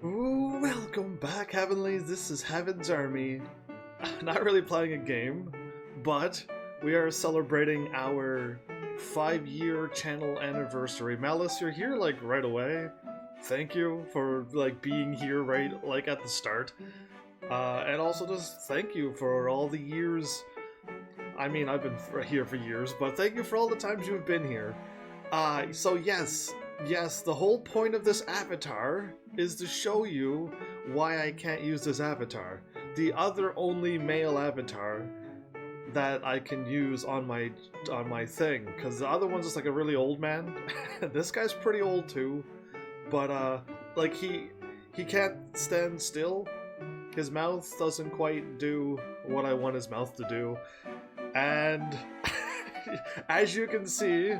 Ooh, welcome back, Heavenlies. This is Heaven's Army. Not really playing a game, but we are celebrating our 5-year channel anniversary. Malice, you're here like right away. Thank you for like being here right like at the start. And also just thank you for all the years. I mean, I've been here for years, but thank you for all the times you've been here. So yes, the whole point of this avatar is to show you why I can't use this avatar. The other only male avatar that I can use on my thing, because the other one's just like a really old man. This guy's pretty old too, but like he can't stand still. His mouth doesn't quite do what I want his mouth to do, and as you can see,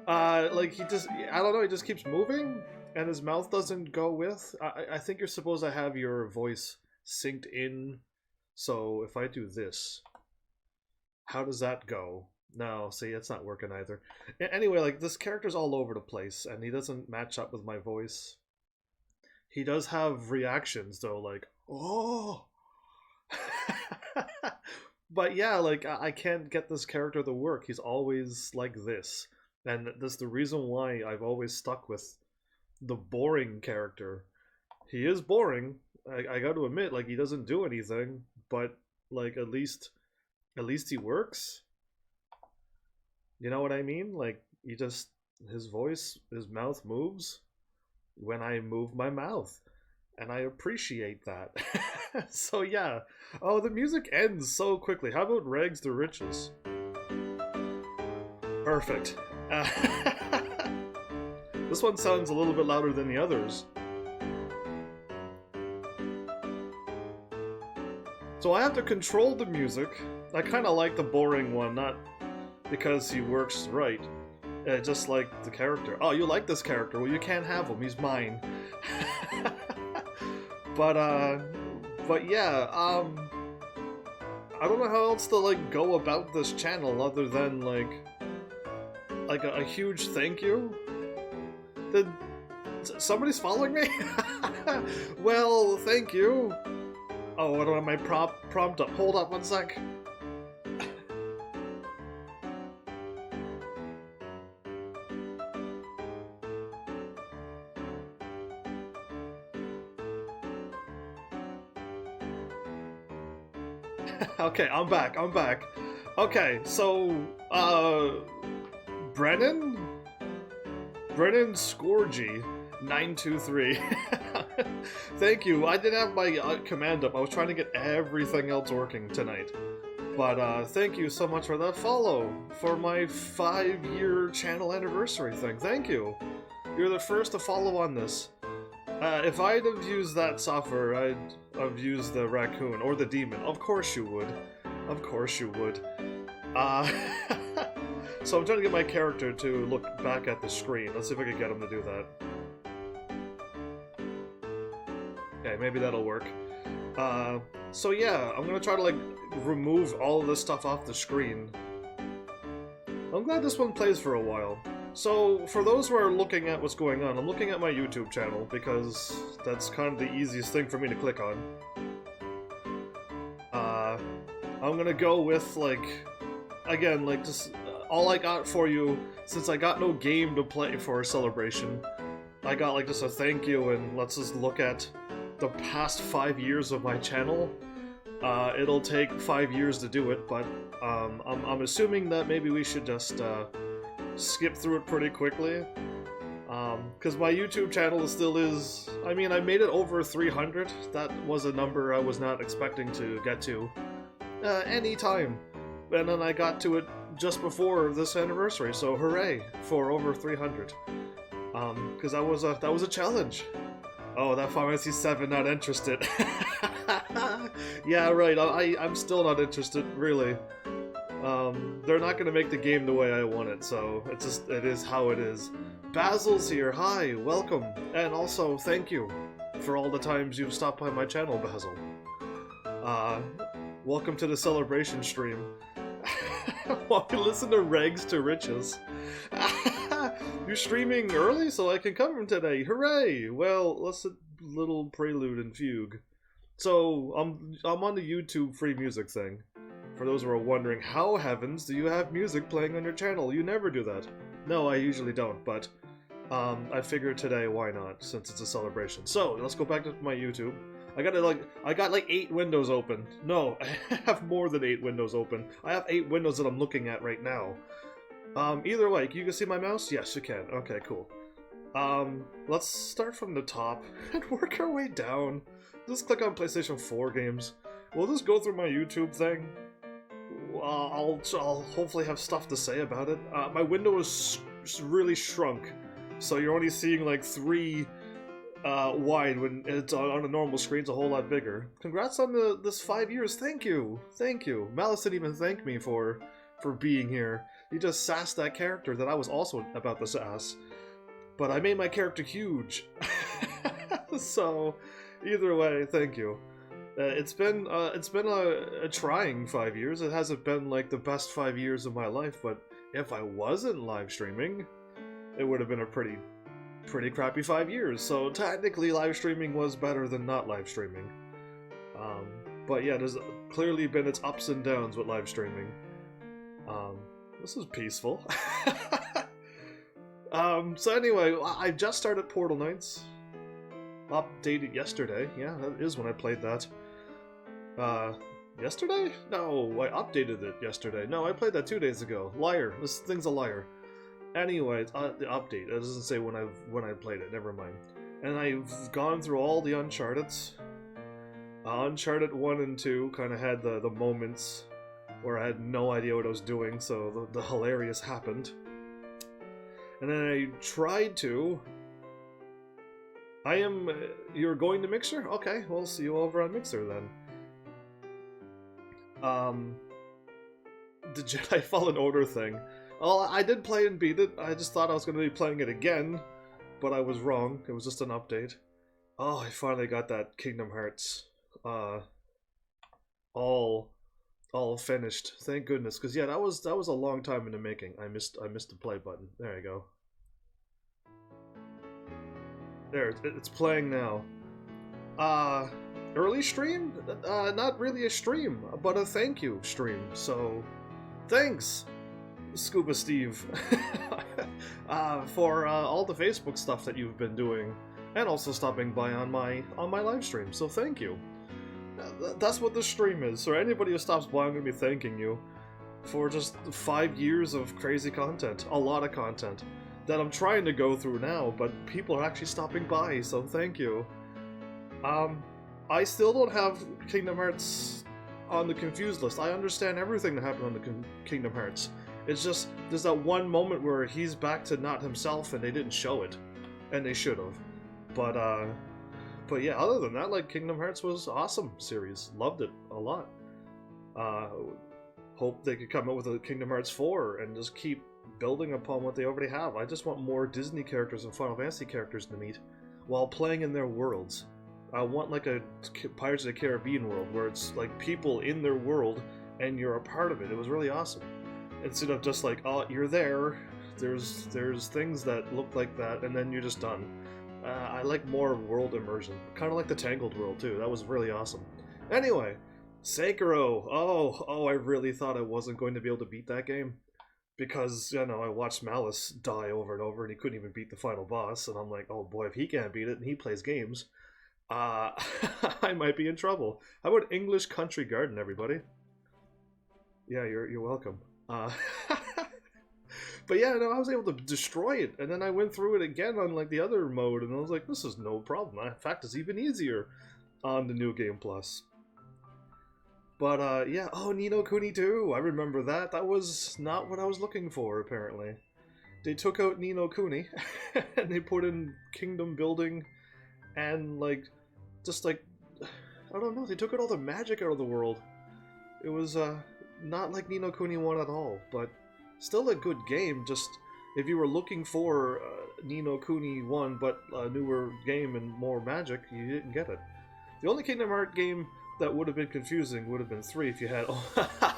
like he just, I don't know, he just keeps moving, and his mouth doesn't go with. I think you're supposed to have your voice synced in, so if I do this, how does that go? No, see, it's not working either. Anyway, like, this character's all over the place, and he doesn't match up with my voice. He does have reactions, though, like, oh! But yeah, like, I can't get this character to work. He's always like this. And that's the reason why I've always stuck with the boring character. He is boring, I got to admit, like, he doesn't do anything, but like at least he works. You know what I mean? Like, he just, his mouth moves when I move my mouth, and I appreciate that. So yeah. Oh, the music ends so quickly. How about Rags to Riches? Perfect. This one sounds a little bit louder than the others. So I have to control the music. I kind of like the boring one, not because he works right, just like the character. Oh, you like this character? Well, you can't have him. He's mine. But yeah, I don't know how else to like go about this channel other than like a huge thank you. Did somebody's following me? Well, thank you. Oh, what am I prompt up? Hold up one sec. Okay, I'm back. Okay, so, Brennan Scorgy 923. Thank you. I didn't have my command up. I was trying to get everything else working tonight. But thank you so much for that follow for my 5-year channel anniversary thing. Thank you. You're the first to follow on this. If I'd have used that software, I'd have used the raccoon or the demon. Of course you would. Of course you would. So I'm trying to get my character to look back at the screen. Let's see if I can get him to do that. Okay, maybe that'll work. So yeah, I'm gonna try to like remove all of this stuff off the screen. I'm glad this one plays for a while. So for those who are looking at what's going on, I'm looking at my YouTube channel because that's kind of the easiest thing for me to click on. I'm gonna go with like, again, like just all I got for you, since I got no game to play for Celebration, I got like just a thank you, and let's just look at the past 5 years of my channel. It'll take 5 years to do it, but I'm assuming that maybe we should just skip through it pretty quickly. Because my YouTube channel still is, I mean, I made it over 300. That was a number I was not expecting to get to any time. And then I got to it just before this anniversary, so hooray for over 300. Because that was a challenge. Oh, that Final Fantasy 7 not interested. Yeah, right. I'm still not interested, really. They're not gonna make the game the way I want it, so it is how it is. Basil's here. Hi, welcome, and also thank you for all the times you've stopped by my channel, Basil. Welcome to the celebration stream. While we listen to Rags to Riches. You're streaming early so I can come today. Hooray! Well, let's a little prelude and fugue. So, I'm on the YouTube free music thing. For those who are wondering, how heavens do you have music playing on your channel? You never do that. No, I usually don't, but I figured today, why not, since it's a celebration. So, let's go back to my YouTube. I got like 8 windows open. No, I have more than 8 windows open. I have 8 windows that I'm looking at right now. Either way, you can see my mouse? Yes, you can. Okay, cool. Let's start from the top and work our way down. Just click on PlayStation 4 games. We'll just go through my YouTube thing. I'll hopefully have stuff to say about it. My window is really shrunk, so you're only seeing like 3 wide when it's on a normal screen. It's a whole lot bigger. Congrats on this 5 years. Thank you. Thank you. Malice didn't even thank me for being here. He just sassed that character that I was also about to sass. But I made my character huge. So, either way, thank you. It's been a trying 5 years. It hasn't been like the best 5 years of my life, but if I wasn't live streaming, it would have been a pretty crappy 5 years. So technically, live streaming was better than not live streaming. But yeah, there's clearly been its ups and downs with live streaming. This is peaceful. So anyway, I just started Portal Knights. Updated yesterday. Yeah, that is when I played that. Yesterday? No, I updated it yesterday. No, I played that 2 days ago. Liar. This thing's a liar. Anyway, the update. It doesn't say when I played it. Never mind. And I've gone through all the Uncharted's. Uncharted 1 and 2 kind of had the moments where I had no idea what I was doing, so the hilarious happened. And then I tried to... You're going to Mixer? Okay, we'll see you over on Mixer then. The Jedi Fallen Order thing. Well, I did play and beat it. I just thought I was going to be playing it again, but I was wrong. It was just an update. Oh, I finally got that Kingdom Hearts all finished. Thank goodness, because yeah, that was a long time in the making. I missed the play button. There you go. There, it's playing now. Early stream? Not really a stream, but a thank you stream. So, thanks, Scuba Steve, for all the Facebook stuff that you've been doing, and also stopping by on my live stream. So thank you. That's what this stream is. So anybody who stops by, I'm gonna be thanking you for just 5 years of crazy content, a lot of content that I'm trying to go through now, but people are actually stopping by, so thank you. I still don't have Kingdom Hearts on the confused list. I understand everything that happened on the Kingdom Hearts. It's just, there's that one moment where he's back to not himself and they didn't show it. And they should have. But yeah, other than that, like, Kingdom Hearts was awesome series. Loved it a lot. Hope they could come up with a Kingdom Hearts 4 and just keep building upon what they already have. I just want more Disney characters and Final Fantasy characters to meet while playing in their worlds. I want like a Pirates of the Caribbean world where it's like people in their world and you're a part of it. It was really awesome. Instead of just like, oh, you're there, there's things that look like that, and then you're just done. I like more world immersion. Kind of like the Tangled world too. That was really awesome. Anyway, Sekiro. Oh, I really thought I wasn't going to be able to beat that game. Because, you know, I watched Malice die over and over and he couldn't even beat the final boss, and I'm like, oh boy, if he can't beat it and he plays games, I might be in trouble. How about English Country Garden, everybody? Yeah, you're welcome. But yeah, no, I was able to destroy it, and then I went through it again on like the other mode, and I was like, this is no problem. In fact, it's even easier on the New Game Plus. But yeah, oh, Ni no Kuni 2, I remember that. That was not what I was looking for, apparently. They took out Ni no Kuni, and they put in kingdom building, and like, just like, I don't know, they took out all the magic out of the world. It was not like Ni no Kuni 1 at all, but still a good game. Just if you were looking for Ni no Kuni 1 but a newer game and more magic, you didn't get it. The only Kingdom Hearts game that would have been confusing would have been 3 if you had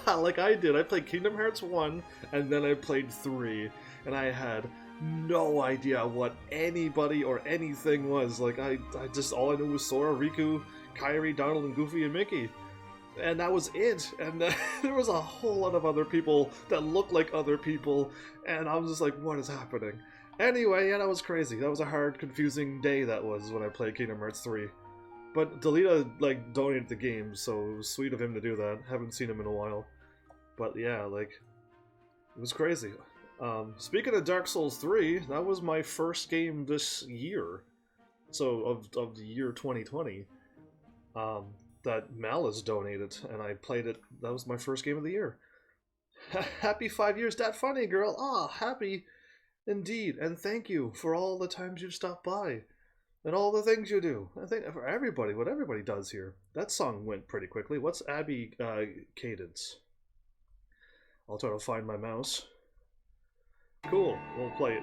like I did. I played Kingdom Hearts 1, and then I played 3, and I had no idea what anybody or anything was. Like, I just, all I knew was Sora, Riku, Kairi, Donald, and Goofy, and Mickey. And that was it. And there was a whole lot of other people that looked like other people, and I was just like, what is happening? Anyway, yeah, that was crazy. That was a hard, confusing day that was when I played Kingdom Hearts 3. But DLive, like, donated the game, so it was sweet of him to do that. Haven't seen him in a while. But yeah, like, it was crazy. Speaking of Dark Souls 3, that was my first game this year. So, of the year 2020. That Malice donated, and I played it. That was my first game of the year. Happy 5 years, that funny girl. Ah, happy indeed, and thank you for all the times you've stopped by, and all the things you do. I think for everybody, what everybody does here. That song went pretty quickly. What's Abby cadence? I'll try to find my mouse. Cool, we'll play it.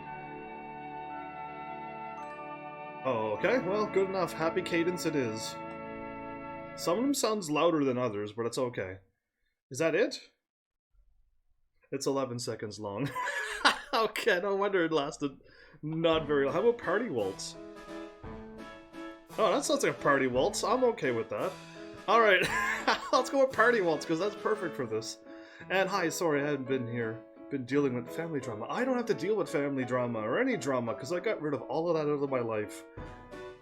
Oh, okay, well, good enough. Happy cadence it is. Some of them sounds louder than others, but it's okay. Is that it? It's 11 seconds long. Okay, no wonder it lasted not very long. How about Party Waltz? Oh, that sounds like a Party Waltz. I'm okay with that. Alright, let's go with Party Waltz, because that's perfect for this. And hi, sorry I hadn't been here. Been dealing with family drama. I don't have to deal with family drama, or any drama, because I got rid of all of that out of my life.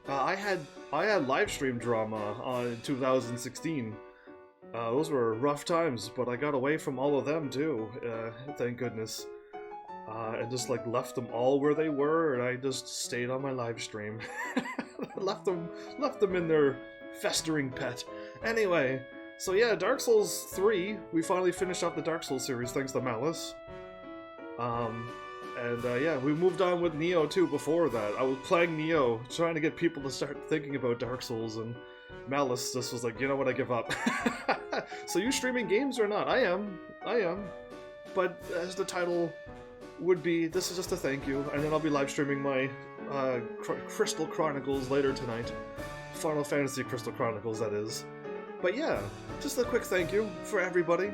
I had live stream drama in 2016. Those were rough times, but I got away from all of them too. Thank goodness. And just like left them all where they were, and I just stayed on my live stream. left them in their festering pet. Anyway, so yeah, Dark Souls 3. We finally finished off the Dark Souls series thanks to Malice. Yeah, we moved on with Nioh too before that. I was playing Nioh, trying to get people to start thinking about Dark Souls, and Malice just was like, you know what, I give up. So you streaming games or not? I am. But as the title would be, this is just a thank you, and then I'll be live streaming my Crystal Chronicles later tonight. Final Fantasy Crystal Chronicles, that is. But yeah, just a quick thank you for everybody.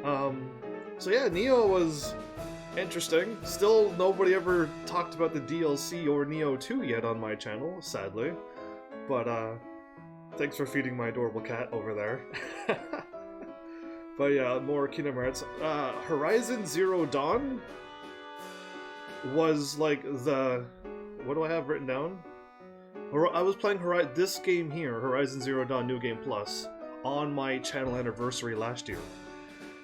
So yeah, Nioh was interesting. Still, nobody ever talked about the DLC or Nioh 2 yet on my channel, sadly. But, thanks for feeding my adorable cat over there. But yeah, more Kingdom Hearts. Horizon Zero Dawn was like the... What do I have written down? I was playing this game here, Horizon Zero Dawn New Game Plus, on my channel anniversary last year.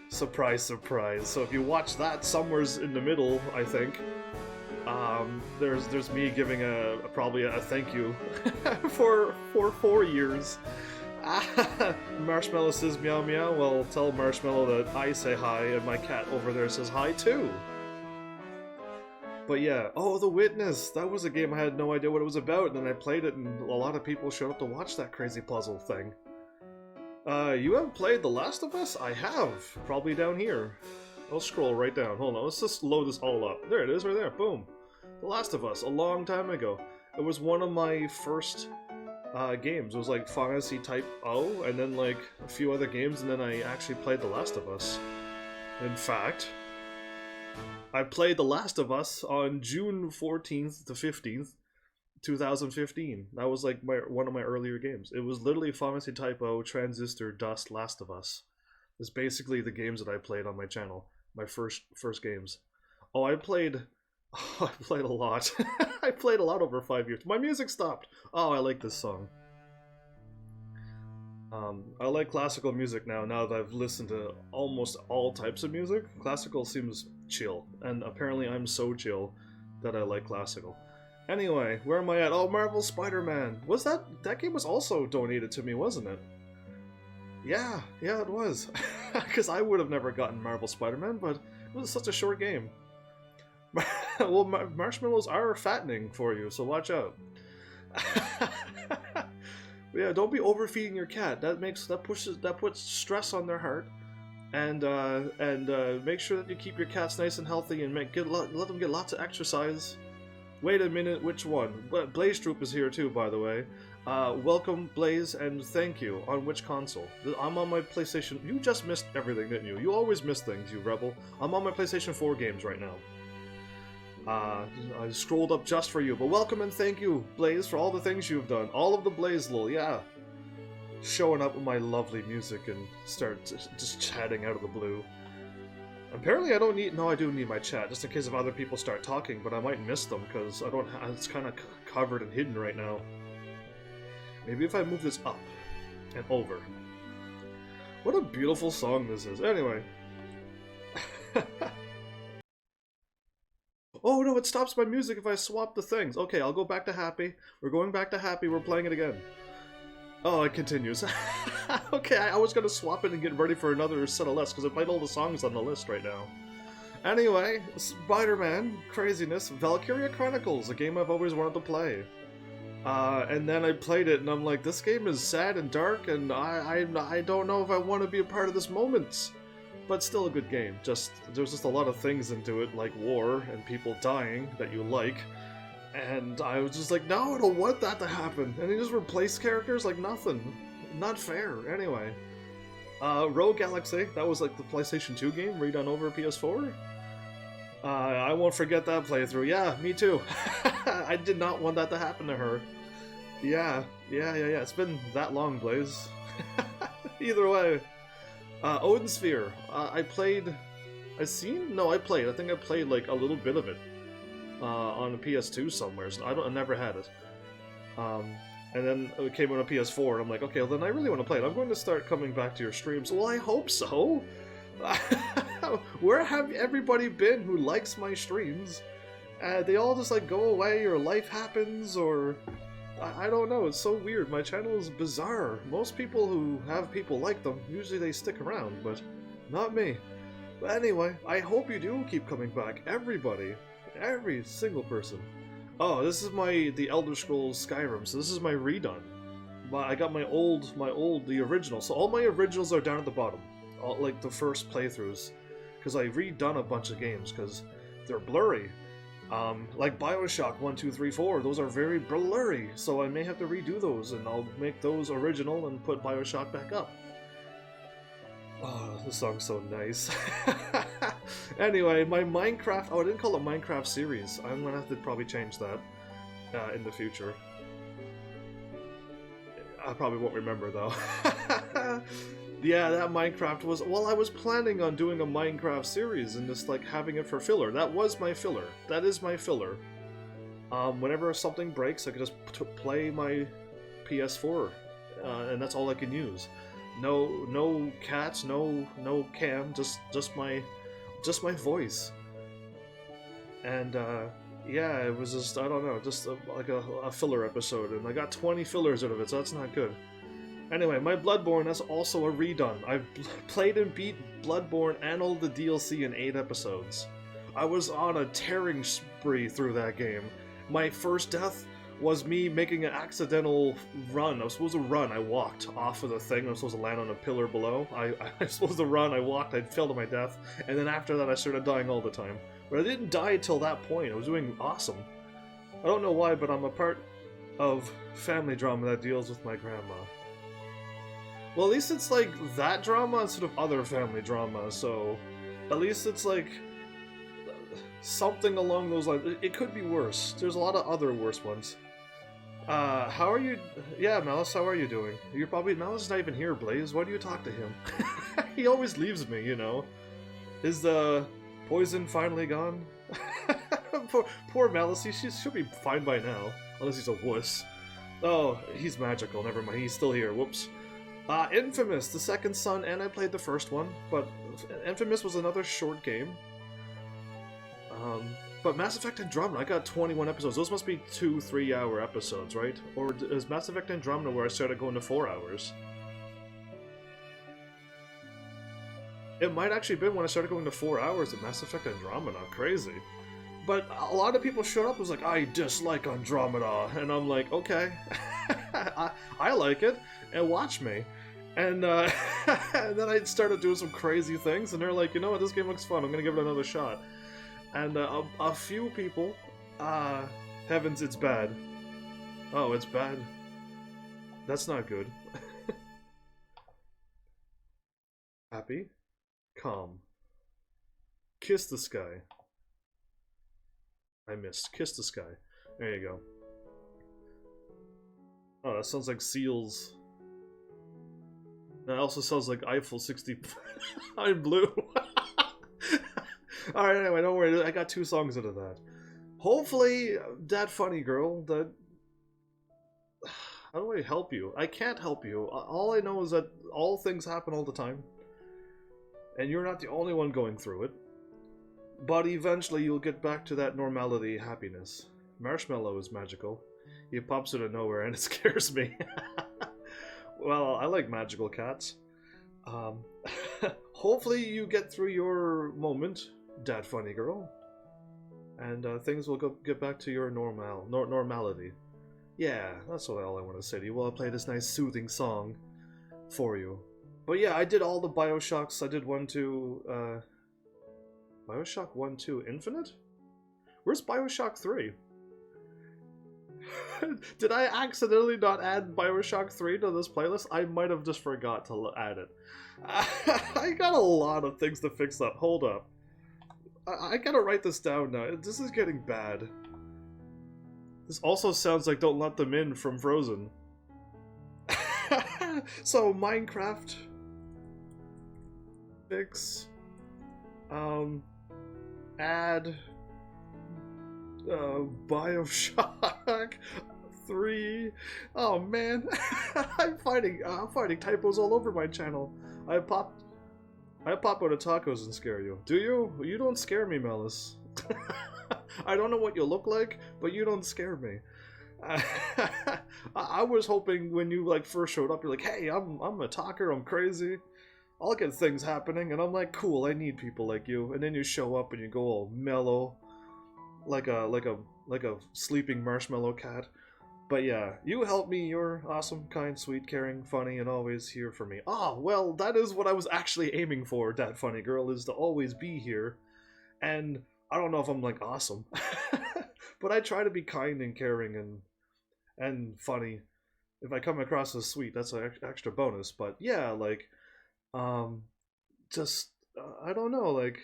Surprise, surprise. So if you watch that, somewhere's in the middle, I think, there's me giving probably a thank you for 4 years. Marshmallow says meow meow. Well, tell Marshmallow that I say hi, and my cat over there says hi too. But yeah, oh, The Witness. That was a game I had no idea what it was about, and then I played it, and a lot of people showed up to watch that crazy puzzle thing. You haven't played The Last of Us? I have. Probably down here. I'll scroll right down. Hold on, let's just load this all up. There it is, right there. Boom. The Last of Us, a long time ago. It was one of my first games. It was like Fantasy Type O, and then like a few other games, and then I actually played The Last of Us. In fact, I played The Last of Us on June 14th to 15th, 2015. That was like one of my earlier games. It was literally Fantasy Type O, Transistor, Dust, Last of Us. It's basically the games that I played on my channel. My first games. Oh, I played a lot. I played a lot over 5 years. My music stopped. Oh, I like this song. I like classical music now that I've listened to almost all types of music. Classical seems chill, and apparently I'm so chill that I like classical. Anyway, where am I at? Oh, Marvel Spider-Man. Was that game was also donated to me, wasn't it? Yeah, it was. Because I would have never gotten Marvel Spider-Man, but it was such a short game. Well, marshmallows are fattening for you, so watch out. Yeah, don't be overfeeding your cat. That puts stress on their heart, and make sure that you keep your cats nice and healthy and let them get lots of exercise. Wait a minute, which one? Blaze Troop is here too, by the way. Welcome, Blaze, and thank you. On which console? I'm on my PlayStation. You just missed everything, didn't you? You always miss things, you rebel. I'm on my PlayStation 4 games right now. I scrolled up just for you, but welcome and thank you, Blaze, for all the things you've done. All of the Blaze lol, yeah. Showing up with my lovely music and start just chatting out of the blue. Apparently I don't need... No, I do need my chat, just in case if other people start talking, but I might miss them, because I don't... It's kind of covered and hidden right now. Maybe if I move this up and over. What a beautiful song this is. Anyway. Oh no, it stops my music if I swap the things. Okay, I'll go back to happy. We're going back to happy. We're playing it again. Oh, it continues. Okay, I was going to swap it and get ready for another set of lists because I played all the songs on the list right now. Anyway, Spider-Man, craziness, Valkyria Chronicles, a game I've always wanted to play. And then I played it and I'm like, this game is sad and dark and I don't know if I want to be a part of this moment. But still a good game. There's just a lot of things into it, like war and people dying that you like. And I was just like, no, I don't want that to happen. And they just replace characters like nothing. Not fair. Anyway. Rogue Galaxy, that was like the PlayStation 2 game, redone over PS4. I won't forget that playthrough. Yeah, me too. I did not want that to happen to her. Yeah. It's been that long, Blaze. Either way. Odin Sphere. I played... I think I played like a little bit of it. On a PS2 somewhere. So I never had it. And then it came on a PS4 and I'm like, okay, well then I really want to play it. I'm going to start coming back to your streams. Well, I hope so. Where have everybody been who likes my streams? They all just like go away or life happens or... I don't know, it's so weird. My channel is bizarre. Most people who have people like them, usually they stick around, but not me. But anyway, I hope you do keep coming back. Everybody. Every single person. Oh, this is the Elder Scrolls Skyrim, so this is my redone. I got the original. So all my originals are down at the bottom. All, like the first playthroughs. Because I redone a bunch of games, because they're blurry. Like Bioshock 1, 2, 3, 4, those are very blurry, so I may have to redo those, and I'll make those original and put Bioshock back up. Oh, this song's so nice. Anyway, my Minecraft... Oh, I didn't call it Minecraft series. I'm gonna have to probably change that in the future. I probably won't remember, though. Yeah, that Minecraft was... Well, I was planning on doing a Minecraft series and just, like, having it for filler. That was my filler. That is my filler. Whenever something breaks, I could just play my PS4, and that's all I can use. No cats, no cam, just my voice. And, yeah, it was just, I don't know, just like a filler episode, and I got 20 fillers out of it, so that's not good. Anyway, my Bloodborne is also a redone. I've played and beat Bloodborne and all the DLC in 8 episodes. I was on a tearing spree through that game. My first death was me making an accidental run. I was supposed to run. I walked off of the thing. I was supposed to land on a pillar below. I was supposed to run. I walked. I fell to my death. And then after that, I started dying all the time. But I didn't die till that point. I was doing awesome. I don't know why, but I'm a part of family drama that deals with my grandma. Well, at least it's like that drama instead of other family drama, so at least it's like something along those lines. It could be worse. There's a lot of other worse ones. How are you? Yeah, Malice, how are you doing? You're probably... Malice is not even here, Blaze. Why do you talk to him? He always leaves me, you know. Is the poison finally gone? Poor Malice, he should be fine by now. Unless he's a wuss. Oh, he's magical, never mind. He's still here, whoops. Infamous, the second son, and I played the first one, but Infamous was another short game. But Mass Effect Andromeda, I got 21 episodes. Those must be 2-3 hour episodes, right? Or is Mass Effect Andromeda where I started going to 4 hours? It might actually have been when I started going to 4 hours of Mass Effect Andromeda. Crazy. But a lot of people showed up and was like, I dislike Andromeda. And I'm like, okay. I like it. And watch me. And, and then I started doing some crazy things. And they're like, you know what, this game looks fun. I'm going to give it another shot. And a few people... heavens, it's bad. Oh, it's bad. That's not good. Happy. Calm. Kiss the sky. I missed. Kiss the sky. There you go. Oh, that sounds like seals. That also sounds like Eiffel 60 I'm blue. Alright, anyway, don't worry. I got 2 songs out of that. Hopefully, that funny girl, that... How do I help you? I can't help you. All I know is that all things happen all the time. And you're not the only one going through it. But eventually you'll get back to that normality happiness. Marshmallow is magical. He pops out of nowhere and it scares me. Well, I like magical cats. Hopefully you get through your moment, Dad Funny Girl. And things will get back to your normality. Yeah, that's all I want to say to you while I play this nice soothing song for you. But yeah, I did all the Bioshocks. I did 1, 2, Bioshock 1, 2, Infinite? Where's Bioshock 3? Did I accidentally not add Bioshock 3 to this playlist? I might have just forgot to add it. I got a lot of things to fix up. Hold up. I gotta write this down now. This is getting bad. This also sounds like Don't Let Them In from Frozen. So, Minecraft. Fix. Add. Bioshock 3. Oh man, I'm finding typos all over my channel. I pop out of tacos and scare you. Do you? You don't scare me, Malice. I don't know what you look like, but you don't scare me. I was hoping when you like first showed up, you're like, hey, I'm a talker, I'm crazy. I'll get things happening, and I'm like, cool, I need people like you. And then you show up and you go all mellow, like a sleeping marshmallow cat. But yeah, you help me. You're awesome, kind, sweet, caring, funny, and always here for me. Ah, well, that is what I was actually aiming for, That Funny Girl, is to always be here. And I don't know if I'm like awesome, but I try to be kind and caring and funny. If I come across as sweet, that's an extra bonus. But yeah, like, just I don't know, like.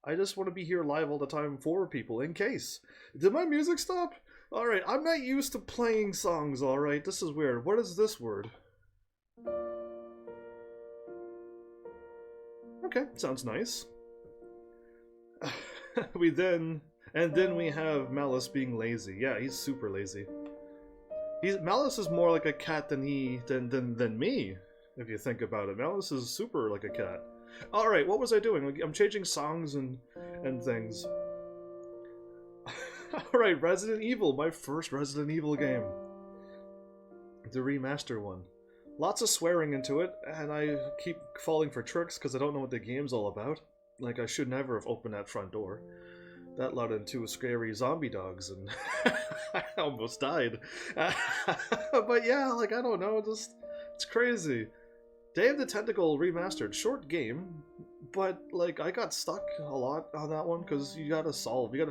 I just want to be here live all the time for people, in case. Did my music stop? Alright, I'm not used to playing songs, alright? This is weird. What is this word? Okay, sounds nice. Then we have Malice being lazy. Yeah, he's super lazy. Malice is more like a cat than me, if you think about it. Malice is super like a cat. Alright, what was I doing? I'm changing songs and things. Alright, Resident Evil, my first Resident Evil game. The remaster one. Lots of swearing into it, and I keep falling for tricks because I don't know what the game's all about. Like, I should never have opened that front door. That led into scary zombie dogs, and I almost died. But yeah, like, I don't know, it's crazy. Day of the Tentacle remastered, short game, but like I got stuck a lot on that one because you gotta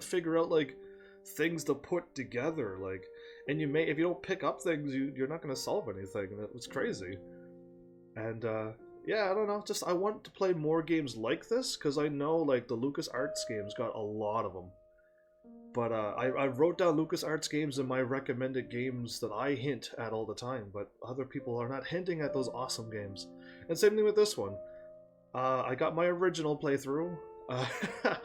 figure out like things to put together, like, and if you don't pick up things, you're not gonna solve anything. It was crazy, and yeah, I don't know. Just I want to play more games like this because I know like the LucasArts games got a lot of them. But I wrote down LucasArts games in my recommended games that I hint at all the time, but other people are not hinting at those awesome games. And same thing with this one. I got my original playthrough.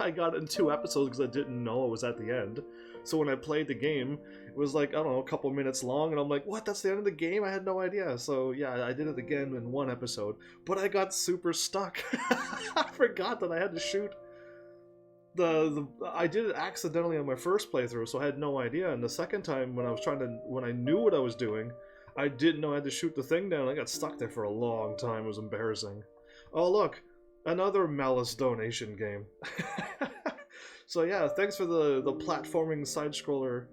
I got it in 2 episodes because I didn't know it was at the end. So when I played the game, it was like, I don't know, a couple minutes long, and I'm like, what, that's the end of the game? I had no idea. So yeah, I did it again in 1 episode, but I got super stuck. I forgot that I had to shoot. I did it accidentally on my first playthrough, so I had no idea. And the second time, when I knew what I was doing, I didn't know I had to shoot the thing down. I got stuck there for a long time. It was embarrassing. Oh look, another Malice donation game. So yeah, thanks for the platforming side scroller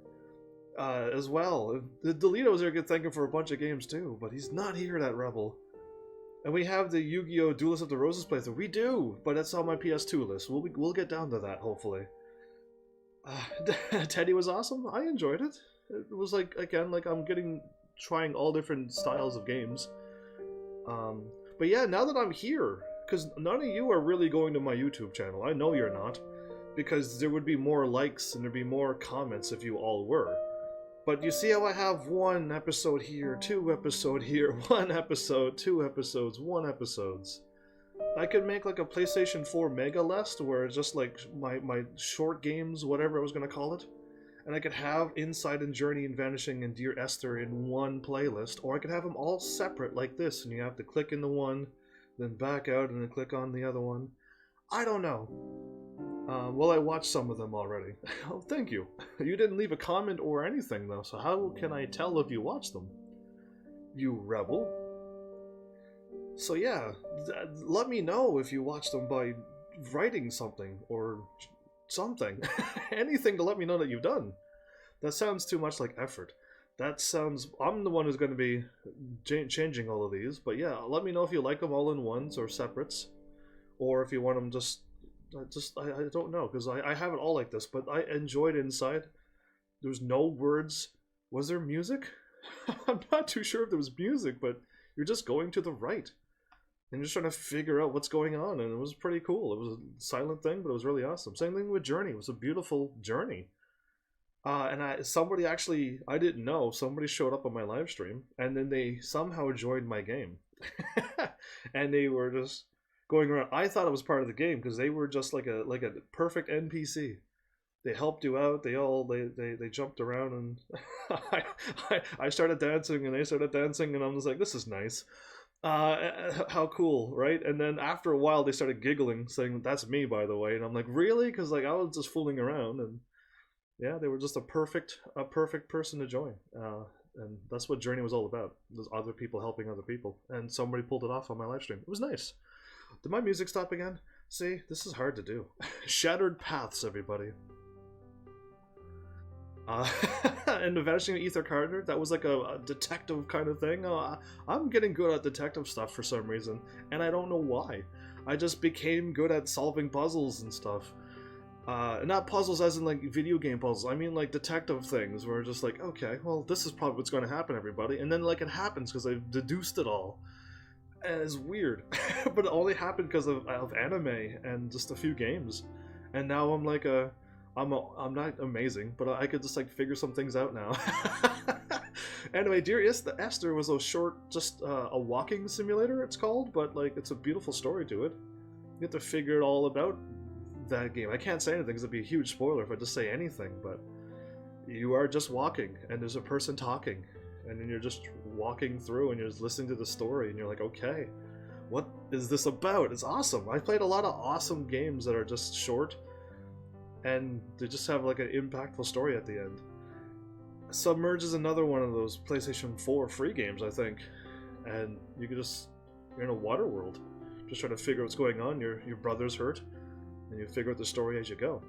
as well. The Delito's here could thank him for a bunch of games too, but he's not here, that rebel. And we have the Yu-Gi-Oh! Duelist of the Roses playthrough. We do, but it's on my PS2 list. We'll get down to that, hopefully. Teddy was awesome. I enjoyed it. It was like, again, like I'm getting trying all different styles of games. But yeah, now that I'm here, because none of you are really going to my YouTube channel. I know you're not, because there would be more likes and there'd be more comments if you all were. But you see how I have 1 episode here, 2 episode here, 1 episode, 2 episodes, 1 episodes. I could make like a PlayStation 4 Mega List where it's just like my short games, whatever I was going to call it. And I could have Inside and Journey and Vanishing and Dear Esther in one playlist, or I could have them all separate like this, and you have to click in the one, then back out and then click on the other one. I don't know. Well, I watched some of them already. Oh, thank you. You didn't leave a comment or anything though, so how can I tell if you watched them? You rebel. So yeah, let me know if you watched them by writing something or something. Anything to let me know that you've done. That sounds too much like effort. That sounds... I'm the one who's going to be changing all of these, but yeah, let me know if you like them all in ones or separates, or if you want them just I don't know, because I have it all like this, but I enjoyed Inside. There was no words. Was there music? I'm not too sure if there was music, but you're just going to the right. And you're just trying to figure out what's going on, and it was pretty cool. It was a silent thing, but it was really awesome. Same thing with Journey. It was a beautiful journey. And somebody actually, I didn't know, somebody showed up on my live stream, and then they somehow joined my game. And they were just going around. I thought it was part of the game, because they were just like a perfect NPC. They helped you out. They jumped around, and I started dancing, and they started dancing, and I'm just like, this is nice. How cool, right? And then after a while, they started giggling, saying, "That's me, by the way." And I'm like, really? Because like I was just fooling around, and yeah, they were just a perfect person to join. And that's what Journey was all about. There's other people helping other people, and somebody pulled it off on my live stream. It was nice. Did my music stop again? See, this is hard to do. Shattered Paths, everybody. And the Vanishing Ether Carter, that was like a detective kind of thing. I'm getting good at detective stuff for some reason, and I don't know why. I just became good at solving puzzles and stuff. Not puzzles as in like video game puzzles, I mean like detective things, where just like, okay, well this is probably what's going to happen, everybody, and then like it happens because I've deduced it all. And it's weird. But it only happened because of anime and just a few games. And now I'm like I'm not amazing, but I could just like figure some things out now. Anyway, Dear Esther was a short, just a walking simulator, it's called, but like it's a beautiful story to it. You have to figure it all about that game. I can't say anything because it'd be a huge spoiler if I just say anything, but you are just walking and there's a person talking, and then you're just walking through and you're just listening to the story, and you're like, okay, what is this about? It's awesome. I played a lot of awesome games that are just short and they just have like an impactful story at the end. Submerge is another one of those PlayStation 4 free games, I think, and you can just, you're in a water world, just trying to figure out what's going on. Your brother's hurt, and you figure out the story as you go.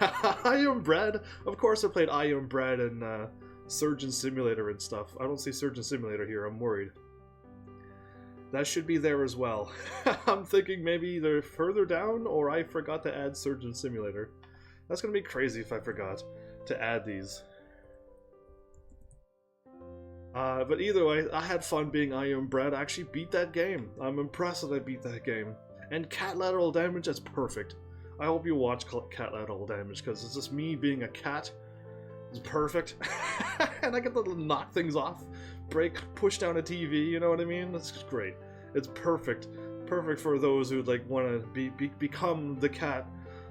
I Am Bread! Of course I played I Am Bread and Surgeon Simulator and stuff. I don't see Surgeon Simulator here, I'm worried. That should be there as well. I'm thinking maybe they're further down, or I forgot to add Surgeon Simulator. That's gonna be crazy if I forgot to add these. But either way, I had fun being I Am Bread. I actually beat that game. I'm impressed that I beat that game. And Cat Lateral Damage, that's perfect. I hope you watch Cat Lateral Damage, because it's just me being a cat. It's perfect. And I get to knock things off, push down a TV, you know what I mean? That's just great. It's perfect. Perfect for those who like want to become the cat.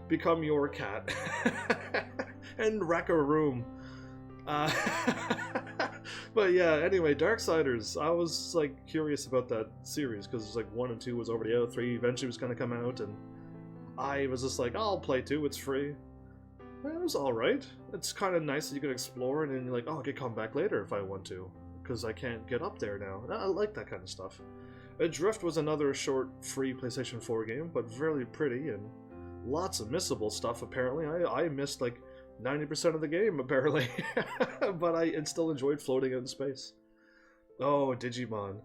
Become your cat. And wreck a room. But yeah, anyway, Darksiders. I was like curious about that series because like 1 and 2 was already out, 3 eventually was gonna come out, and I was just like, I'll play 2, it's free. And it was alright. It's kind of nice that you can explore, and then you're like, oh, I can come back later if I want to, because I can't get up there now. And I like that kind of stuff. Adrift was another short, free PlayStation 4 game, but very pretty, and lots of missable stuff, apparently. I missed like 90% of the game, apparently. But I still enjoyed floating out in space. Oh, Digimon.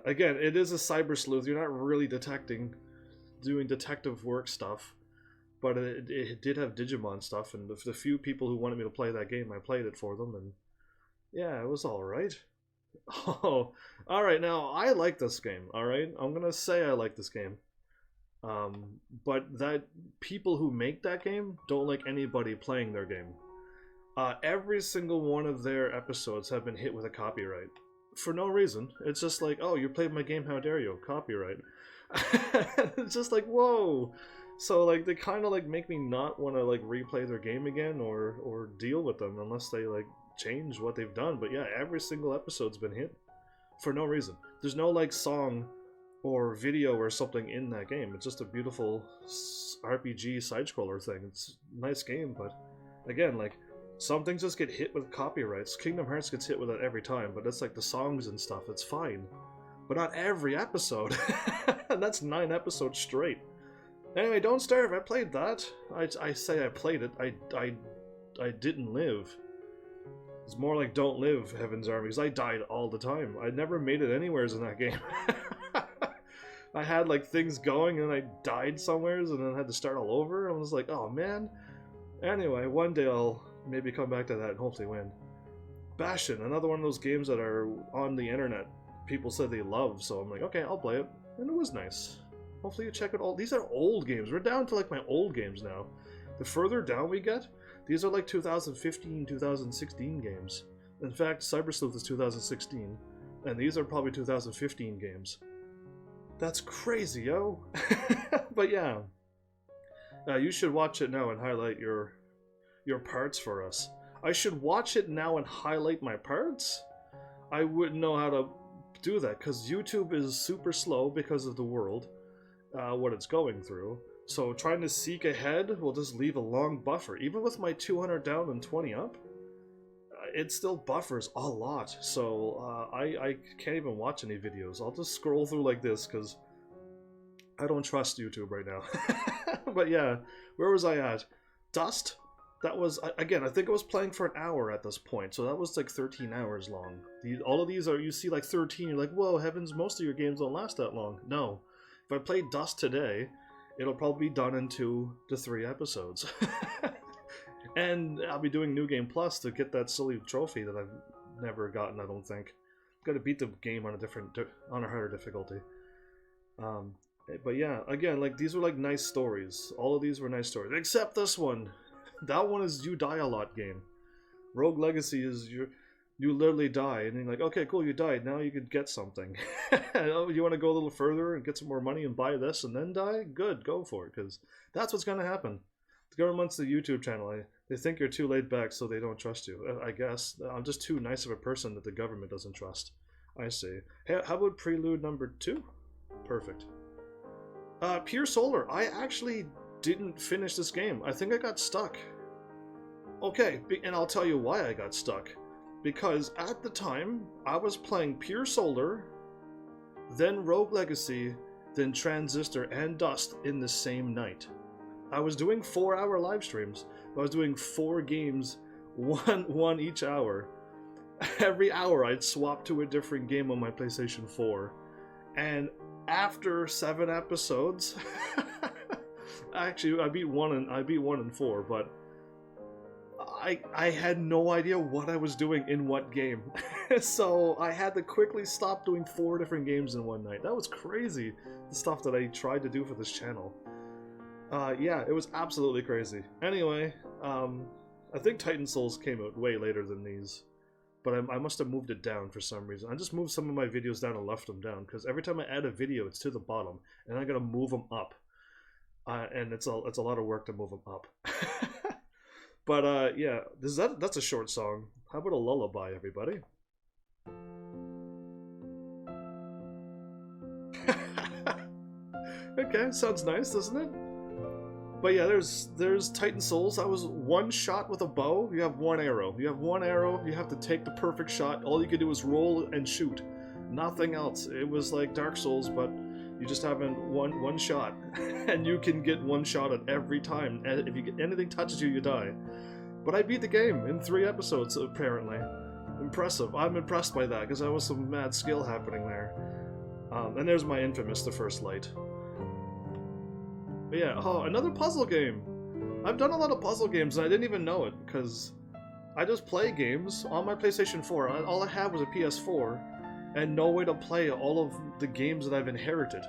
Again, it is a cyber sleuth. You're not really doing detective work stuff. But it did have Digimon stuff, and the few people who wanted me to play that game, I played it for them, and Yeah, it was alright. Oh, alright, now I like this game, alright? I'm gonna say I like this game. But that people who make that game don't like anybody playing their game. Every single one of their episodes have been hit with a copyright. For no reason. It's just like, oh, you played my game, how dare you? Copyright. It's just like, whoa! So like they kind of like make me not want to like replay their game again or deal with them unless they like change what they've done. But yeah, every single episode's been hit for no reason. There's no like song or video or something in that game. It's just a beautiful RPG side-scroller thing. It's a nice game, but again, like, some things just get hit with copyrights. Kingdom Hearts gets hit with it every time, but it's like the songs and stuff, it's fine. But not every episode. And that's 9 episodes straight. Anyway, Don't Starve, I played that. I say I played it. I didn't live. It's more like Don't Live, Heaven's Army, because I died all the time. I never made it anywheres in that game. I had like things going and I died somewheres and then had to start all over. I was like, oh man. Anyway, one day I'll maybe come back to that and hopefully win. Bastion, another one of those games that are on the internet. People said they love, so I'm like, okay, I'll play it. And it was nice. Hopefully you check it all. These are old games. We're down to like my old games now. The further down we get, these are like 2015, 2016 games. In fact, Cyber Sleuth is 2016, and these are probably 2015 games. That's crazy, yo! But yeah, you should watch it now and highlight your parts for us. I should watch it now and highlight my parts? I wouldn't know how to do that, because YouTube is super slow because of the world, what it's going through. So trying to seek ahead will just leave a long buffer. Even with my 200 down and 20 up, it still buffers a lot. So I can't even watch any videos. I'll just scroll through like this because I don't trust YouTube right now. But yeah, where was I at? Dust? That was, again, I think I was playing for an hour at this point, so that was like 13 hours long. All of these are, you see like 13, you're like, whoa, heavens, most of your games don't last that long. No. If I played Dust today, it'll probably be done in 2 to 3 episodes. And I'll be doing New Game Plus to get that silly trophy that I've never gotten, I don't think. Got to beat the game on a harder difficulty. But yeah, again, like, these were like nice stories. All of these were nice stories, except this one. That one is you die a lot game. Rogue Legacy is you literally die, and you're like, okay, cool, you died, now you could get something. Oh, you want to go a little further and get some more money and buy this and then die? Good, go for it, because that's what's going to happen. The government's the YouTube channel. They think you're too laid back, so they don't trust you. I guess. I'm just too nice of a person that the government doesn't trust. I see. Hey, how about Prelude number 2? Perfect. Pure Solar. I actually didn't finish this game. I think I got stuck. Okay, and I'll tell you why I got stuck. Because at the time, I was playing Pure Solar, then Rogue Legacy, then Transistor and Dust in the same night. I was doing 4-hour live streams. I was doing 4 games, one each hour. Every hour I'd swap to a different game on my PlayStation 4. And after 7 episodes, actually I beat 1 and 4, but I had no idea what I was doing in what game. So I had to quickly stop doing 4 different games in one night. That was crazy, the stuff that I tried to do for this channel. Yeah, it was absolutely crazy. Anyway, I think Titan Souls came out way later than these. But I must have moved it down for some reason. I just moved some of my videos down and left them down, because every time I add a video, it's to the bottom, and I gotta move them up. And it's a lot of work to move them up. But yeah, that's a short song. How about a lullaby, everybody? Okay, sounds nice, doesn't it? But yeah, there's Titan Souls. That was 1 shot with a bow. You have 1 arrow. You have 1 arrow. You have to take the perfect shot. All you can do is roll and shoot. Nothing else. It was like Dark Souls, but you just have one shot, and you can get 1 shot at every time. And if anything touches you, you die. But I beat the game in 3 episodes, apparently. Impressive. I'm impressed by that, because there was some mad skill happening there. And there's my infamous The First Light. But yeah, oh, another puzzle game! I've done a lot of puzzle games and I didn't even know it, because I just play games on my PlayStation 4. All I had was a PS4 and no way to play all of the games that I've inherited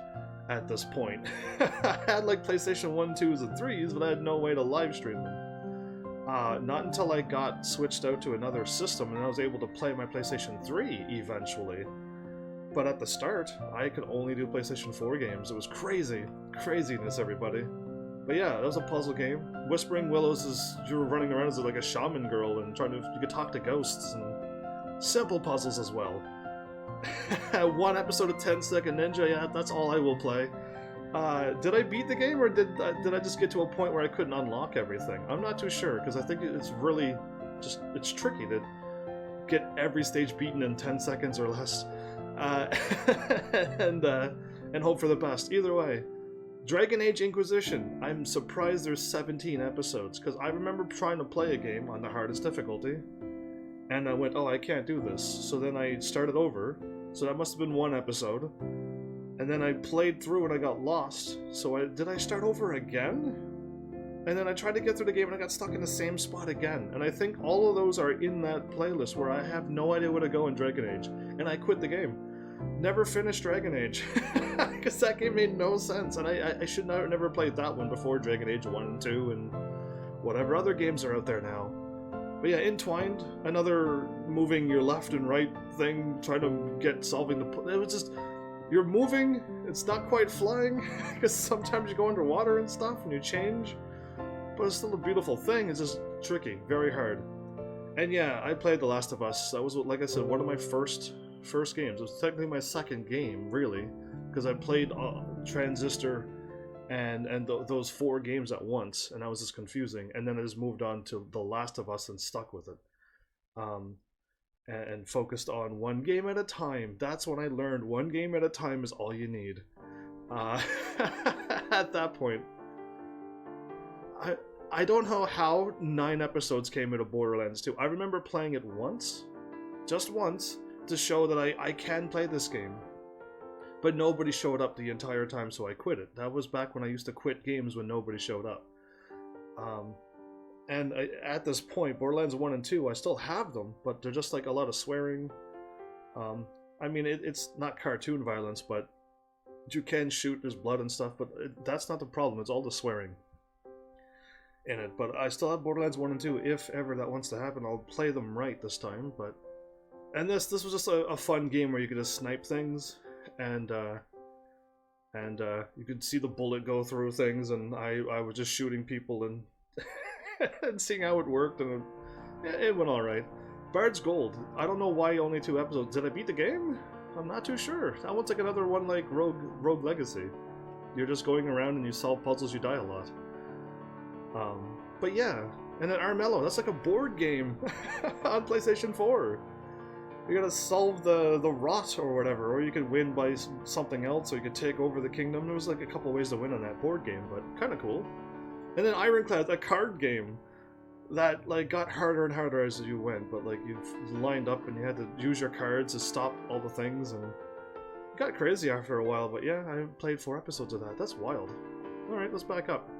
at this point. I had like PlayStation 1, 2s, and 3s, but I had no way to live stream them. Not until I got switched out to another system and I was able to play my PlayStation 3 eventually. But at the start, I could only do PlayStation 4 games. It was crazy. Craziness, everybody. But yeah, that was a puzzle game. Whispering Willows is you were running around as like a shaman girl and you could talk to ghosts and simple puzzles as well. One episode of 10-Second Ninja, yeah, that's all I will play. Did I beat the game, or did I just get to a point where I couldn't unlock everything? I'm not too sure, because I think it's really it's tricky to get every stage beaten in 10 seconds or less, and hope for the best. Either way, Dragon Age Inquisition. I'm surprised there's 17 episodes, because I remember trying to play a game on the hardest difficulty, and I went, oh, I can't do this. So then I started over, so that must have been one episode. And then I played through and I got lost. So did I start over again? And then I tried to get through the game and I got stuck in the same spot again. And I think all of those are in that playlist where I have no idea where to go in Dragon Age. And I quit the game. Never finished Dragon Age. Because that game made no sense. And I should have never played that one before Dragon Age 1 and 2 and whatever other games are out there now. But yeah, Entwined, another moving your left and right thing, trying to solving the... It was just... You're moving, it's not quite flying, because sometimes you go underwater and stuff and you change, but it's still a beautiful thing. It's just tricky, very hard. And yeah, I played The Last of Us. That was, like I said, one of my first games. It was technically my second game, really, because I played Transistor and those 4 games at once, and that was just confusing. And then I just moved on to The Last of Us and stuck with it. And focused on one game at a time. That's when I learned one game at a time is all you need. At that point, I don't know how 9 episodes came into Borderlands 2. I remember playing it once, just once, to show that I can play this game. But nobody showed up the entire time, so I quit it. That was back when I used to quit games when nobody showed up. And at this point, Borderlands 1 and 2, I still have them, but they're just like a lot of swearing. I mean, it's not cartoon violence, but you can shoot, there's blood and stuff, but that's not the problem, it's all the swearing in it. But I still have Borderlands 1 and 2, if ever that wants to happen. I'll play them right this time, but... And this was just a fun game where you could just snipe things, and you could see the bullet go through things, and I was just shooting people and... and seeing how it worked, and it went alright. Bard's Gold. I don't know why only 2 episodes. Did I beat the game? I'm not too sure. That one's like another one like Rogue Legacy. You're just going around and you solve puzzles, you die a lot. But yeah. And then Armello, that's like a board game on PlayStation 4. You gotta solve the rot or whatever, or you could win by something else, or you could take over the kingdom. There was like a couple ways to win on that board game, but kinda cool. And then Ironclad, a card game that like got harder and harder as you went, but like you lined up and you had to use your cards to stop all the things, and it got crazy after a while. But yeah, I played 4 episodes of that. That's wild. Alright, let's back up.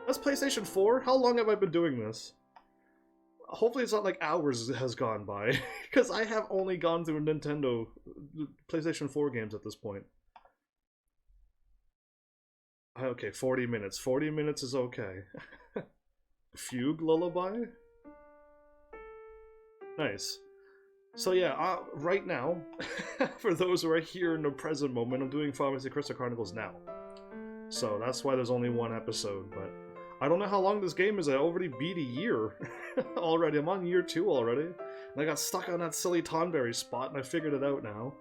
That's PlayStation 4? How long have I been doing this? Hopefully it's not like hours has gone by, because I have only gone through Nintendo PlayStation 4 games at this point. Okay, 40 minutes. 40 minutes is okay. Fugue Lullaby? Nice. So yeah, right now, for those who are here in the present moment, I'm doing Final Fantasy Crystal Chronicles now. So that's why there's only 1 episode, but I don't know how long this game is. I already beat a year already. I'm on year 2 already. And I got stuck on that silly Tonberry spot, and I figured it out now.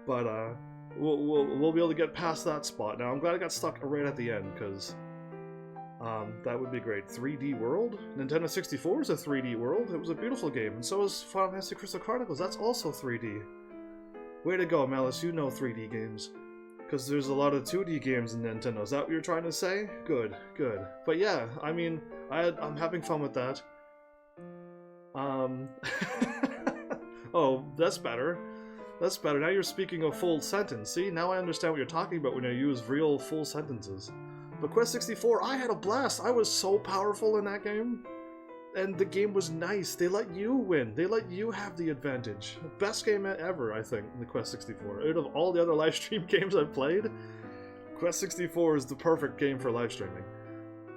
But, we'll be able to get past that spot now. I'm glad I got stuck right at the end, because that would be great. 3D World? Nintendo 64 is a 3D world. It was a beautiful game, and so is Final Fantasy Crystal Chronicles. That's also 3D. Way to go, Malice. You know 3D games. Because there's a lot of 2D games in Nintendo. Is that what you're trying to say? Good, good. But yeah, I mean, I'm having fun with that. Oh, that's better. That's better. Now you're speaking a full sentence. See, now I understand what you're talking about when you use real full sentences. But Quest 64, I had a blast. I was so powerful in that game. and the game was nice. They let you win. They let you have the advantage. Best game ever, I think, in the Quest 64. Out of all the other live stream games I've played, Quest 64 is the perfect game for live streaming.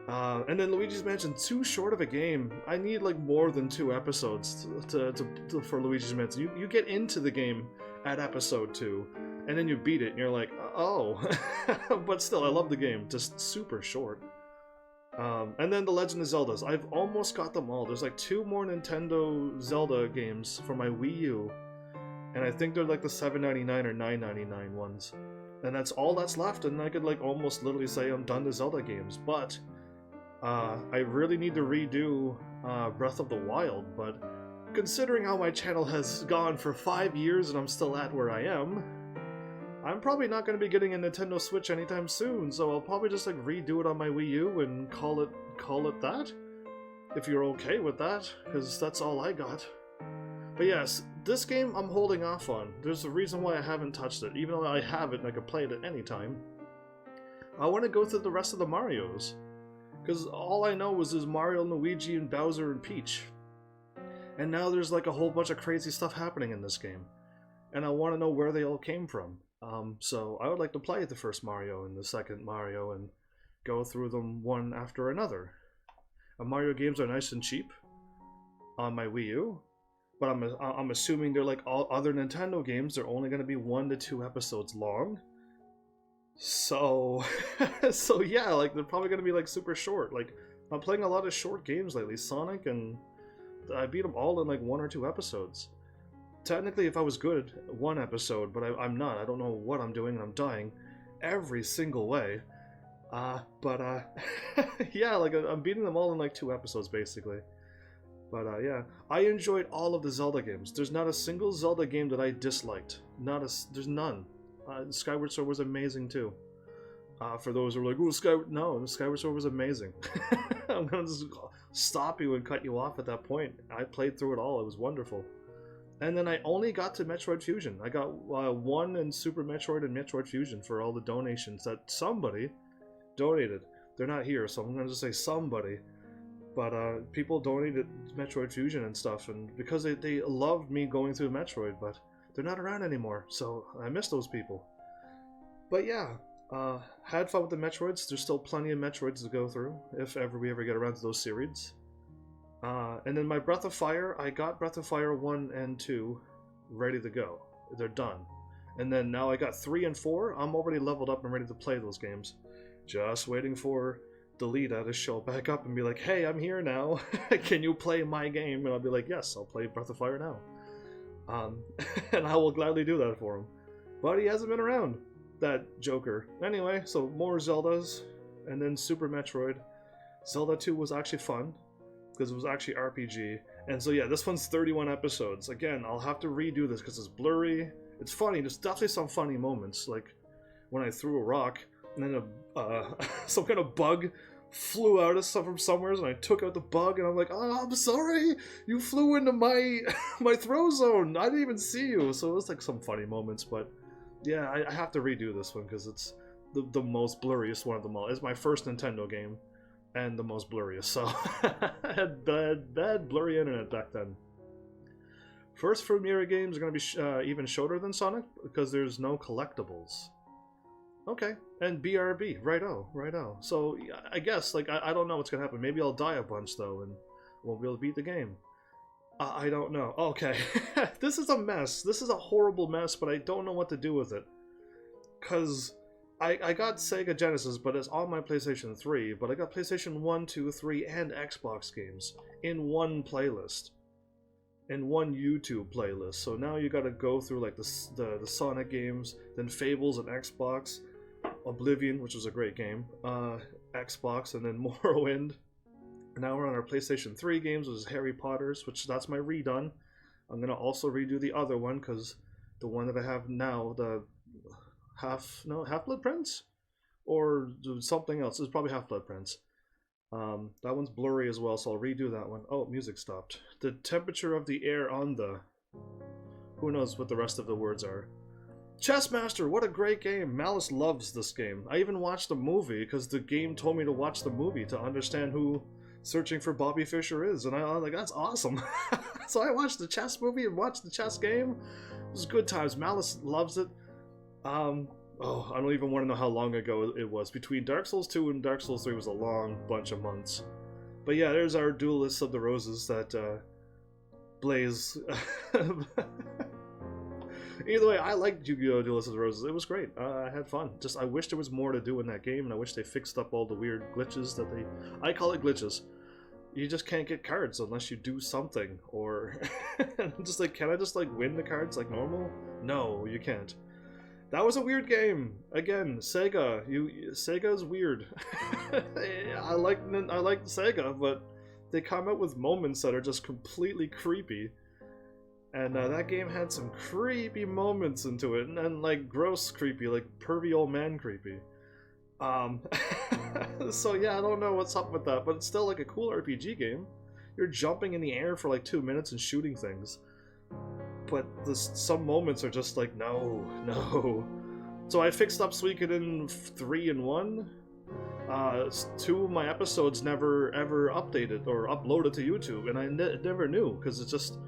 And then Luigi's Mansion, too short of a game. I need like more than 2 episodes for Luigi's Mansion. You get into the game at episode 2, and then you beat it, and you're like, oh. But still, I love the game. Just super short. And then the Legend of Zeldas. I've almost got them all. There's like 2 more Nintendo Zelda games for my Wii U, and I think they're like the $7.99 or $9.99 ones. And that's all that's left, and I could like almost literally say I'm done the Zelda games, but I really need to redo Breath of the Wild, but considering how my channel has gone for 5 years and I'm still at where I am, I'm probably not going to be getting a Nintendo Switch anytime soon, so I'll probably just like redo it on my Wii U and call it that, if you're okay with that, because that's all I got. But yes, this game I'm holding off on. There's a reason why I haven't touched it, even though I have it and I can play it at any time. I want to go through the rest of the Marios, because all I know was there's Mario, Luigi, and Bowser, and Peach. And now there's like a whole bunch of crazy stuff happening in this game, and I want to know where they all came from. So I would like to play the first Mario and the second Mario and go through them one after another. Mario games are nice and cheap on my Wii U, but I'm assuming they're like all other Nintendo games. They're only going to be 1 to 2 episodes long. So, so yeah, like they're probably going to be like super short. Like I'm playing a lot of short games lately. Sonic, and I beat them all in like 1 or 2 episodes. Technically, if I was good, 1 episode, but I'm not. I don't know what I'm doing, and I'm dying every single way. Yeah, like I'm beating them all in like 2 episodes, basically. But yeah, I enjoyed all of the Zelda games. There's not a single Zelda game that I disliked. There's none. Skyward Sword was amazing too. For those who are like, "Oh, no, Skyward Sword was amazing." I'm gonna just stop you and cut you off at that point. I played through it all. It was wonderful. And then I only got to Metroid Fusion. I got 1 in Super Metroid and Metroid Fusion for all the donations that somebody donated. They're not here, so I'm going to just say somebody. But people donated Metroid Fusion and stuff, and because they loved me going through Metroid, but they're not around anymore, so I miss those people. But yeah, had fun with the Metroids. There's still plenty of Metroids to go through, if ever we ever get around to those series. And then my Breath of Fire, I got Breath of Fire 1 and 2 ready to go. They're done. And then now I got 3 and 4. I'm already leveled up and ready to play those games. Just waiting for DLive to show back up and be like, "Hey, I'm here now. Can you play my game?" And I'll be like, "Yes, I'll play Breath of Fire now." And I will gladly do that for him. But he hasn't been around, that joker. Anyway, so more Zeldas, and then Super Metroid. Zelda 2 was actually fun, because it was actually RPG. And so yeah, this one's 31 episodes. Again, I'll have to redo this because it's blurry. It's funny, there's definitely some funny moments, like when I threw a rock, and then some kind of bug flew out from somewhere, and I took out the bug, and I'm like, "Oh, I'm sorry, you flew into my my throw zone. I didn't even see you." So it was like some funny moments, but yeah, I have to redo this one because it's the most blurriest one of them all. It's my first Nintendo game, and the most blurriest, so I had bad blurry internet back then. First Fumira games are going to be even shorter than Sonic because there's no collectibles. Okay, and BRB, righto. So I guess, like, I don't know what's going to happen. Maybe I'll die a bunch, though, and won't be able to beat the game. I don't know. Okay, this is a mess. This is a horrible mess, but I don't know what to do with it. Because I got Sega Genesis, but it's on my PlayStation 3, but I got PlayStation 1, 2, 3, and Xbox games in one playlist. In one YouTube playlist. So now you gotta go through like the Sonic games, then Fables and Xbox, Oblivion, which was a great game, Xbox, and then Morrowind. And now we're on our PlayStation 3 games, which is Harry Potter's, which that's my redone. I'm gonna also redo the other one, because the one that I have now, the Half-Blood Prince? Or something else. It's probably Half-Blood Prince. That one's blurry as well, so I'll redo that one. Oh, music stopped. The temperature of the air on the... Who knows what the rest of the words are. Chessmaster, what a great game. Malice loves this game. I even watched the movie because the game told me to watch the movie to understand who searching for Bobby Fischer is, and I was like, that's awesome. So I watched the chess movie and watched the chess game. It was good times. Malice loves it. Oh, I don't even want to know how long ago it was. Between Dark Souls 2 and Dark Souls 3 was a long bunch of months. But yeah, there's our Duelists of the Roses that Blaze. Either way, I liked Yu-Gi-Oh! Duelists of the Roses. It was great. I had fun. Just I wish there was more to do in that game, and I wish they fixed up all the weird glitches that they... I call it glitches. You just can't get cards unless you do something, or... just like, can I just like win the cards like normal? No, you can't. That was a weird game. Again, Sega. Sega's weird. I like Sega, but they come out with moments that are just completely creepy. And that game had some creepy moments into it, and like gross creepy, like pervy old man creepy. So yeah, I don't know what's up with that, but it's still like a cool RPG game. You're jumping in the air for like 2 minutes and shooting things. But some moments are just like, no. So I fixed up Suikoden 3 and 1. 2 of my episodes never ever updated or uploaded to YouTube, and I never knew, because it's just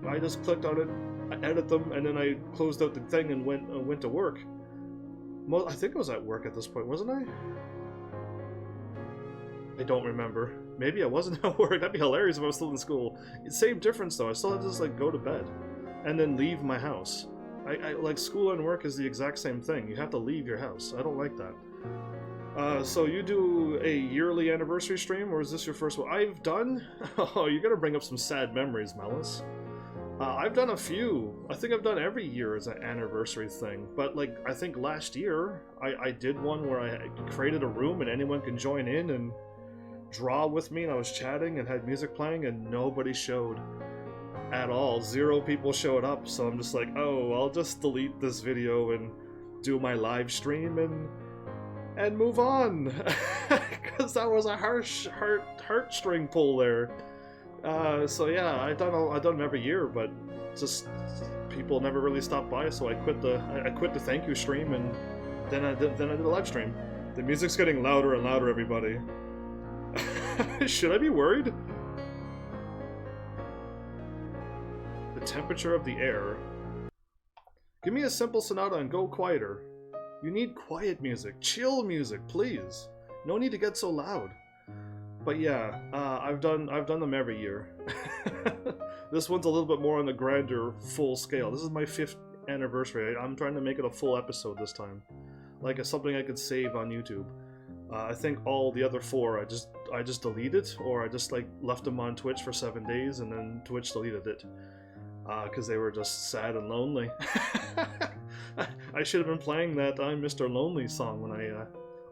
I just clicked on it, I edit them, and then I closed out the thing and went to work. I think I was at work at this point, wasn't I? I don't remember. Maybe I wasn't at work. That'd be hilarious if I was still in school. Same difference though. I still had to just like go to bed and then leave my house. I like school and work is the exact same thing. You have to leave your house. I don't like that. So you do a yearly anniversary stream, or is this your first one? I've done... Oh, you're gonna bring up some sad memories, Malice. I've done a few. I think I've done every year as an anniversary thing. But like, I think last year, I did one where I created a room and anyone can join in and draw with me, and I was chatting and had music playing, and nobody showed at all. 0 people showed up, so I'm just like, oh, I'll just delete this video and do my live stream and move on. Because that was a harsh heartstring pull there. So yeah, I've done them every year, but just people never really stopped by, so I quit the thank you stream, and then I did a live stream. The music's getting louder and louder, everybody. Should I be worried? The temperature of the air. Give me a simple sonata and go quieter. You need quiet music, chill music, please. No need to get so loud. But yeah, I've done them every year. This one's a little bit more on the grander, full scale. This is my 5th anniversary. I'm trying to make it a full episode this time, like it's something I could save on YouTube. I think all the other 4 I just deleted, or I just like left them on Twitch for 7 days, and then Twitch deleted it because they were just sad and lonely. I should have been playing that "I'm Mr. Lonely" song when I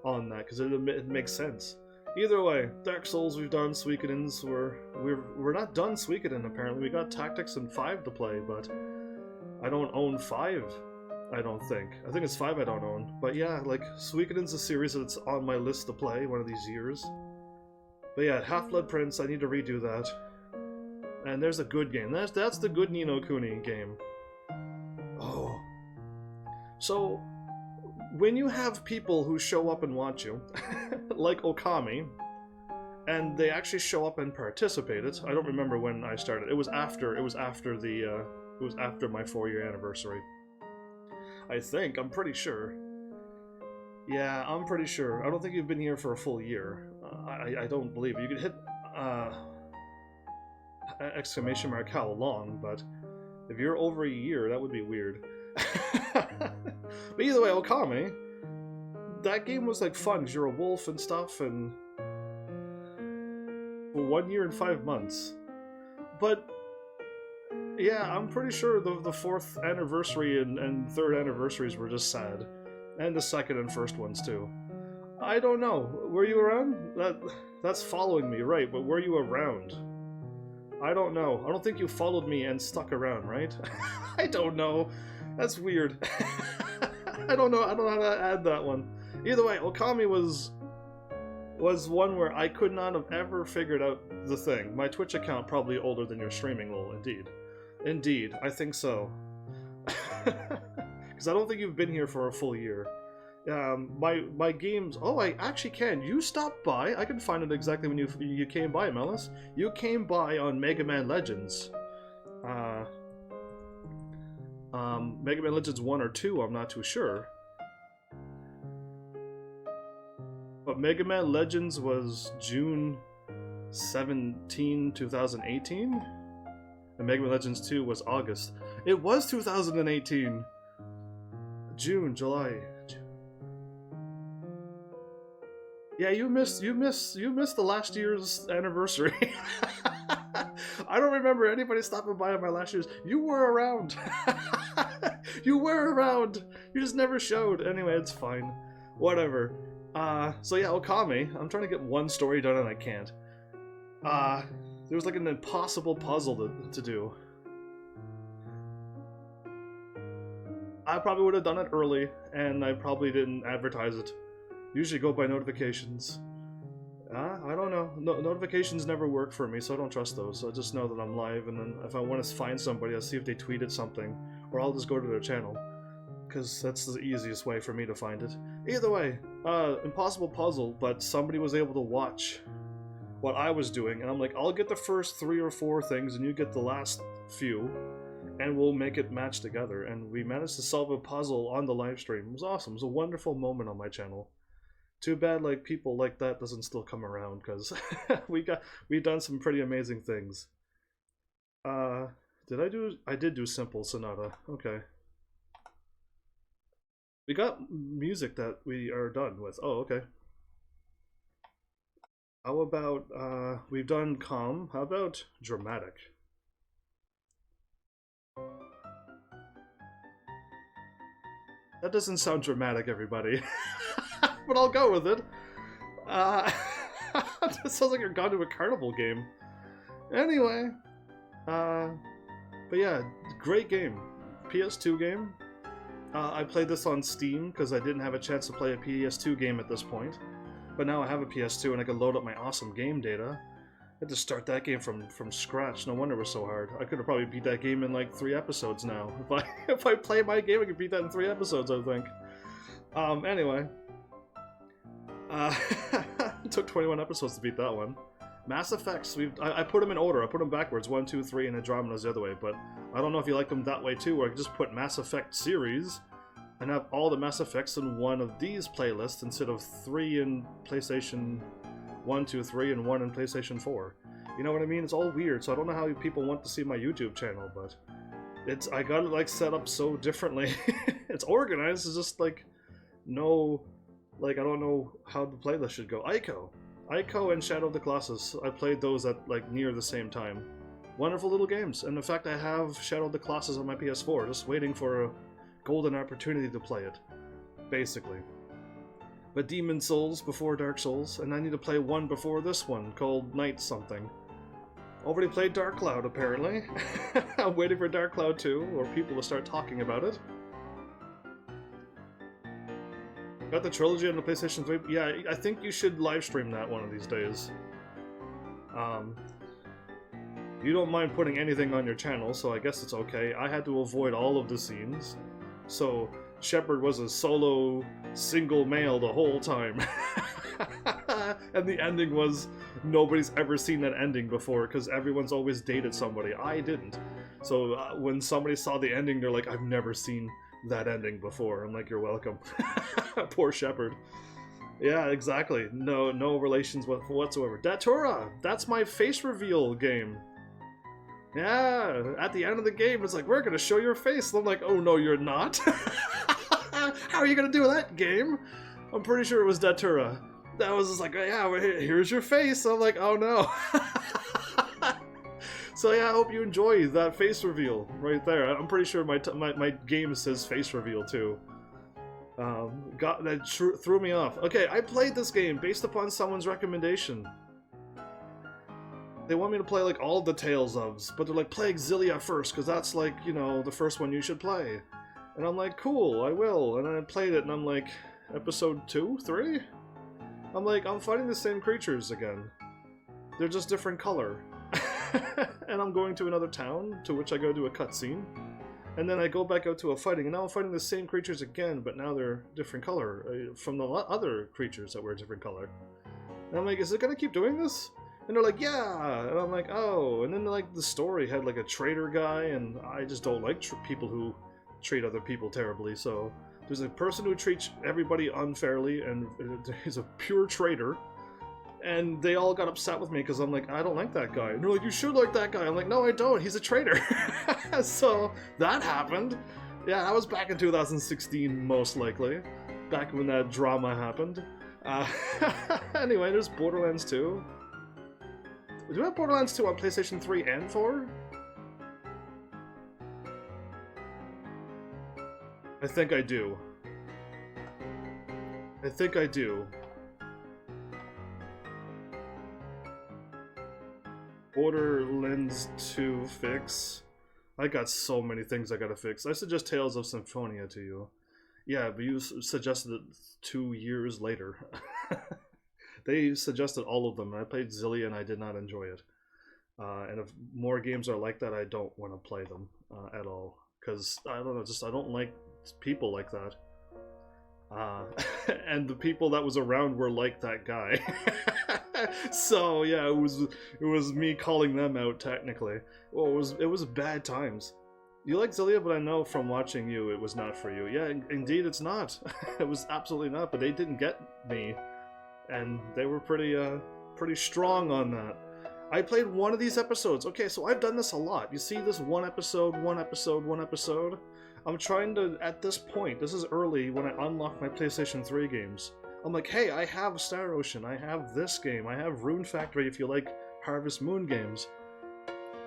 on that, because it makes sense. Either way, Dark Souls we've done, Suikodens we're not done Suikoden apparently. We got Tactics and 5 to play, but I don't own 5. I don't think. I think it's 5 I don't own. But yeah, like, Suikoden's a series that's on my list to play one of these years. But yeah, Half-Blood Prince, I need to redo that. And there's a good game. That's the good Ni no Kuni game. Oh. So, when you have people who show up and watch you, like Okami, and they actually show up and participated. I don't remember when I started. It was after my 4-year anniversary. I think. I'm pretty sure. Yeah, I'm pretty sure. I don't think you've been here for a full year. I don't believe it. You could hit exclamation mark how long, but if you're over a year, that would be weird. But either way, Okami, that game was like fun because you're a wolf and stuff, and for 1 year and 5 months. But yeah, I'm pretty sure the 4th anniversary and 3rd anniversaries were just sad. And the 2nd and 1st ones too. I don't know. Were you around? That's following me, right, but were you around? I don't know. I don't think you followed me and stuck around, right? I don't know. That's weird. I don't know how to add that one. Either way, Okami was one where I could not have ever figured out the thing. My Twitch account probably older than your streaming, lol, indeed. Indeed, I think so. Because I don't think you've been here for a full year. my games. Oh, I actually can. You stopped by. I can find it exactly when you came by, Melis. You came by on Mega Man Legends. Mega Man Legends 1 or 2, I'm not too sure. But Mega Man Legends was June 17, 2018? And Mega Man Legends 2 was August. It was 2018! June, July... Yeah, you missed the last year's anniversary. I don't remember anybody stopping by on my last year's. You were around. You were around. You just never showed. Anyway, it's fine. Whatever. So yeah, Okami. I'm trying to get one story done and I can't. There was like an impossible puzzle to do. I probably would have done it early, and I probably didn't advertise it. Usually go by notifications. I don't know. Notifications never work for me, so I don't trust those. So I just know that I'm live, and then if I want to find somebody, I'll see if they tweeted something, or I'll just go to their channel. Because that's the easiest way for me to find it. Either way, impossible puzzle, but somebody was able to watch what I was doing, and I'm like, I'll get the first 3 or 4 things, and you get the last few, and we'll make it match together. And we managed to solve a puzzle on the live stream. It was awesome. It was a wonderful moment on my channel. Too bad like people like that doesn't still come around, because we've done some pretty amazing things. I did do Simple Sonata. Okay. We got music that we are done with. Oh, okay. How about we've done calm. How about dramatic? That doesn't sound dramatic, everybody. But I'll go with it. It sounds like you're gone to a carnival game. Anyway. But yeah, great game. PS2 game. I played this on Steam because I didn't have a chance to play a PS2 game at this point. But now I have a PS2 and I can load up my awesome game data. I had to start that game from scratch. No wonder it was so hard. I could have probably beat that game in like 3 episodes now. If I play my game, I could beat that in 3 episodes, I think. Anyway. It took 21 episodes to beat that one. Mass Effects, I put them in order. I put them backwards, 1, 2, 3, and Andromeda's the other way. But I don't know if you like them that way too, or I could just put Mass Effect series and have all the Mass Effects in one of these playlists instead of 3 in PlayStation 1, 2, 3, and 1 in PlayStation 4. You know what I mean? It's all weird, so I don't know how people want to see my YouTube channel, but I got it like set up so differently. It's organized, it's just like no, like I don't know how the playlist should go. Ico and Shadow of the Colossus, I played those at like near the same time. Wonderful little games, and in fact I have Shadow of the Colossus on my PS4, just waiting for a golden opportunity to play it, basically. But Demon Souls before Dark Souls, and I need to play one before this one, called Night something. Already played Dark Cloud, apparently. I'm waiting for Dark Cloud 2, or people to start talking about it. Got the trilogy on the PlayStation 3. Yeah, I think you should live stream that one of these days. You don't mind putting anything on your channel, so I guess it's okay. I had to avoid all of the scenes. So, Shepard was a solo, single male the whole time. And the ending was, nobody's ever seen that ending before, because everyone's always dated somebody. I didn't. So, when somebody saw the ending, they're like, I've never seen that ending before. I'm like, you're welcome. Poor Shepard. Yeah, exactly. No relations whatsoever. Datura! That's my face reveal game. Yeah, at the end of the game, it's like, we're gonna show your face. And I'm like, oh no, you're not. How are you gonna do that, game? I'm pretty sure it was Datura. That was just like, yeah, here's your face. I'm like, oh no. So yeah, I hope you enjoy that face reveal right there. I'm pretty sure my game says face reveal too. That threw me off. Okay, I played this game based upon someone's recommendation. They want me to play like all the Tales ofs, but they're like, play Exilia first, because that's like, you know, the first one you should play. And I'm like, cool, I will. And then I played it and I'm like, episode 2, 3? I'm like, I'm fighting the same creatures again. They're just different color. And I'm going to another town, to which I go to a cutscene. And then I go back out to a fighting, and now I'm fighting the same creatures again, but now they're different color from the other creatures that were a different color. And I'm like, is it gonna keep doing this? And they're like, yeah. And I'm like, oh. And then like the story had like a traitor guy, and I just don't like people who treat other people terribly. So there's a person who treats everybody unfairly, and he's a pure traitor. And they all got upset with me because I'm like, I don't like that guy. And they're like, you should like that guy. I'm like, no, I don't. He's a traitor. So that happened. Yeah, that was back in 2016, most likely. Back when that drama happened. Anyway, there's Borderlands 2. Do we have Borderlands 2 on PlayStation 3 and 4? I think I do. I think I do. Borderlands 2 fix. I got so many things I gotta fix. I suggest Tales of Symphonia to you. Yeah, but you suggested it 2 years later. They suggested all of them, and I played Zillia and I did not enjoy it. And if more games are like that, I don't want to play them at all. Because, I don't know, just I don't like people like that. And the people that was around were like that guy. So yeah, it was me calling them out technically. Well, it was bad times. You like Zillia, but I know from watching you it was not for you. Yeah, indeed it's not. It was absolutely not, but they didn't get me. And they were pretty strong on that. I played one of these episodes. Okay, so I've done this a lot. You see this one episode. I'm trying to, at this point, this is early when I unlock my PlayStation 3 games. I'm like, hey, I have Star Ocean, I have this game, I have Rune Factory if you like Harvest Moon games.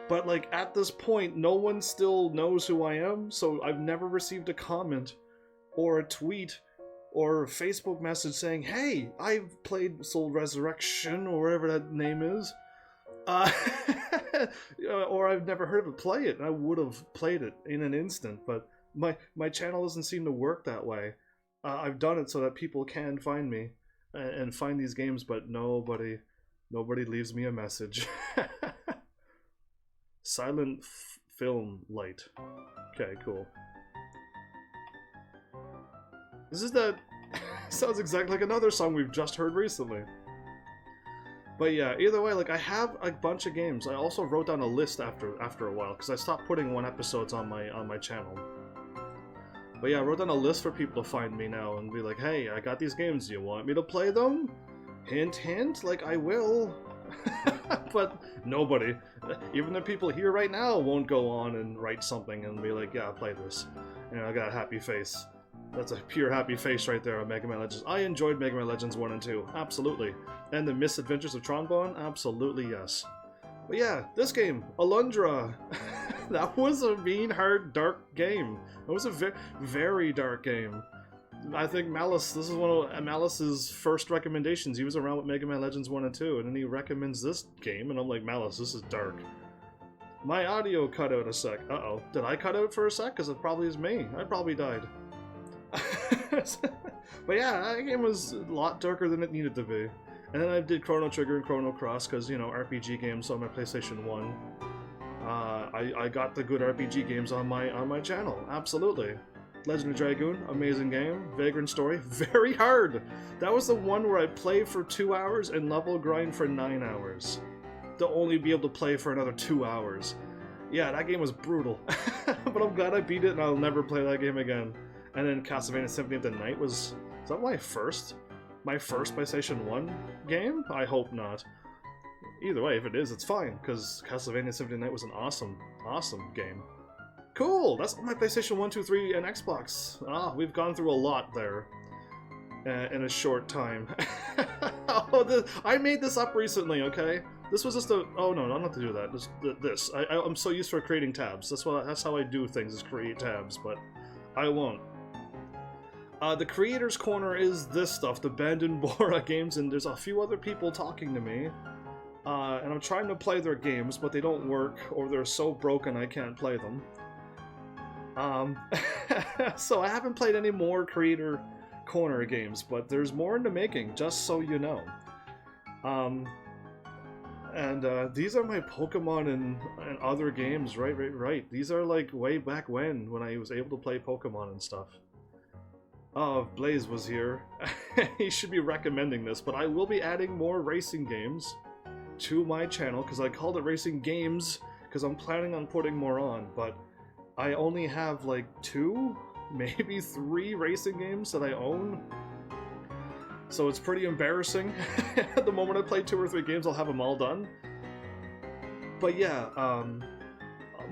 But like, at this point, no one still knows who I am, so I've never received a comment, or a tweet, or a Facebook message saying, hey, I've played Soul Resurrection, or whatever that name is. Or I've never heard of it, play it, and I would have played it in an instant, but my channel doesn't seem to work that way. I've done it so that people can find me and find these games, but nobody leaves me a message. Silent film light. Okay, cool. This is that. Sounds exactly like another song we've just heard recently. But yeah, either way, like I have a bunch of games. I also wrote down a list after a while because I stopped putting one episodes on my channel. But yeah, I wrote down a list for people to find me now and be like, hey, I got these games, do you want me to play them? Hint, hint, like I will. But nobody, even the people here right now won't go on and write something and be like, yeah, play this. You know, I got a happy face. That's a pure happy face right there on Mega Man Legends. I enjoyed Mega Man Legends 1 and 2, absolutely. And the Misadventures of Trombone, absolutely yes. But yeah, this game, Alundra. That was a mean, hard, dark game. It was a very dark game. I think Malice, this is one of Malice's first recommendations. He was around with Mega Man Legends 1 and 2, and then he recommends this game, and I'm like, Malice, this is dark. My audio cut out a sec. Uh-oh. Did I cut out for a sec? Because it probably is me. I probably died. But yeah, that game was a lot darker than it needed to be. And then I did Chrono Trigger and Chrono Cross, because, you know, RPG games on my PlayStation 1. I got the good RPG games on my channel, absolutely. Legend of Dragoon, amazing game. Vagrant Story, very hard. That was the one where I played for 2 hours and level grind for 9 hours. To only be able to play for another 2 hours. Yeah, that game was brutal. But I'm glad I beat it and I'll never play that game again. And then Castlevania Symphony of the Night was... Is that my first? My first PlayStation 1 game? I hope not. Either way, if it is, it's fine, because Castlevania Symphony of the Night was an awesome, awesome game. Cool! That's my PlayStation 1, 2, 3, and Xbox. Ah, we've gone through a lot there. In a short time. Oh, I made this up recently, okay? This was just a... Oh no, I don't have to do that. This. I'm so used to creating tabs. That's how I do things, is create tabs, but I won't. The Creators Corner is this stuff, the Bandon Bora games, and there's a few other people talking to me. And I'm trying to play their games, but they don't work, or they're so broken I can't play them. So I haven't played any more Creator Corner games, but there's more in the making, just so you know. And these are my Pokemon in other games, right. These are like way back when I was able to play Pokemon and stuff. Oh, if Blaze was here, he should be recommending this, but I will be adding more racing games to my channel, because I called it Racing Games, because I'm planning on putting more on, but I only have like 2, maybe 3 racing games that I own. So it's pretty embarrassing. At the moment I play 2 or 3 games, I'll have them all done. But yeah,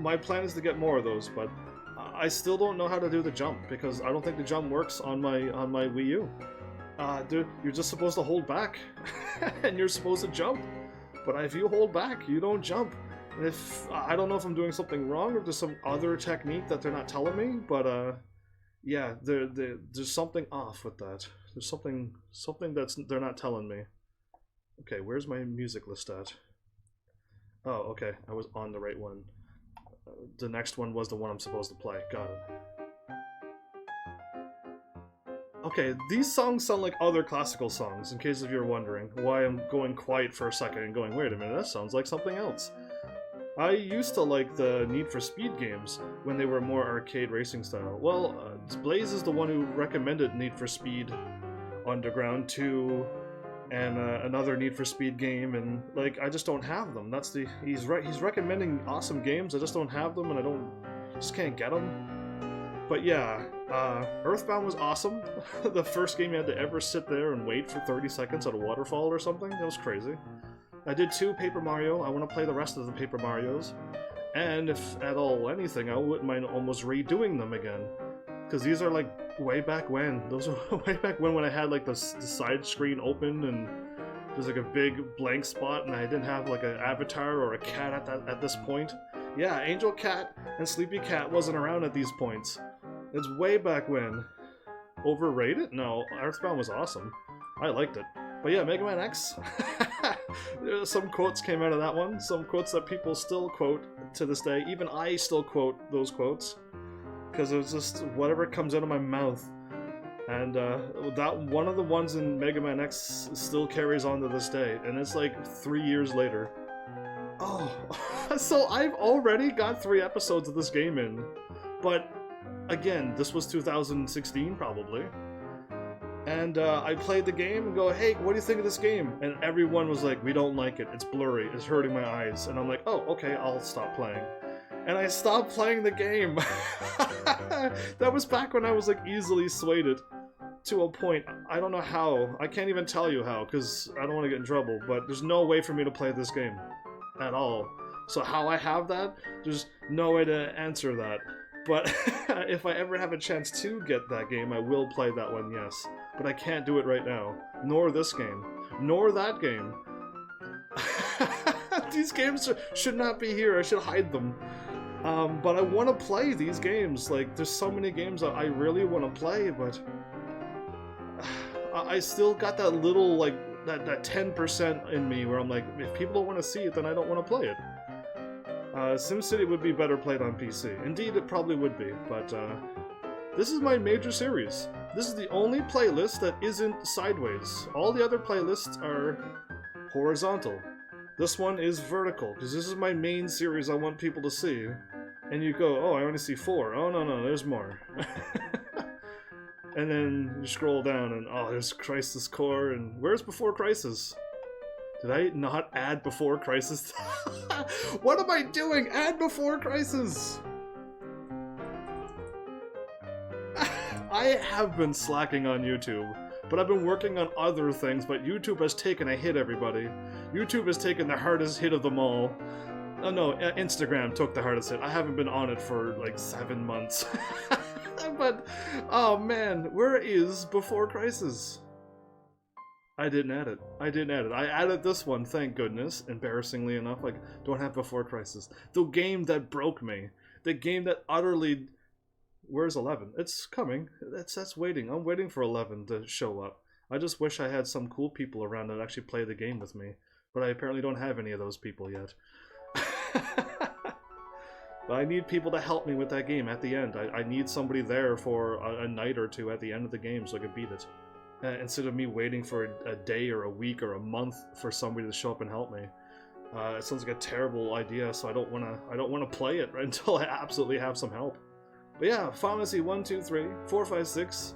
my plan is to get more of those, but I still don't know how to do the jump, because I don't think the jump works on my Wii U. Dude, you're just supposed to hold back, and you're supposed to jump. But if you hold back, you don't jump. And if I don't know if I'm doing something wrong, or if there's some other technique that they're not telling me, but yeah, there's something off with that. There's something that's they're not telling me. Okay, where's my music list at? Oh, okay, I was on the right one. The next one was the one I'm supposed to play. Got it. Okay, these songs sound like other classical songs, in case if you're wondering why I'm going quiet for a second and going, wait a minute, that sounds like something else. I used to like the Need for Speed games when they were more arcade racing style. Well, Blaze is the one who recommended Need for Speed Underground 2 and another Need for Speed game, and like I just don't have them. That's the he's recommending awesome games. I just don't have them, and I just can't get them. But yeah, Earthbound was awesome. The first game you had to ever sit there and wait for 30 seconds at a waterfall or something. That was crazy. I did 2 Paper Mario. I want to play the rest of the Paper Marios. And if at all anything, I wouldn't mind almost redoing them again. Because these are like way back when. Those are way back when I had like the side screen open and there's like a big blank spot and I didn't have like an avatar or a cat at this point. Yeah, Angel Cat and Sleepy Cat wasn't around at these points. It's way back when. Overrated? No, Earthbound was awesome. I liked it. But yeah, Mega Man X. Some quotes came out of that one. Some quotes that people still quote to this day. Even I still quote those quotes. Because it was just whatever comes out of my mouth. And that one of the ones in Mega Man X still carries on to this day. And it's like 3 years later. Oh, so I've already got 3 episodes of this game in. But again, this was 2016 probably. And I played the game and go, hey, what do you think of this game? And everyone was like, we don't like it. It's blurry. It's hurting my eyes. And I'm like, oh, okay, I'll stop playing. And I stopped playing the game. That was back when I was like easily swayed to a point. I don't know how. I can't even tell you how, because I don't want to get in trouble. But there's no way for me to play this game at all. So how I have that, there's no way to answer that. But if I ever have a chance to get that game, I will play that one, yes. But I can't do it right now. Nor this game. Nor that game. These games should not be here. I should hide them. But I want to play these games. Like, there's so many games that I really want to play, but I still got that little, like, that 10% in me where I'm like, if people don't want to see it, then I don't want to play it. SimCity would be better played on PC. Indeed, it probably would be, but this is my major series. This is the only playlist that isn't sideways. All the other playlists are horizontal. This one is vertical, because this is my main series I want people to see. And you go, oh, I only see 4. Oh, no, there's more. And then you scroll down and, oh, there's Crisis Core, and where's Before Crisis? Did I not add Before Crisis? What am I doing? Add Before Crisis! I have been slacking on YouTube, but I've been working on other things, but YouTube has taken a hit, everybody. YouTube has taken the hardest hit of them all. Oh no, Instagram took the hardest hit. I haven't been on it for like 7 months. But, oh man, where is Before Crisis? I didn't add it. I added this one, thank goodness. Embarrassingly enough, like, don't have Before Crisis. The game that broke me. The game that utterly... Where's 11? It's coming. That's waiting. I'm waiting for 11 to show up. I just wish I had some cool people around that actually play the game with me. But I apparently don't have any of those people yet. But I need people to help me with that game at the end. I need somebody there for a night or 2 at the end of the game so I can beat it. Instead of me waiting for a day or a week or a month for somebody to show up and help me. It sounds like a terrible idea, so I don't wanna play it until I absolutely have some help. But yeah, Final Fantasy 1, 2, 3, 4, 5, 6.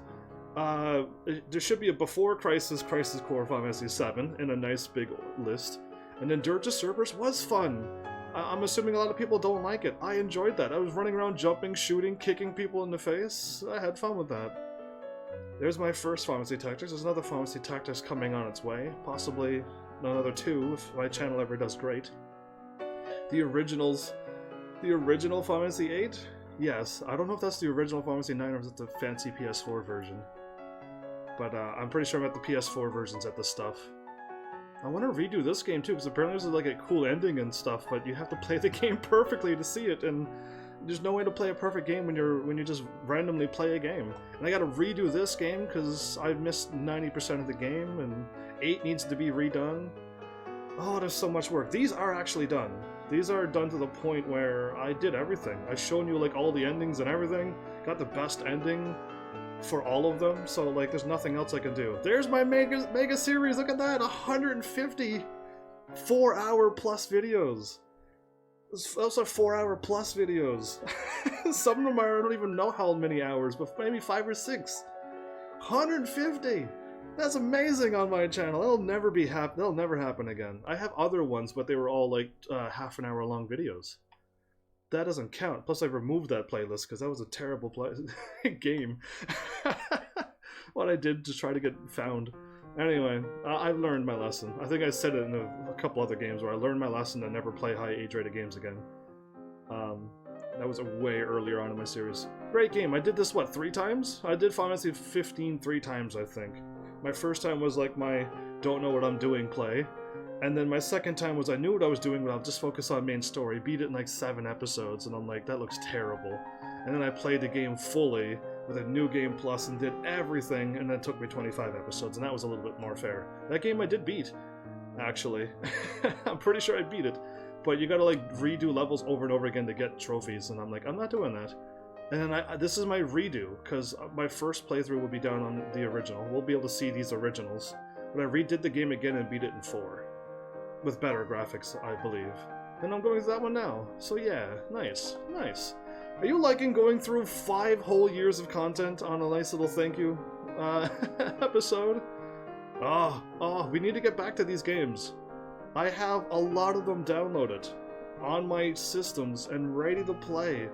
There should be a before Crisis Core Final Fantasy 7 in a nice big list. And then Dirge of Cerberus was fun. I'm assuming a lot of people don't like it. I enjoyed that. I was running around jumping, shooting, kicking people in the face. I had fun with that. There's my first Final Fantasy Tactics. There's another Final Fantasy Tactics coming on its way. Possibly another 2 if my channel ever does great. The original Final Fantasy 8? Yes. I don't know if that's the original Final Fantasy 9 or is it the fancy PS4 version. But I'm pretty sure I'm at the PS4 versions at this stuff. I want to redo this game too, because apparently there's like a cool ending and stuff, but you have to play the game perfectly to see it, and there's no way to play a perfect game when you just randomly play a game. And I gotta redo this game because I've missed 90% of the game, and 8 needs to be redone. Oh, there's so much work. These are actually done. These are done to the point where I did everything. I've shown you like all the endings and everything, got the best ending for all of them, so like there's nothing else I can do. There's my mega series, look at that, 150 4-hour plus videos. Those are 4-hour plus videos. Some of them I don't even know how many hours, but maybe 5 or 6. 150! That's amazing on my channel. That'll never happen again. I have other ones, but they were all like half an hour long videos. That doesn't count. Plus I removed that playlist because that was a terrible game. What I did to try to get found. Anyway, I've learned my lesson. I think I said it in a couple other games where I learned my lesson to never play high age-rated games again. That was way earlier on in my series. Great game. I did this, what, 3 times? I did Final Fantasy 15 3 times, I think. My first time was like my don't know what I'm doing play. And then my second time was I knew what I was doing, but I'll just focus on main story. Beat it in like 7 episodes, and I'm like, that looks terrible. And then I played the game fully with a new game plus and did everything, and then it took me 25 episodes, and that was a little bit more fair. That game I did beat, actually. I'm pretty sure I beat it. But you gotta like redo levels over and over again to get trophies, and I'm like, I'm not doing that. And then this is my redo, because my first playthrough will be down on the original. We'll be able to see these originals. But I redid the game again and beat it in 4. With better graphics, I believe. And I'm going through that one now. So yeah, nice, nice. Are you liking going through 5 whole years of content on a nice little thank you episode? We need to get back to these games. I have a lot of them downloaded on my systems and ready to play.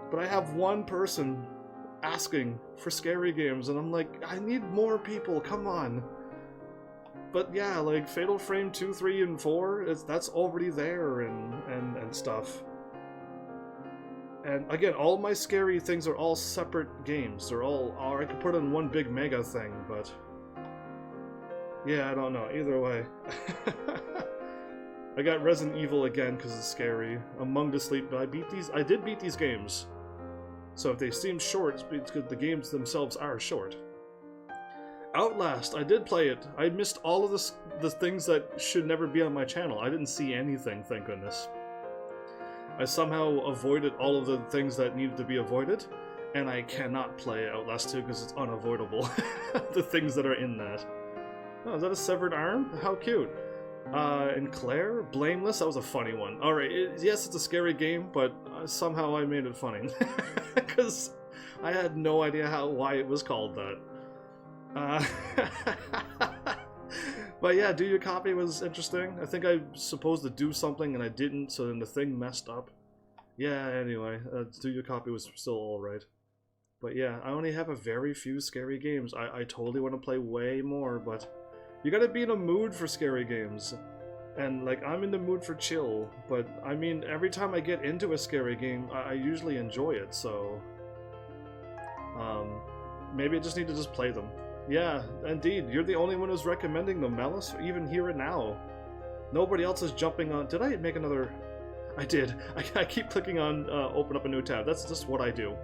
But I have one person asking for scary games, and I'm like, I need more people, come on. But yeah, like Fatal Frame 2, 3, and 4, that's already there and stuff. And again, all my scary things are all separate games. They're all, or I could put in one big mega thing, but yeah, I don't know. Either way. I got Resident Evil again because it's scary. Among the Sleep, but I did beat these games. So if they seem short, it's because the games themselves are short. Outlast, I did play it. I missed all of the things that should never be on my channel. I didn't see anything, thank goodness. I somehow avoided all of the things that needed to be avoided, and I cannot play Outlast 2 because it's unavoidable. The things that are in that. Oh, is that a severed arm? How cute. And Claire? Blameless? That was a funny one. Alright, yes, it's a scary game, but somehow I made it funny. Because I had no idea why it was called that. But yeah, Do Your Copy was interesting. I think I was supposed to do something and I didn't, so then the thing messed up. Yeah, anyway, Do Your Copy was still alright. But yeah, I only have a very few scary games. I totally want to play way more, but you gotta be in a mood for scary games. And like, I'm in the mood for chill, but I mean, every time I get into a scary game, I usually enjoy it, so maybe I just need to just play them. Yeah, indeed. You're the only one who's recommending them, Malice, even here and now. Nobody else is jumping on... Did I make another... I did. I keep clicking on open up a new tab. That's just what I do.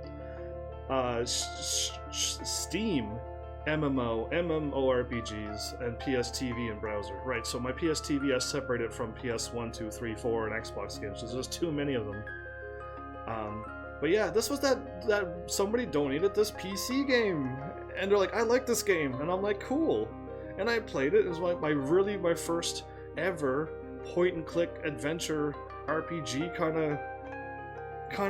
Steam, MMO, MMORPGs, and PS TV and browser. Right, so my PS TV I separated from PS 1, 2, 3, 4, and Xbox games. There's just too many of them. But yeah, this was that somebody donated this PC game. And they're like, I like this game, and I'm like, cool. And I played it. It was like my first ever point-and-click adventure RPG kind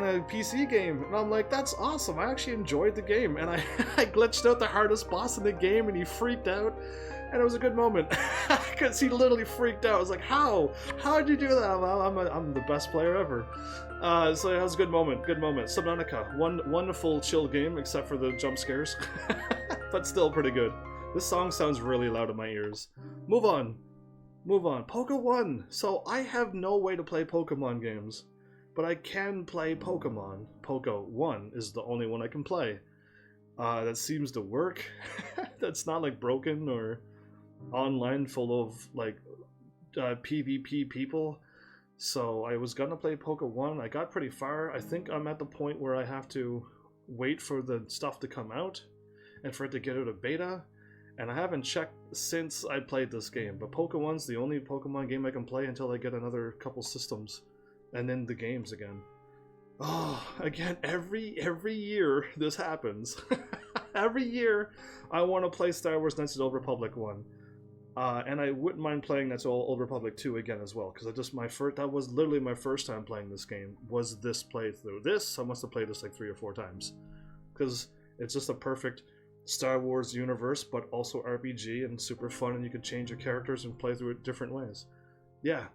of PC game, and I'm like, that's awesome. I actually enjoyed the game, and I, I glitched out the hardest boss in the game, and he freaked out, and it was a good moment because he literally freaked out. I was like, how did you do that? I'm the best player ever. So it was a good moment. Subnautica, wonderful chill game except for the jump scares, but still pretty good. This song sounds really loud in my ears. Move on. Poke 1. So I have no way to play Pokemon games, but I can play Pokemon. Poke 1 is the only one I can play. That seems to work. That's not like broken or online full of like PvP people. So I was gonna play Poke 1. I got pretty far. I think I'm at the point where I have to wait for the stuff to come out and for it to get out of beta. And I haven't checked since I played this game. But Poke 1's the only Pokemon game I can play until I get another couple systems. And then the games again. Oh, again, every year this happens. Every year I want to play Star Wars Knights of the Old Republic 1. And I wouldn't mind playing Knights of the Old Republic 2 again as well, because that was literally my first time playing this game, was this playthrough. I must have played this like 3 or 4 times, because it's just a perfect Star Wars universe, but also RPG and super fun, and you can change your characters and play through it different ways. Yeah.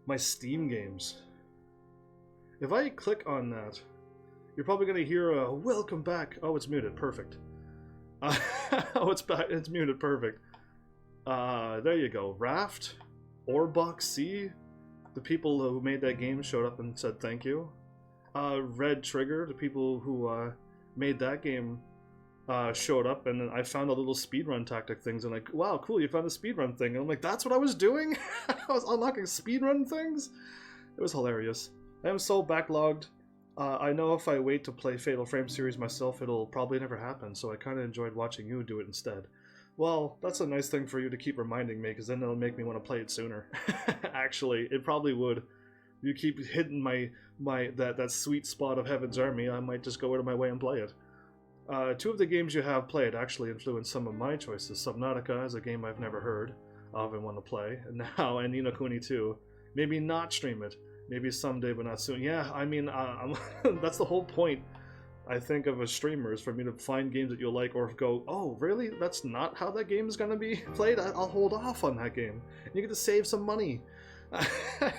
My Steam games. If I click on that, you're probably going to hear a welcome back. Oh, it's muted. Perfect. Oh, it's back. It's muted. Perfect. There you go. Raft, Orbok C, the people who made that game showed up and said thank you. Red Trigger, the people who made that game showed up, and then I found a little speedrun tactic things, and like, wow, cool, you found a speedrun thing. And I'm like, that's what I was doing? I was unlocking speedrun things? It was hilarious. I am so backlogged. I know if I wait to play Fatal Frame series myself, it'll probably never happen, so I kind of enjoyed watching you do it instead. Well, that's a nice thing for you to keep reminding me, because then it'll make me want to play it sooner. Actually, it probably would. You keep hitting that sweet spot of Heaven's Army, I might just go out of my way and play it. 2 of the games you have played actually influenced some of my choices. Subnautica is a game I've never heard of and want to play, and now, and Ni no Kuni 2. Maybe not stream it. Maybe someday, but not soon. Yeah, I mean, that's the whole point, I think, of a streamer, is for me to find games that you'll like, or go, oh, really? That's not how that game is going to be played? I'll hold off on that game. And you get to save some money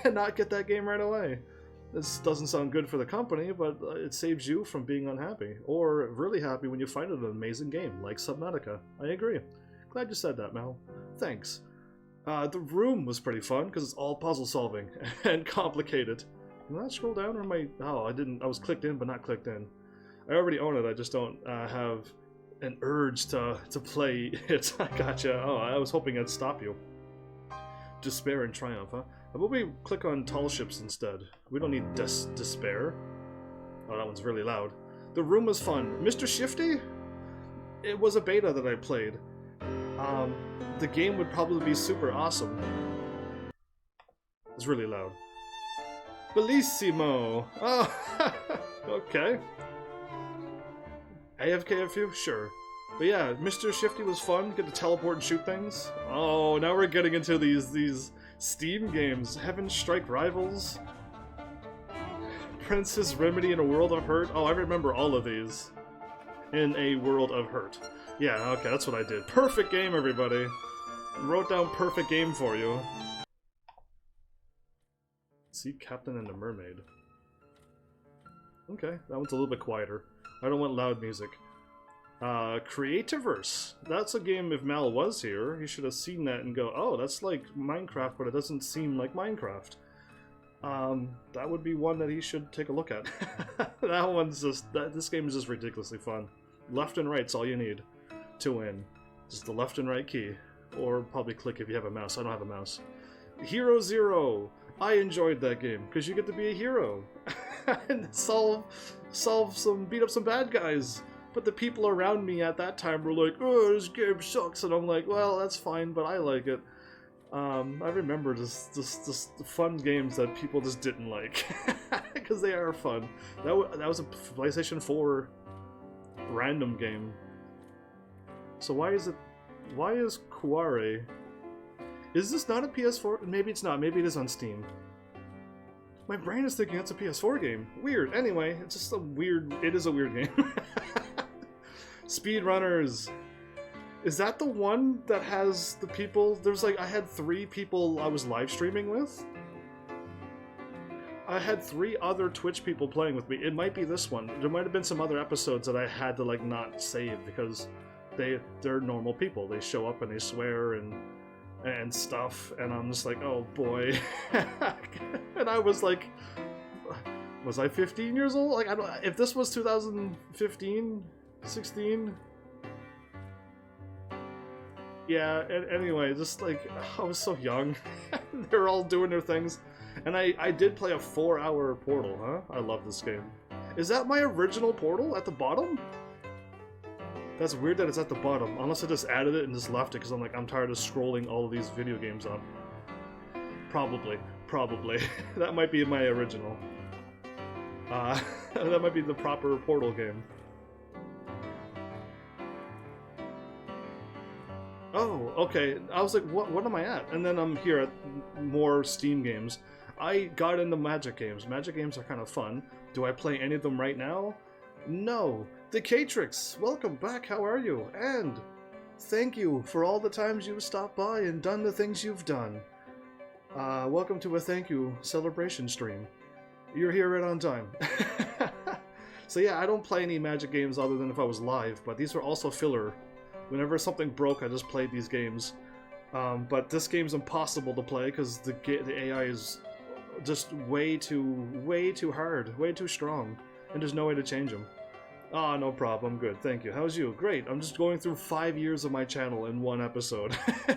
and not get that game right away. This doesn't sound good for the company, but it saves you from being unhappy, or really happy when you find an amazing game, like Subnautica. I agree. Glad you said that, Mel. Thanks. The room was pretty fun, because it's all puzzle solving and complicated. Did I scroll down, or am I... Oh, I didn't. I was clicked in, but not clicked in. I already own it, I just don't have an urge to play it. I gotcha. Oh, I was hoping I'd stop you. Despair and Triumph, huh? How about we click on Tall Ships instead? We don't need Despair. Oh, that one's really loud. The room was fun. Mr. Shifty? It was a beta that I played. The game would probably be super awesome. It's really loud. Bellissimo! Oh, okay. AFK a few? Sure. But yeah, Mr. Shifty was fun. Get to teleport and shoot things. Oh, now we're getting into these Steam games. Heaven Strike Rivals. Princess Remedy in a World of Hurt. Oh, I remember all of these. In a World of Hurt. Yeah, okay, that's what I did. Perfect game, everybody. Wrote down perfect game for you. See Captain and the Mermaid. Okay, that one's a little bit quieter. I don't want loud music. Creativerse. That's a game, if Mal was here, he should have seen that and go, oh, that's like Minecraft, but it doesn't seem like Minecraft. That would be one that he should take a look at. That one's just, this game is just ridiculously fun. Left and right's all you need to win. Just the left and right key. Or probably click if you have a mouse. I don't have a mouse. Hero Zero. I enjoyed that game, because you get to be a hero. And beat up some bad guys. But the people around me at that time were like, oh, this game sucks. And I'm like, well, that's fine, but I like it. I remember just fun games that people just didn't like. Because they are fun. That was a PlayStation 4 random game. So why is Kuare? Is this not a PS4? Maybe it's not. Maybe it is on Steam. My brain is thinking it's a PS4 game. Weird. Anyway, it's just a weird... It is a weird game. Speedrunners. Is that the one that has the people... There's like... I had 3 people I was live streaming with. I had 3 other Twitch people playing with me. It might be this one. There might have been some other episodes that I had to like not save because they're normal people. They show up and they swear and stuff, and I'm just like, oh boy. And I was like, was I 15 years old? Like, I don't. If this was 2015, 16. Yeah. Anyway, just like I was so young. They're all doing their things. And I did play a 4-hour Portal, huh? I love this game. Is that my original Portal at the bottom? That's weird that it's at the bottom, unless I just added it and just left it because I'm like, I'm tired of scrolling all of these video games up. Probably. That might be my original. That might be the proper Portal game. Oh, okay. I was like, what am I at? And then I'm here at more Steam games. I got into Magic games. Magic games are kind of fun. Do I play any of them right now? No. Decatrix, welcome back. How are you? And thank you for all the times you've stopped by and done the things you've done. Welcome to a thank you celebration stream. You're here right on time. So yeah, I don't play any Magic games other than if I was live, but these were also filler. Whenever something broke, I just played these games. But this game's impossible to play because the AI is just way too hard, way too strong, and there's no way to change them. Ah, no problem. I'm good. Thank you. How's you? Great. I'm just going through 5 years of my channel in one episode.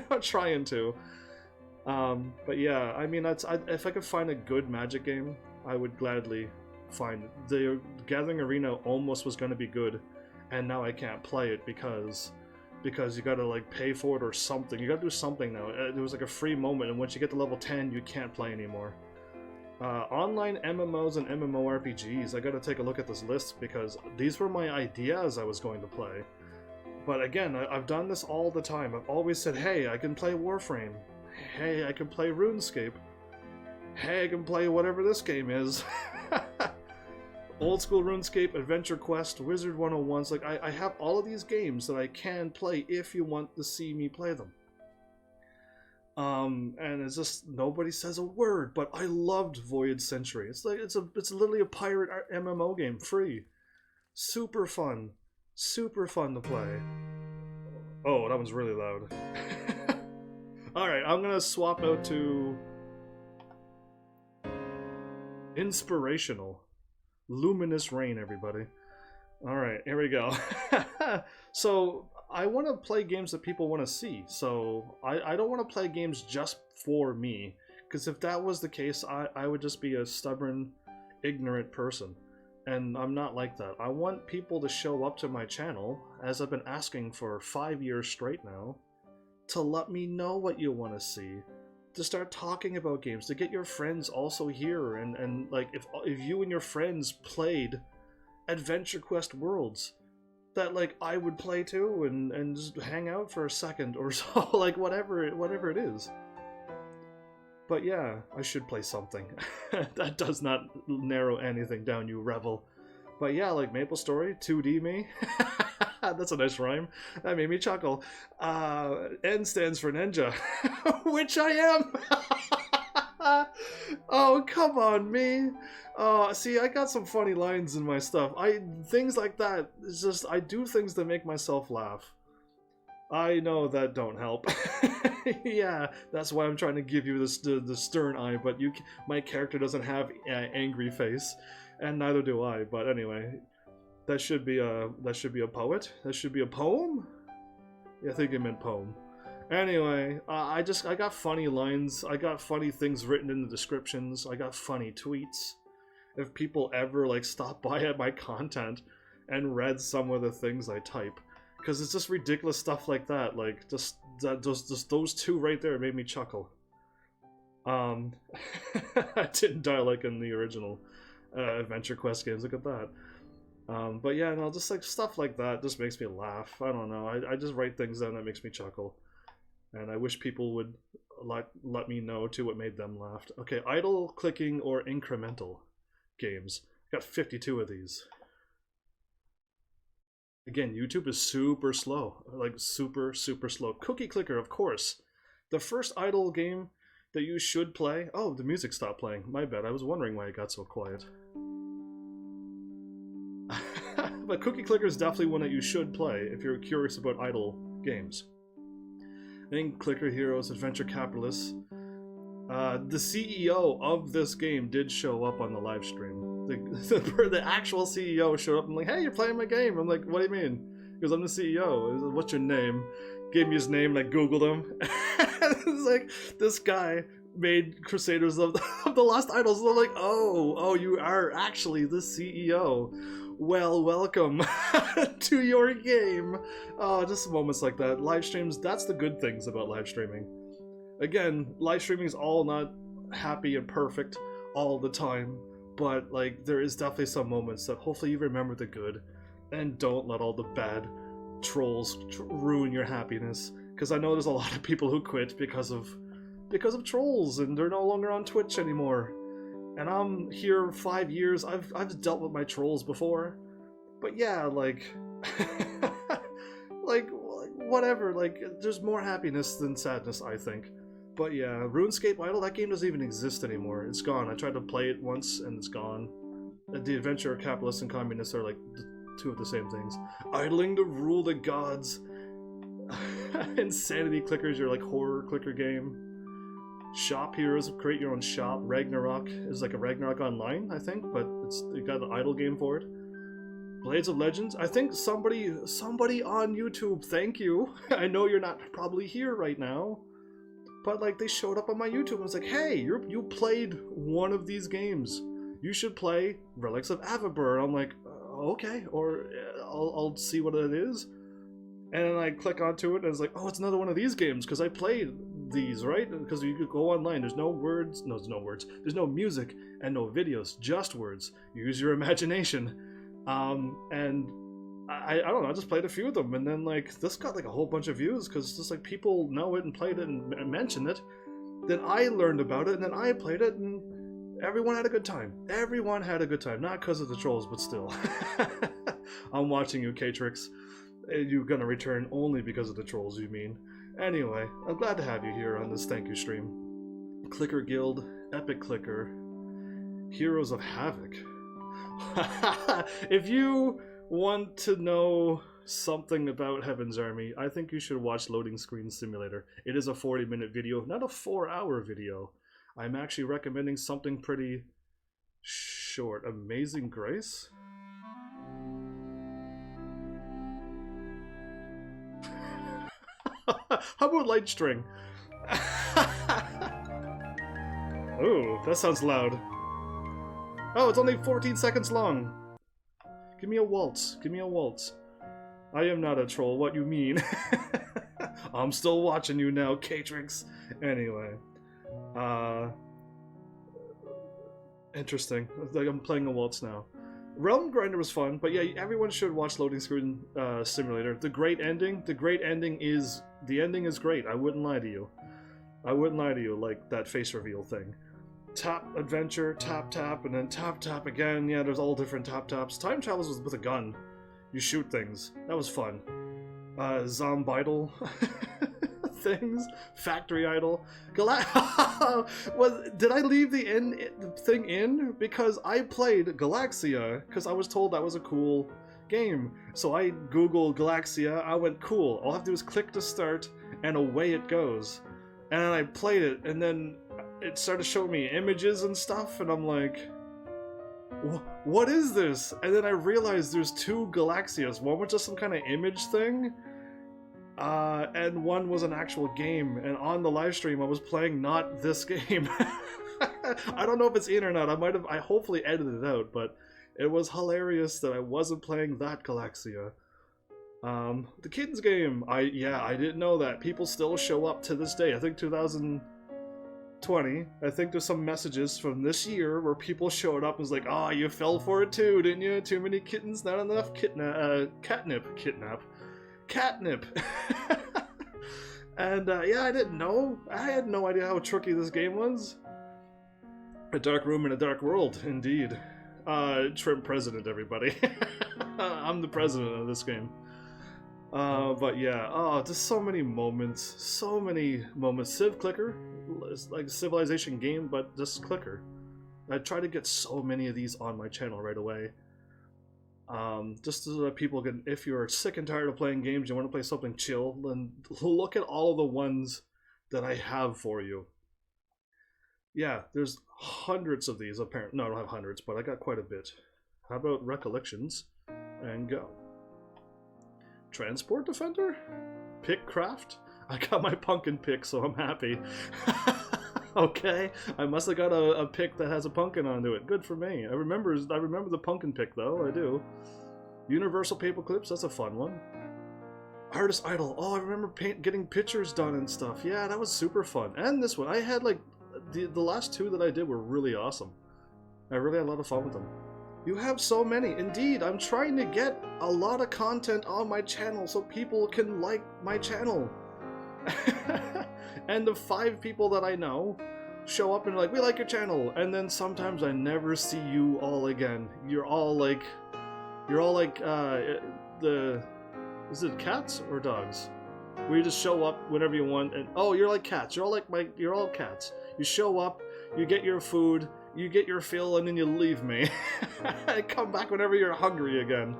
I'm trying to. But yeah, I mean, if I could find a good Magic game, I would gladly find it. The Gathering Arena almost was going to be good, and now I can't play it because you gotta like pay for it or something. You gotta do something now. There was like a free moment, and once you get to level 10, you can't play anymore. Online MMOs and MMORPGs, I gotta take a look at this list because these were my ideas I was going to play. But again, I've done this all the time. I've always said, hey, I can play Warframe. Hey, I can play RuneScape. Hey, I can play whatever this game is. Old school RuneScape, Adventure Quest, Wizard 101. Like, I have all of these games that I can play if you want to see me play them. And it's just nobody says a word, but I loved Voyage Century. It's like it's literally a pirate MMO game, free, super fun to play. Oh, that one's really loud. All right, I'm gonna swap out to inspirational, luminous rain, everybody. All right, here we go. So I want to play games that people want to see. So I don't want to play games just for me, because if that was the case, I would just be a stubborn, ignorant person. And I'm not like that. I want people to show up to my channel, as I've been asking for 5 years straight now, to let me know what you want to see, to start talking about games, to get your friends also here, and like if you and your friends played Adventure Quest Worlds, that like I would play too, and just hang out for a second or so, like whatever it is. But yeah, I should play something. That does not narrow anything down, you rebel. But yeah, like MapleStory, 2D me. That's a nice rhyme. That made me chuckle. N stands for Ninja, which I am. Oh, come on, me. See, I got some funny lines in my stuff. Things like that, it's just, I do things that make myself laugh. I know that don't help. Yeah, that's why I'm trying to give you the stern eye, but my character doesn't have an angry face, and neither do I. But anyway, that should be a poet. That should be a poem. Yeah, I think it meant poem. Anyway, I got funny lines. I got funny things written in the descriptions. I got funny tweets. If people ever like stop by at my content and read some of the things I type, because it's just ridiculous stuff like that. Like just those two right there made me chuckle. I didn't die like in the original Adventure Quest games. Look at that. But yeah, no, just like stuff like that just makes me laugh. I don't know. I just write things down that makes me chuckle. And I wish people would let me know too what made them laugh. Okay, idle, clicking, or incremental games. Got 52 of these. Again, YouTube is super slow, like super slow. Cookie clicker, of course. The first idle game that you should play. Oh, the music stopped playing. My bad. I was wondering why it got so quiet. But Cookie Clicker is definitely one that you should play if you're curious about idle games. Then Clicker Heroes, Adventure Capitalists. The CEO of this game did show up on the live stream. The actual CEO showed up and like, hey, you're playing my game. I'm like, what do you mean? Because I'm the CEO. What's your name? Gave me his name and I googled him. It's like, this guy made Crusaders of the Lost Idols. And I'm like, oh, you are actually the CEO. Well, welcome to your game. Oh, just moments like that. Live streams, that's the good things about live streaming. Again, live streaming is all not happy and perfect all the time, but like there is definitely some moments that hopefully you remember the good and don't let all the bad trolls ruin your happiness. Because I know there's a lot of people who quit because of trolls and they're no longer on Twitch anymore. And I'm here 5 years. I've dealt with my trolls before, but yeah, like, like whatever. Like, there's more happiness than sadness, I think. But yeah, RuneScape Idle, that game doesn't even exist anymore. It's gone. I tried to play it once and it's gone. The Adventure Capitalists and Communists are like two of the same things. Idling to rule the gods. Insanity Clickers, your like horror clicker game. Shop Heroes, create your own shop. Ragnarok is like a Ragnarok Online, I think, but you got an idle game for it. Blades of Legends, I think somebody on YouTube, thank you. I know you're not probably here right now, but like they showed up on my YouTube and was like, hey, you played one of these games. You should play Relics of Avabur. I'm like, okay, or I'll see what it is. And then I click onto it and it's like, oh, it's another one of these games because I played these, right? Because you could go online, there's no words, there's no music and no videos, just words. Use your imagination. And I don't know, I just played a few of them and then like this got like a whole bunch of views because just like people know it and played it and mentioned it. Then I learned about it and then I played it and everyone had a good time. Everyone had a good time, not because of the trolls, but still. I'm watching you, K-Trix. You're gonna return only because of the trolls, you mean. Anyway, I'm glad to have you here on this thank you stream. Clicker Guild, Epic Clicker, Heroes of Havoc. If you want to know something about Heaven's Army, I think you should watch Loading Screen Simulator. It is a 40-minute video, not a 4-hour video. I'm actually recommending something pretty short. Amazing Grace? How about Light String? Ooh, that sounds loud. Oh, it's only 14 seconds long. Give me a waltz. Give me a waltz. I am not a troll. What you mean? I'm still watching you now, K-Trix. Anyway. Interesting. Like I'm playing a waltz now. Realm Grinder was fun, but yeah, everyone should watch Loading Screen Simulator. The great ending is great. I wouldn't lie to you. I wouldn't lie to you, like that face reveal thing. Tap adventure, tap, and then tap again. Yeah, there's all different taps. Time travels was with a gun. You shoot things. That was fun. Zombidle things. Factory Idol. Did I leave the thing in? Because I played Galaxia, because I was told that was a cool game. So I googled Galaxia, I went, cool, all I have to do is click to start, and away it goes. And then I played it, and then it started showing me images and stuff, and I'm like, what is this? And then I realized there's two Galaxias. One was just some kind of image thing, and one was an actual game. And on the live stream, I was playing not this game. I don't know if it's in or not. I hopefully edited it out, but it was hilarious that I wasn't playing that Galaxia. The kids game, I didn't know that. People still show up to this day. I think 2020, I think there's some messages from this year where people showed up and was like, oh, you fell for it too, didn't you? Too many kittens, not enough catnip. And yeah, I didn't know. I had no idea how tricky this game was. A dark room in a dark world, indeed. Shrimp president, everybody. I'm the president of this game. But yeah, oh, just so many moments. So many moments. Civ Clicker, it's like a Civilization game, but just Clicker. I try to get so many of these on my channel right away. Just so that people can, if you're sick and tired of playing games, you want to play something chill, then look at all of the ones that I have for you. Yeah, there's hundreds of these apparently. No, I don't have hundreds, but I got quite a bit. How about Recollections? And go. Transport Defender? Pick Craft? I got my pumpkin pick, so I'm happy. Okay, I must have got a pick that has a pumpkin onto it. Good for me. I remember the pumpkin pick though. I do. Universal paper clips. That's a fun one. Artist Idol. Oh, I remember getting pictures done and stuff. Yeah, that was super fun. And this one, I had like the last two that I did were really awesome. I really had a lot of fun with them. You have so many. Indeed, I'm trying to get a lot of content on my channel so people can like my channel. And the 5 people that I know show up and like, we like your channel, and then sometimes I never see you all again. You're all like is it cats or dogs? Where you just show up whenever you want, and oh, you're like cats. You're all cats. You show up, you get your food, you get your fill, and then you leave me. I come back whenever you're hungry again.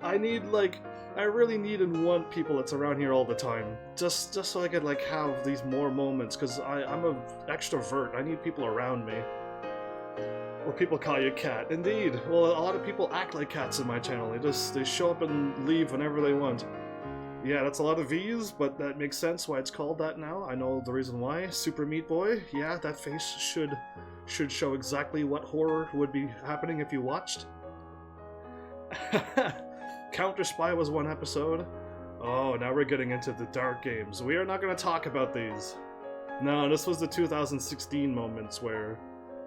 I really need and want people that's around here all the time, just so I could like have these more moments, because I'm an extrovert. I need people around me. Or people call you cat. Indeed. Well, a lot of people act like cats in my channel. They show up and leave whenever they want. Yeah, that's a lot of V's, but that makes sense why it's called that now. I know the reason why. Super Meat Boy. Yeah, that face should show exactly what horror would be happening if you watched. Counter Spy was one episode. Oh, now we're getting into the dark games. We are not going to talk about these. No, this was the 2016 moments where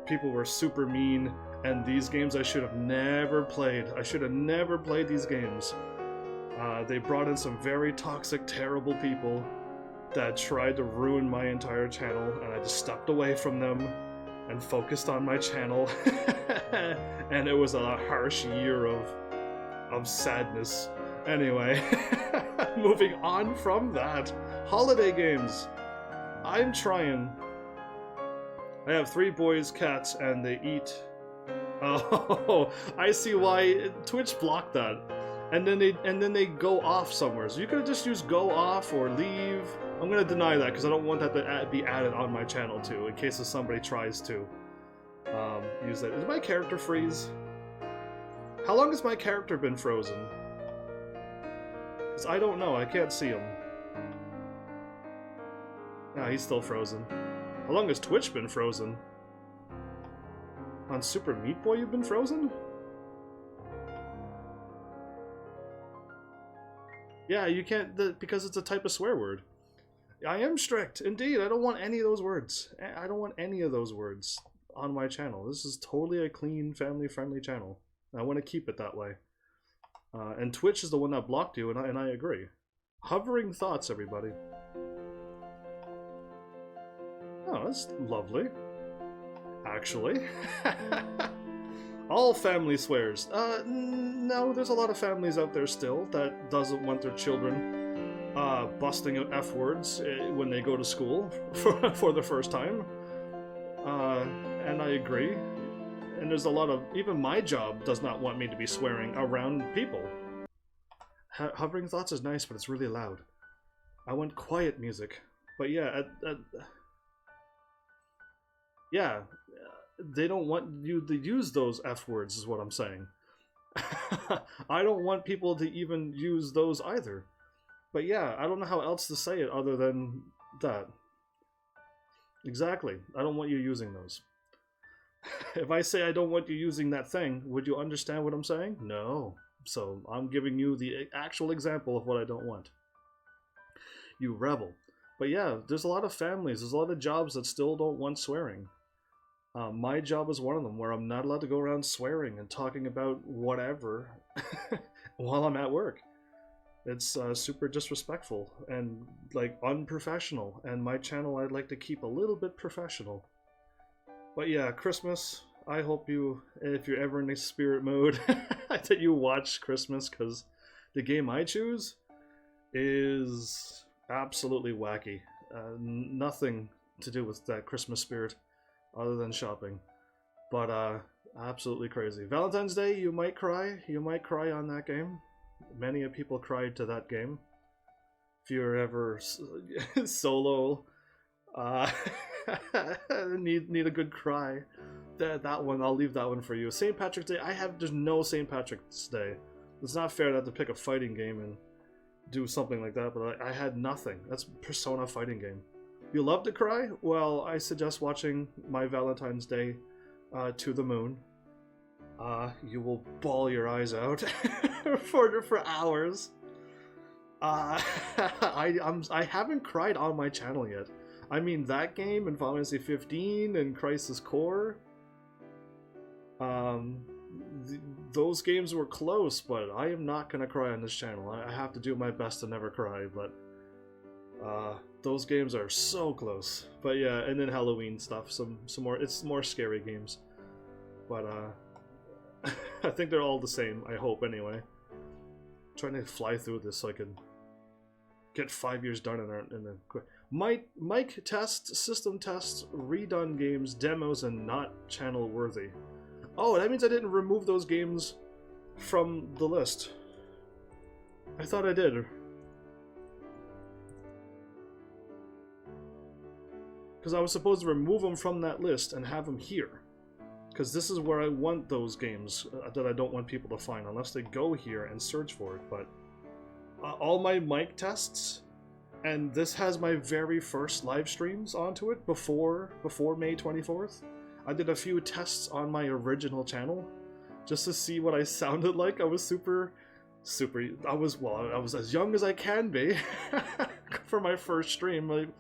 people were super mean, and these games I should have never played. I should have never played these games. They brought in some very toxic, terrible people that tried to ruin my entire channel, and I just stepped away from them and focused on my channel. And it was a harsh year of sadness. Anyway, moving on from that, holiday games. I'm trying. I have 3 boys, cats, and they eat. Oh, I see why Twitch blocked that. And then they go off somewhere. So you could just use go off or leave. I'm gonna deny that because I don't want that to be added on my channel too, in case if somebody tries to use that. Did my character freeze? How long has my character been frozen? Because I don't know, I can't see him. Ah, he's still frozen. How long has Twitch been frozen? On Super Meat Boy you've been frozen? Yeah, you can't, because it's a type of swear word. I am strict, indeed. I don't want any of those words. I don't want any of those words on my channel. This is totally a clean, family-friendly channel. I want to keep it that way. And Twitch is the one that blocked you, and I agree. Hovering thoughts, everybody. Oh, that's lovely. Actually. All family swears. No, there's a lot of families out there still that doesn't want their children busting out F words when they go to school for the first time. And I agree. And there's a lot of, even my job does not want me to be swearing around people. Hovering thoughts is nice, but it's really loud. I want quiet music. But yeah, yeah, they don't want you to use those F words is what I'm saying. I don't want people to even use those either. But yeah, I don't know how else to say it other than that. Exactly. I don't want you using those. If I say I don't want you using that thing, would you understand what I'm saying? No. So I'm giving you the actual example of what I don't want. You rebel. But yeah, there's a lot of families, there's a lot of jobs that still don't want swearing. My job is one of them, where I'm not allowed to go around swearing and talking about whatever while I'm at work. It's super disrespectful and like unprofessional, and my channel I'd like to keep a little bit professional. But yeah, Christmas, I hope you, if you're ever in the spirit mode, that you watch Christmas, because the game I choose is absolutely wacky. Nothing to do with that Christmas spirit other than shopping. But absolutely crazy. Valentine's Day, you might cry. You might cry on that game. Many people cried to that game. If you're ever solo, need a good cry. That one, I'll leave that one for you. St. Patrick's Day, there's no St. Patrick's Day. It's not fair to have to pick a fighting game and do something like that, but I had nothing. That's Persona fighting game. You love to cry? Well, I suggest watching my Valentine's Day to the moon. You will bawl your eyes out for hours. I haven't cried on my channel yet. I mean, that game and Final Fantasy 15 and Crisis Core. Those games were close, but I am not gonna cry on this channel. I have to do my best to never cry, but those games are so close. But yeah, and then Halloween stuff, some more. It's more scary games, but I think they're all the same. I hope anyway. I'm trying to fly through this so I can get 5 years done and then quit. Mic test, system tests, redone games, demos, and not channel worthy. Oh, that means I didn't remove those games from the list. I thought I did. Because I was supposed to remove them from that list and have them here. Because this is where I want those games that I don't want people to find, unless they go here and search for it. But all my mic tests, and this has my very first live streams onto it before May 24th. I did a few tests on my original channel just to see what I sounded like. I was I was as young as I can be for my first stream,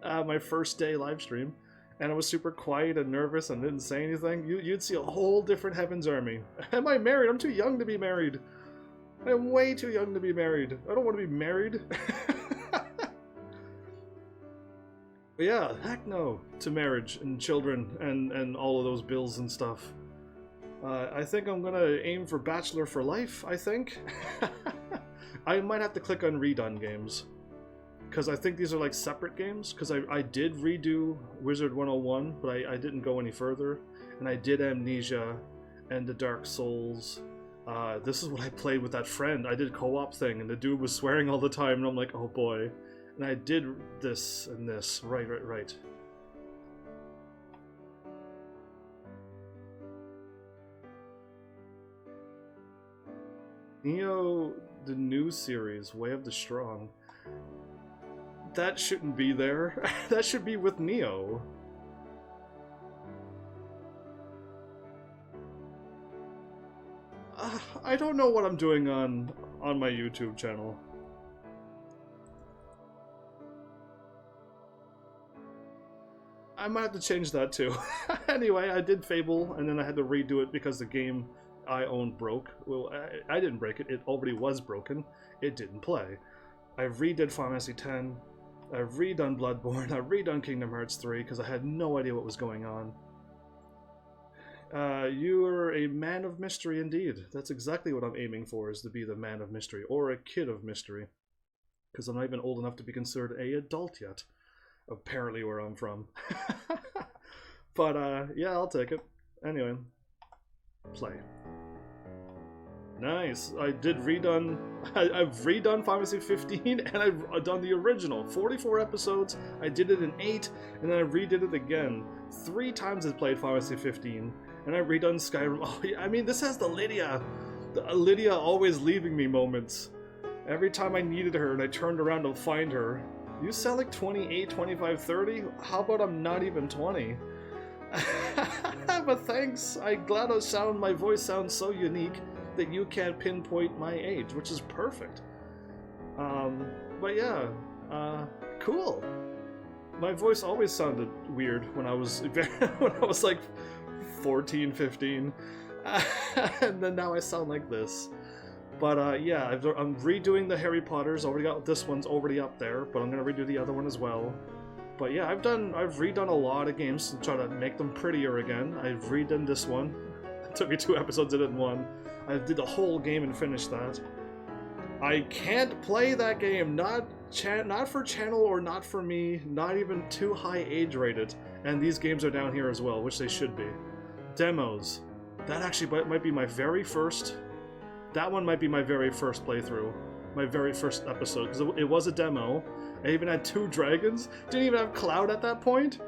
my first day live stream, and I was super quiet and nervous and didn't say anything. You'd see a whole different Heaven's Army. Am I married? I'm too young to be married. I am way too young to be married. I don't want to be married. But yeah, heck no to marriage and children and all of those bills and stuff. I think I'm gonna aim for Bachelor for Life, I think. I might have to click on redone games, because I think these are like separate games, because I did redo Wizard 101, but I didn't go any further, and I did Amnesia and the Dark Souls. This is what I played with that friend. I did co-op thing, and the dude was swearing all the time, and I'm like, oh boy. And I did this and this. Right. Neo, the new series, Way of the Strong. That shouldn't be there. That should be with Neo. I don't know what I'm doing on my YouTube channel. I might have to change that too. Anyway, I did Fable, and then I had to redo it because the game I owned broke. Well, I didn't break it. It already was broken. It didn't play. I redid Final Fantasy X. I've redone Bloodborne. I've redone Kingdom Hearts 3 because I had no idea what was going on. You're a man of mystery indeed. That's exactly what I'm aiming for, is to be the man of mystery, or a kid of mystery. Because I'm not even old enough to be considered an adult yet. Apparently where I'm from. But yeah, I'll take it. Anyway, play. Nice. I've redone Final Fantasy 15, and I've done the original 44 episodes. I did it in 8, and then I redid it again 3 times. I played Final Fantasy 15, and I redone Skyrim. Oh, yeah, I mean, this has the Lydia always leaving me moments. Every time I needed her and I turned around to find her. You sound like 28, 25, 30? How about I'm not even 20? But thanks. I'm glad my voice sounds so unique that you can't pinpoint my age, which is perfect. But yeah, cool. My voice always sounded weird when I was like 14, 15. And then now I sound like this. But yeah, I'm redoing the Harry Potters. Already got this one's already up there, but I'm gonna redo the other one as well. But yeah, I've redone a lot of games to try to make them prettier again. I've redone this one. It took me 2 episodes, I did one. I did the whole game and finished that. I can't play that game, not for channel or not for me, not even too high age rated. And these games are down here as well, which they should be. Demos. That actually might be my very first. That one might be my very first playthrough. My very first episode, because it was a demo. I even had 2 dragons. Didn't even have Cloud at that point.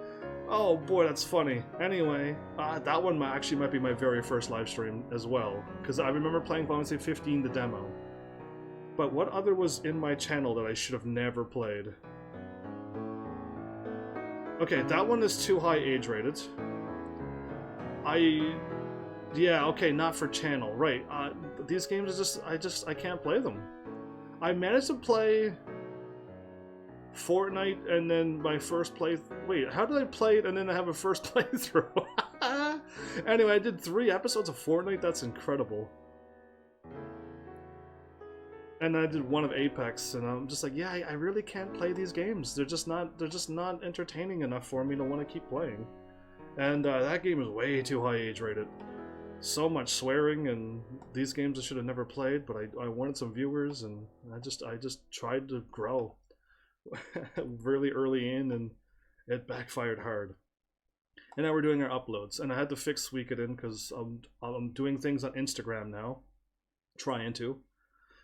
Oh boy, that's funny. Anyway, that one actually might be my very first live stream as well, because I remember playing Final Fantasy 15, the demo. But what other was in my channel that I should have never played? Okay, that one is too high age rated. Yeah, okay, not for channel, right. These games are I can't play them. I managed to play Fortnite and then my first wait, how did I play it and then I have a first playthrough? Anyway, I did 3 episodes of Fortnite, that's incredible. And I did 1 of Apex, and I'm just like, yeah, I really can't play these games. They're just not entertaining enough for me to want to keep playing. And that game is way too high age rated. So much swearing, and these games I should have never played, but I wanted some viewers, and I just tried to grow really early in, and it backfired hard. And now we're doing our uploads, and I had to fix Suikoden because I'm doing things on Instagram now, trying to.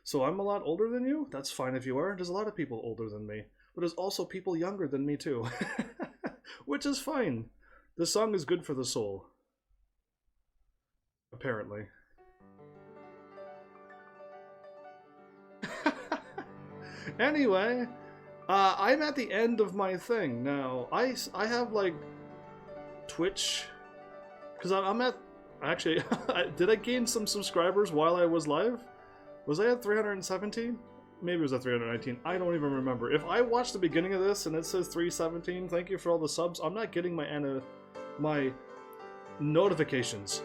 So I'm a lot older than you. That's fine if you are. There's a lot of people older than me, but there's also people younger than me too, which is fine. This song is good for the soul. Apparently. Anyway, I'm at the end of my thing now. I have like Twitch, because I'm at, actually, did I gain some subscribers while I was live? Was I at 317? Maybe it was at 319. I don't even remember. If I watch the beginning of this and it says 317, thank you for all the subs, I'm not getting my notifications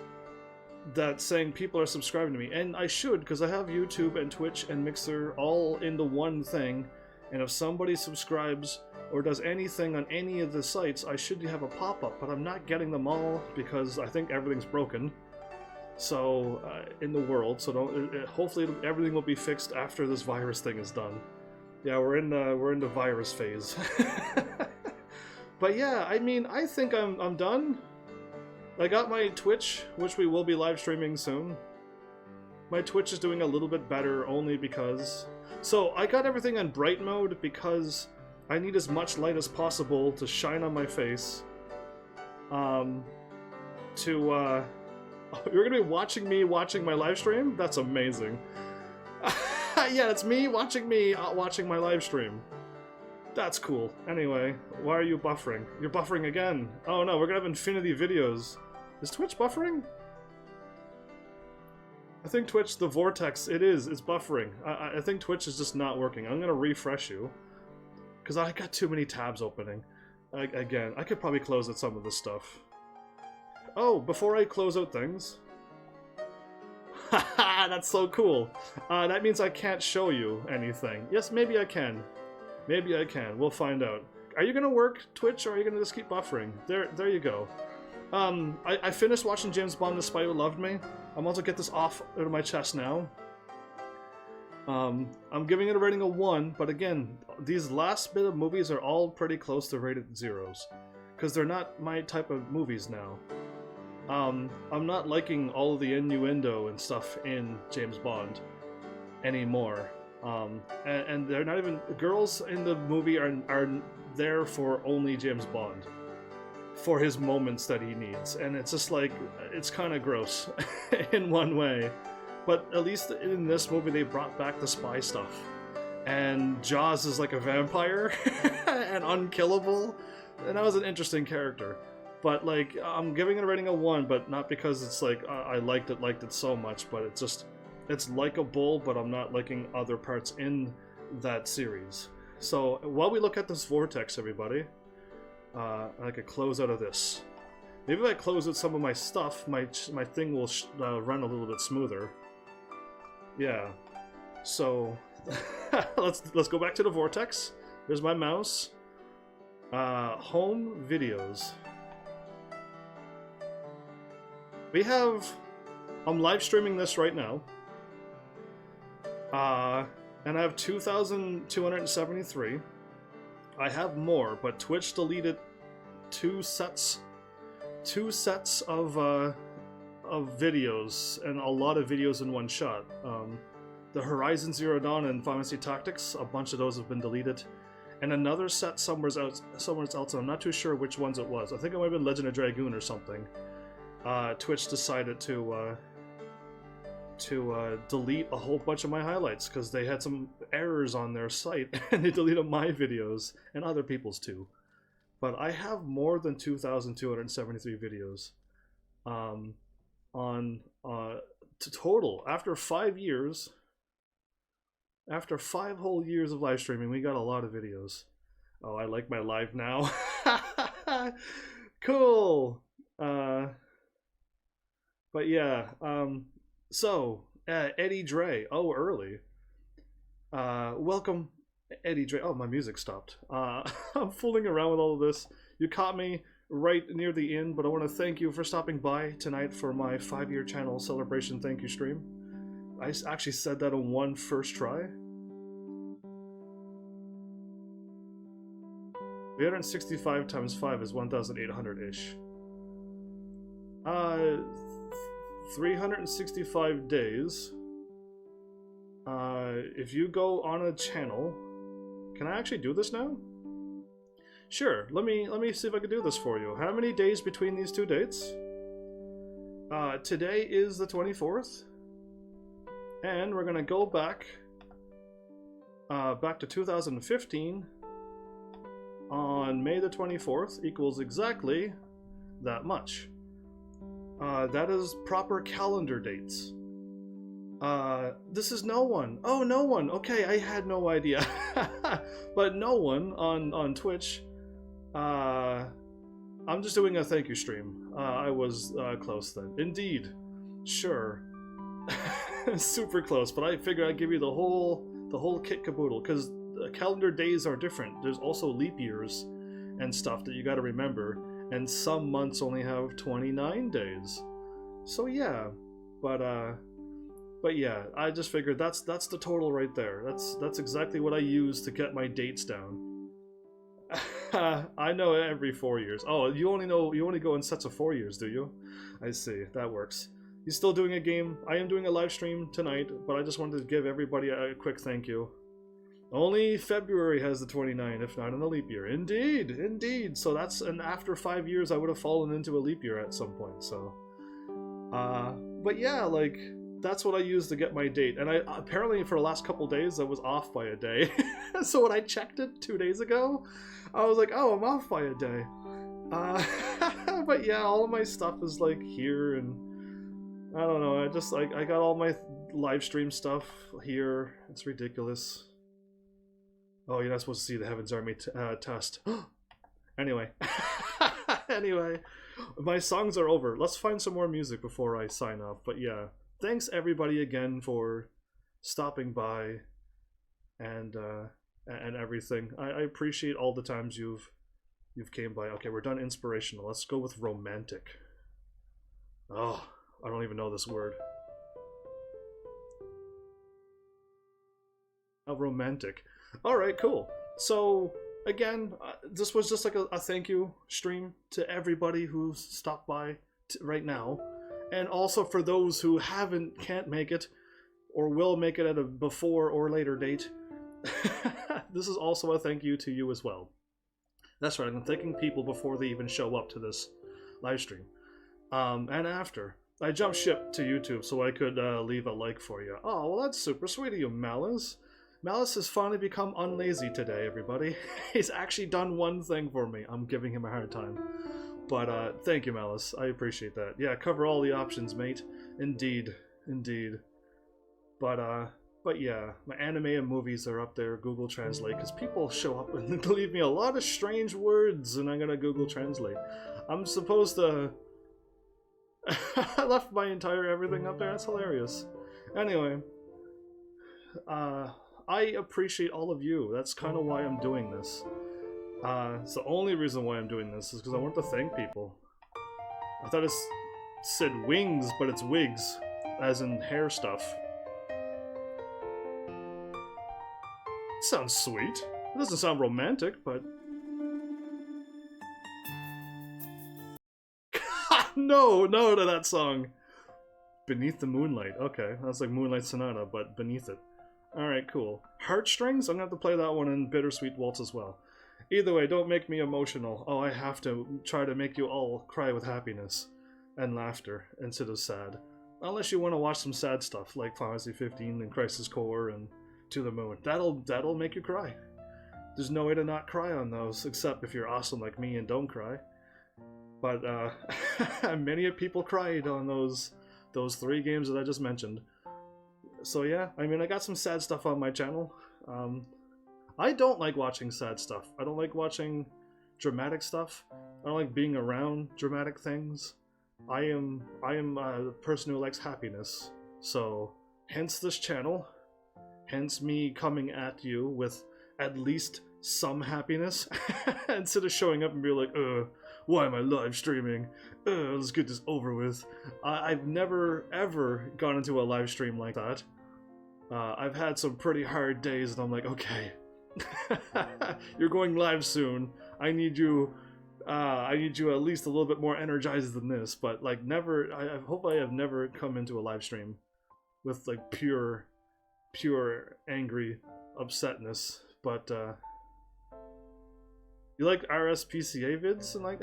that saying people are subscribing to me. And I should, because I have YouTube and Twitch and Mixer all into one thing. And if somebody subscribes or does anything on any of the sites, I should have a pop-up. But I'm not getting them all because I think everything's broken. So in the world, so hopefully everything will be fixed after this virus thing is done. Yeah, we're in the virus phase. But yeah, I mean, I think I'm done. I got my Twitch, which we will be live streaming soon. My Twitch is doing a little bit better only because, so I got everything on bright mode because I need as much light as possible to shine on my face. You're gonna be watching me watching my live stream? That's amazing. Yeah, it's me watching my live stream. That's cool. Anyway, why are you buffering? You're buffering again. Oh no, we're gonna have infinity videos. Is Twitch buffering? I think Twitch, the vortex, it's buffering. I think Twitch is just not working. I'm gonna refresh you. Because I got too many tabs opening. Again, I could probably close out some of this stuff. Oh, before I close out things... Haha, that's so cool! That means I can't show you anything. Yes, maybe I can. Maybe I can. We'll find out. Are you gonna work Twitch, or are you gonna just keep buffering? There you go. I finished watching James Bond: The Spy Who Loved Me. I'm also get this off out of my chest now. I'm giving it a rating of 1, but again, these last bit of movies are all pretty close to rated 0s. Because they're not my type of movies now. I'm not liking all of the innuendo and stuff in James Bond anymore. And they're not even... Girls in the movie are there for only James Bond. For his moments that he needs. And it's just like... It's kind of gross in one way. But at least in this movie they brought back the spy stuff. And Jaws is like a vampire. And unkillable. And that was an interesting character. But like, I'm giving it a rating of 1, but not because it's like, I liked it so much, but it's just... It's likable, but I'm not liking other parts in that series. So, while we look at this vortex, everybody, I could close out of this. Maybe if I close out some of my stuff, my thing will run a little bit smoother. yeah. So let's go back to the vortex. There's my mouse. Home videos. We have. I'm live streaming this right now. And I have 2,273. I have more, but Twitch deleted two sets of videos, and a lot of videos in one shot. The Horizon Zero Dawn and Final Fantasy Tactics, a bunch of those have been deleted, and another set somewhere else. And I'm not too sure which ones it was. I think it might have been Legend of Dragoon or something. Twitch decided to delete a whole bunch of my highlights because they had some errors on their site, and they deleted my videos and other people's too. But I have more than 2,273 videos on total. After 5 years, after 5 whole years of live streaming, we got a lot of videos. Oh, I like my live now. Cool. But yeah, so, Eddie Dre. Oh, early. Welcome, Eddie Dre. Oh, my music stopped. I'm fooling around with all of this. You caught me right near the end, but I want to thank you for stopping by tonight for my 5-year channel celebration thank you stream. I actually said that on one first try. 365 times 5 is 1,800-ish. 365 days. If you go on a channel, can I actually do this now? Sure. Let me see if I can do this for you. How many days between these two dates? Today is the 24th, and we're gonna go back to 2015. On May the 24th equals exactly that much. That is proper calendar dates. This is no one. Oh, no one. Okay, I had no idea. But no one on Twitch. I'm just doing a thank you stream. I was close then. Indeed. Sure. Super close, but I figured I'd give you the whole kit caboodle, because calendar days are different. There's also leap years and stuff that you got to remember, and some months only have 29 days. So yeah, but yeah, I just figured that's the total right there. That's exactly what I use to get my dates down. I know every 4 years. Oh, you only go in sets of 4 years, do you? I see, that works. You still doing a game? I am doing a live stream tonight, but I just wanted to give everybody a quick thank you. Only February has the 29, if not in a leap year. Indeed, indeed. So that's, and after 5 years, I would have fallen into a leap year at some point. So, but yeah, like that's what I use to get my date. And I apparently for the last couple days, I was off by a day. So when I checked it 2 days ago, I was like, oh, I'm off by a day. But yeah, all of my stuff is like here, and I don't know. I just like I got all my live stream stuff here. It's ridiculous. Oh, you're not supposed to see the Heaven's Army test. Anyway. Anyway, my songs are over. Let's find some more music before I sign off. But yeah, thanks everybody again for stopping by and everything. I appreciate all the times you've came by. Okay, we're done inspirational. Let's go with romantic. Oh, I don't even know this word. Oh, romantic. Alright, cool. So, again, this was just like a thank you stream to everybody who's stopped by right now. And also for those who can't make it, or will make it at a before or later date. This is also a thank you to you as well. That's right, I'm thanking people before they even show up to this live stream. And after. I jumped ship to YouTube so I could leave a like for you. Oh, well that's super sweet of you, Malice. Malice has finally become unlazy today, everybody. He's actually done one thing for me. I'm giving him a hard time. But thank you, Malice. I appreciate that. Yeah, cover all the options, mate. Indeed. Indeed. But yeah, my anime and movies are up there, Google Translate, because people show up and leave me a lot of strange words, and I'm gonna Google Translate. I'm supposed to... I left my entire everything up there, that's hilarious. Anyway, I appreciate all of you. That's kind of why I'm doing this. It's the only reason why I'm doing this is because I want to thank people. I thought it said wings, but it's wigs, as in hair stuff. Sounds sweet. It doesn't sound romantic, but... no to that song. Beneath the Moonlight. Okay, that's like Moonlight Sonata, but beneath it. Alright, cool. Heartstrings? I'm gonna have to play that one in Bittersweet Waltz as well. Either way, don't make me emotional. Oh, I have to try to make you all cry with happiness and laughter instead of sad. Unless you want to watch some sad stuff like Final Fantasy 15 and Crisis Core and To the Moon. That'll make you cry. There's no way to not cry on those, except if you're awesome like me and don't cry. But many people cried on those 3 games that I just mentioned. So yeah, I mean, I got some sad stuff on my channel. I don't like watching sad stuff. I don't like watching dramatic stuff. I don't like being around dramatic things. I am a person who likes happiness. So hence this channel. Hence me coming at you with at least some happiness instead of showing up and being like, why am I live streaming? Let's get this over with. I've never ever gone into a live stream like that. I've had some pretty hard days and I'm like, okay, you're going live soon. I need you at least a little bit more energized than this, but like never, I hope I have never come into a live stream with like pure angry upsetness, but you like RSPCA vids and like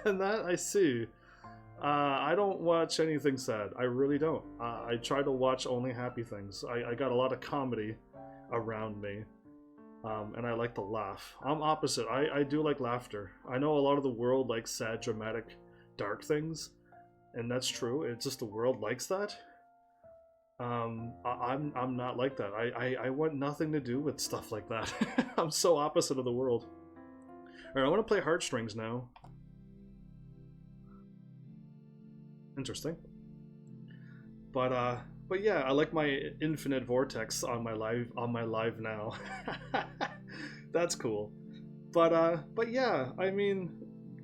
and that? I see. I don't watch anything sad. I really don't. I try to watch only happy things. I got a lot of comedy around me, and I like to laugh. I'm opposite. I do like laughter. I know a lot of the world likes sad, dramatic, dark things, and that's true. It's just the world likes that. I'm not like that. I want nothing to do with stuff like that. I'm so opposite of the world. Alright, I want to play Heartstrings now. Interesting. But yeah, I like my infinite vortex on my live now. That's cool. But yeah, I mean,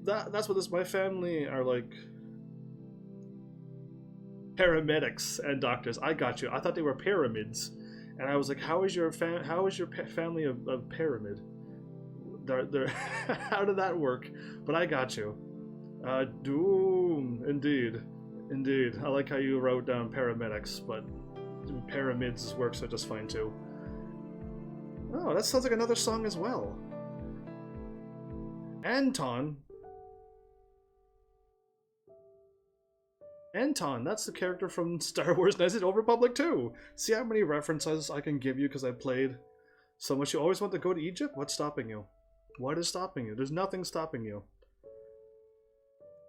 that's what this, my family are like paramedics and doctors. I got you. I thought they were pyramids. And I was like, how is your family of pyramid? How did that work? But I got you. Doom, indeed. I like how you wrote down paramedics, but pyramids works out just fine too. Oh, that sounds like another song as well. Anton, that's the character from Star Wars Knights of the Old Republic 2. See how many references I can give you because I played so much. You always want to go to Egypt? What's stopping you? What is stopping you? There's nothing stopping you.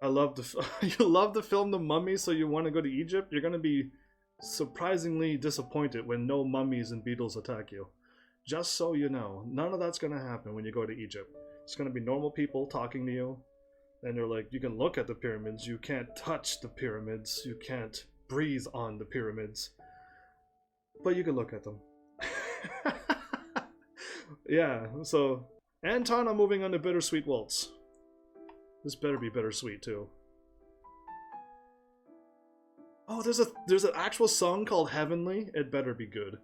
I love the you love the film The Mummy, so you want to go to Egypt? You're gonna be surprisingly disappointed when no mummies and beetles attack you. Just so you know, none of that's gonna happen when you go to Egypt. It's gonna be normal people talking to you, and they're like, you can look at the pyramids, you can't touch the pyramids, you can't breathe on the pyramids, but you can look at them. Yeah, so Anton, I'm moving on to Bittersweet Waltz. This better be bittersweet too. Oh, there's an actual song called Heavenly. It better be good.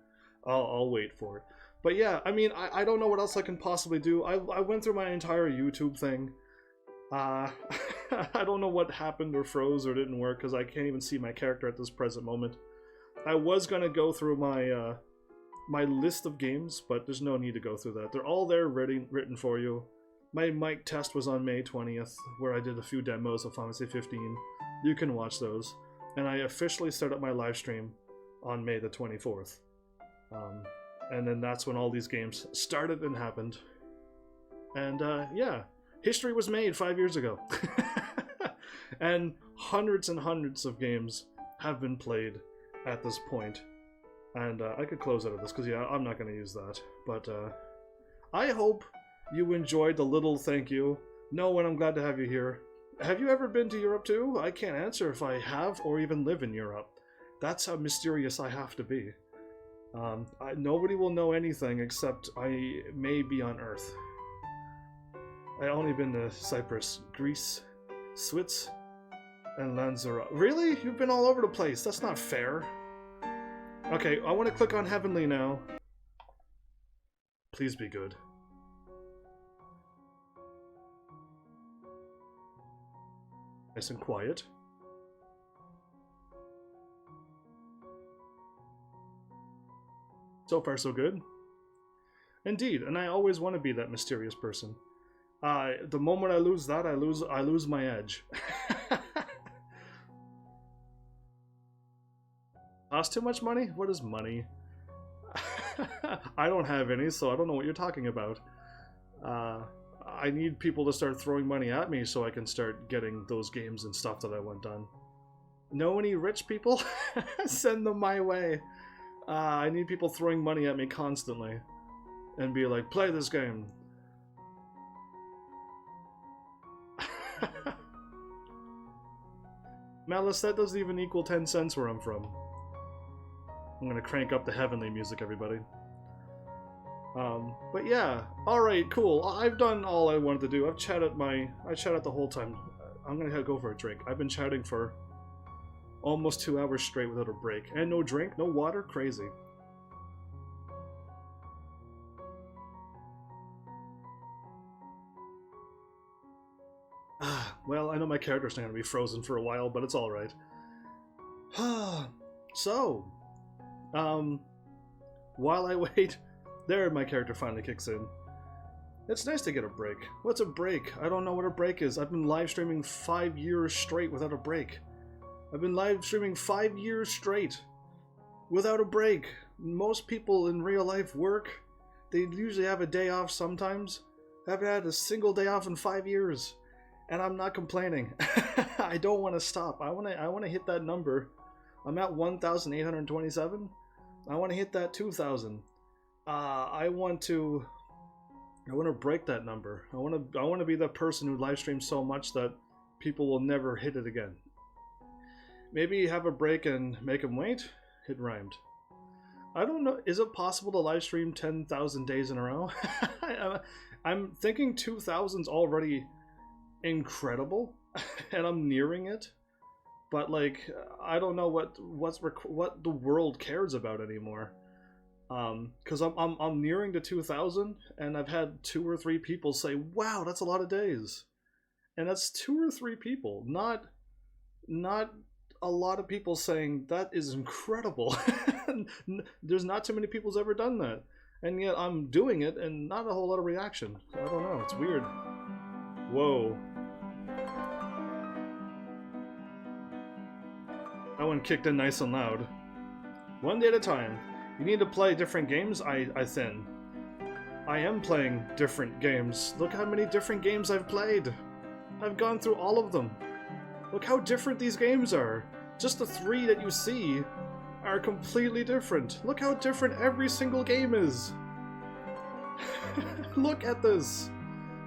I'll wait for it. But yeah, I mean, I don't know what else I can possibly do. I went through my entire YouTube thing. I don't know what happened or froze or didn't work because I can't even see my character at this present moment. I was gonna go through my my list of games, but there's no need to go through that. They're all there written for you. My mic test was on May 20th, where I did a few demos of Final Fantasy 15. You can watch those. And I officially started my live stream on May the 24th. And then that's when all these games started and happened. And yeah, history was made 5 years ago. And hundreds and hundreds of games have been played at this point. And I could close out of this, because yeah, I'm not going to use that. But I hope you enjoyed the little thank you. No, and I'm glad to have you here. Have you ever been to Europe too? I can't answer if I have or even live in Europe. That's how mysterious I have to be. Nobody will know anything except I may be on Earth. I only been to Cyprus, Greece, Swiss, and Lanzarote. Really? You've been all over the place. That's not fair. Okay, I want to click on Heavenly now. Please be good. Nice and quiet. So far, so good. Indeed, and I always want to be that mysterious person. The moment I lose that, I lose my edge. Cost too much money? What is money? I don't have any, so I don't know what you're talking about. I need people to start throwing money at me so I can start getting those games and stuff that I want done. Know any rich people? Send them my way. I need people throwing money at me constantly. And be like, play this game. Malice, that doesn't even equal 10 cents where I'm from. I'm gonna crank up the Heavenly music, everybody. But yeah, alright, cool. I've done all I wanted to do. I chatted the whole time. I'm gonna go for a drink. I've been chatting for almost 2 hours straight without a break. And no drink, no water, crazy. Well, I know my character's not gonna be frozen for a while, but it's alright. So, while I wait, there my character finally kicks in. It's nice to get a break. What's a break? I don't know what a break is. I've been live streaming 5 years straight without a break. I've been live streaming 5 years straight without a break. Most people in real life work. They usually have a day off sometimes. I haven't had a single day off in 5 years. And I'm not complaining. I don't want to stop. I want to hit that number. I'm at 1,827. I want to hit that 2,000. I want to break that number. I want to be the person who live streams so much that people will never hit it again. Maybe have a break and make them wait. It rhymed. I don't know. Is it possible to live stream 10,000 days in a row? I'm thinking 2,000's already incredible, and I'm nearing it. But like, I don't know what the world cares about anymore. Because I'm nearing to 2,000, and I've had 2 or 3 people say, "Wow, that's a lot of days," and that's 2 or 3 people, not a lot of people saying that is incredible. There's not too many people's ever done that, and yet I'm doing it, and not a whole lot of reaction. I don't know. It's weird. Whoa. That one kicked in nice and loud. One day at a time. You need to play different games? I thin. I am playing different games. Look how many different games I've played. I've gone through all of them. Look how different these games are. Just the 3 that you see are completely different. Look how different every single game is. Look at this.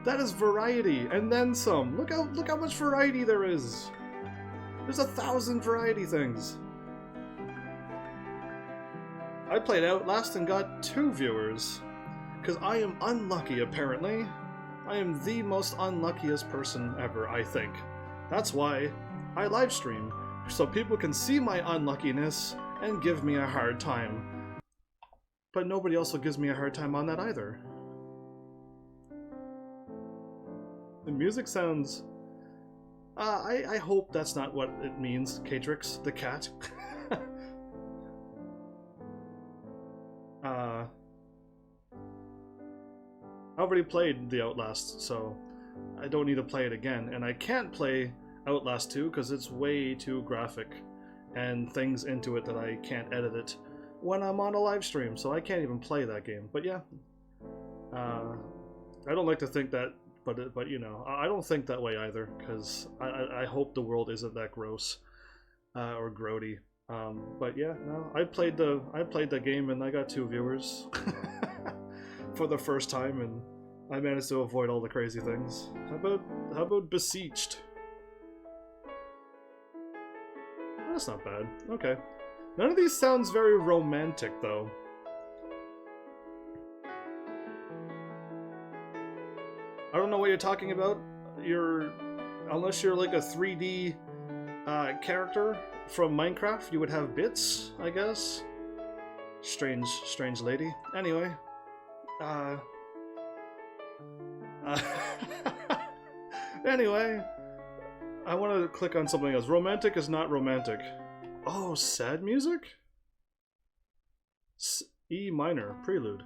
That is variety, and then some. Look how much variety there is. There's 1,000 variety things. I played Outlast and got 2 viewers. Because I am unlucky, apparently. I am the most unluckiest person ever, I think. That's why I live stream, so people can see my unluckiness and give me a hard time. But nobody also gives me a hard time on that either. The music sounds... I hope that's not what it means, Catrix, the cat. I already played the Outlast, so I don't need to play it again. And I can't play Outlast 2 because it's way too graphic and things into it that I can't edit it when I'm on a live stream, so I can't even play that game. But yeah, I don't like to think that, but you know, I don't think that way either, because I hope the world isn't that gross or grody. But yeah, no, I played the game and I got 2 viewers for the first time, and I managed to avoid all the crazy things. How about Beseeched? That's not bad. Okay. None of these sounds very romantic, though. you're talking about. Unless you're like a 3D character from Minecraft, you would have bits, I guess. Strange lady. Anyway, anyway, I want to click on something else. Romantic is not romantic. Oh, sad music? E minor, prelude.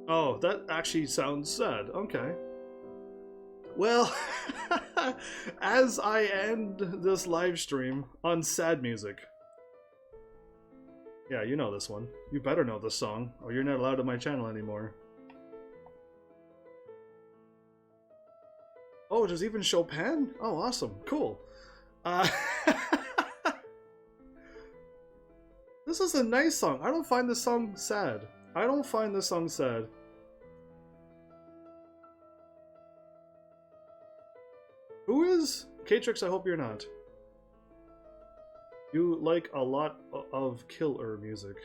Oh, that actually sounds sad. Okay. Well, as I end this live stream on sad music. Yeah, you know this one. You better know this song, or you're not allowed on my channel anymore. Oh, there's even Chopin? Oh, awesome. Cool. This is a nice song. I don't find this song sad. I don't find this song sad. Who is? Catrix, I hope you're not. You like a lot of killer music.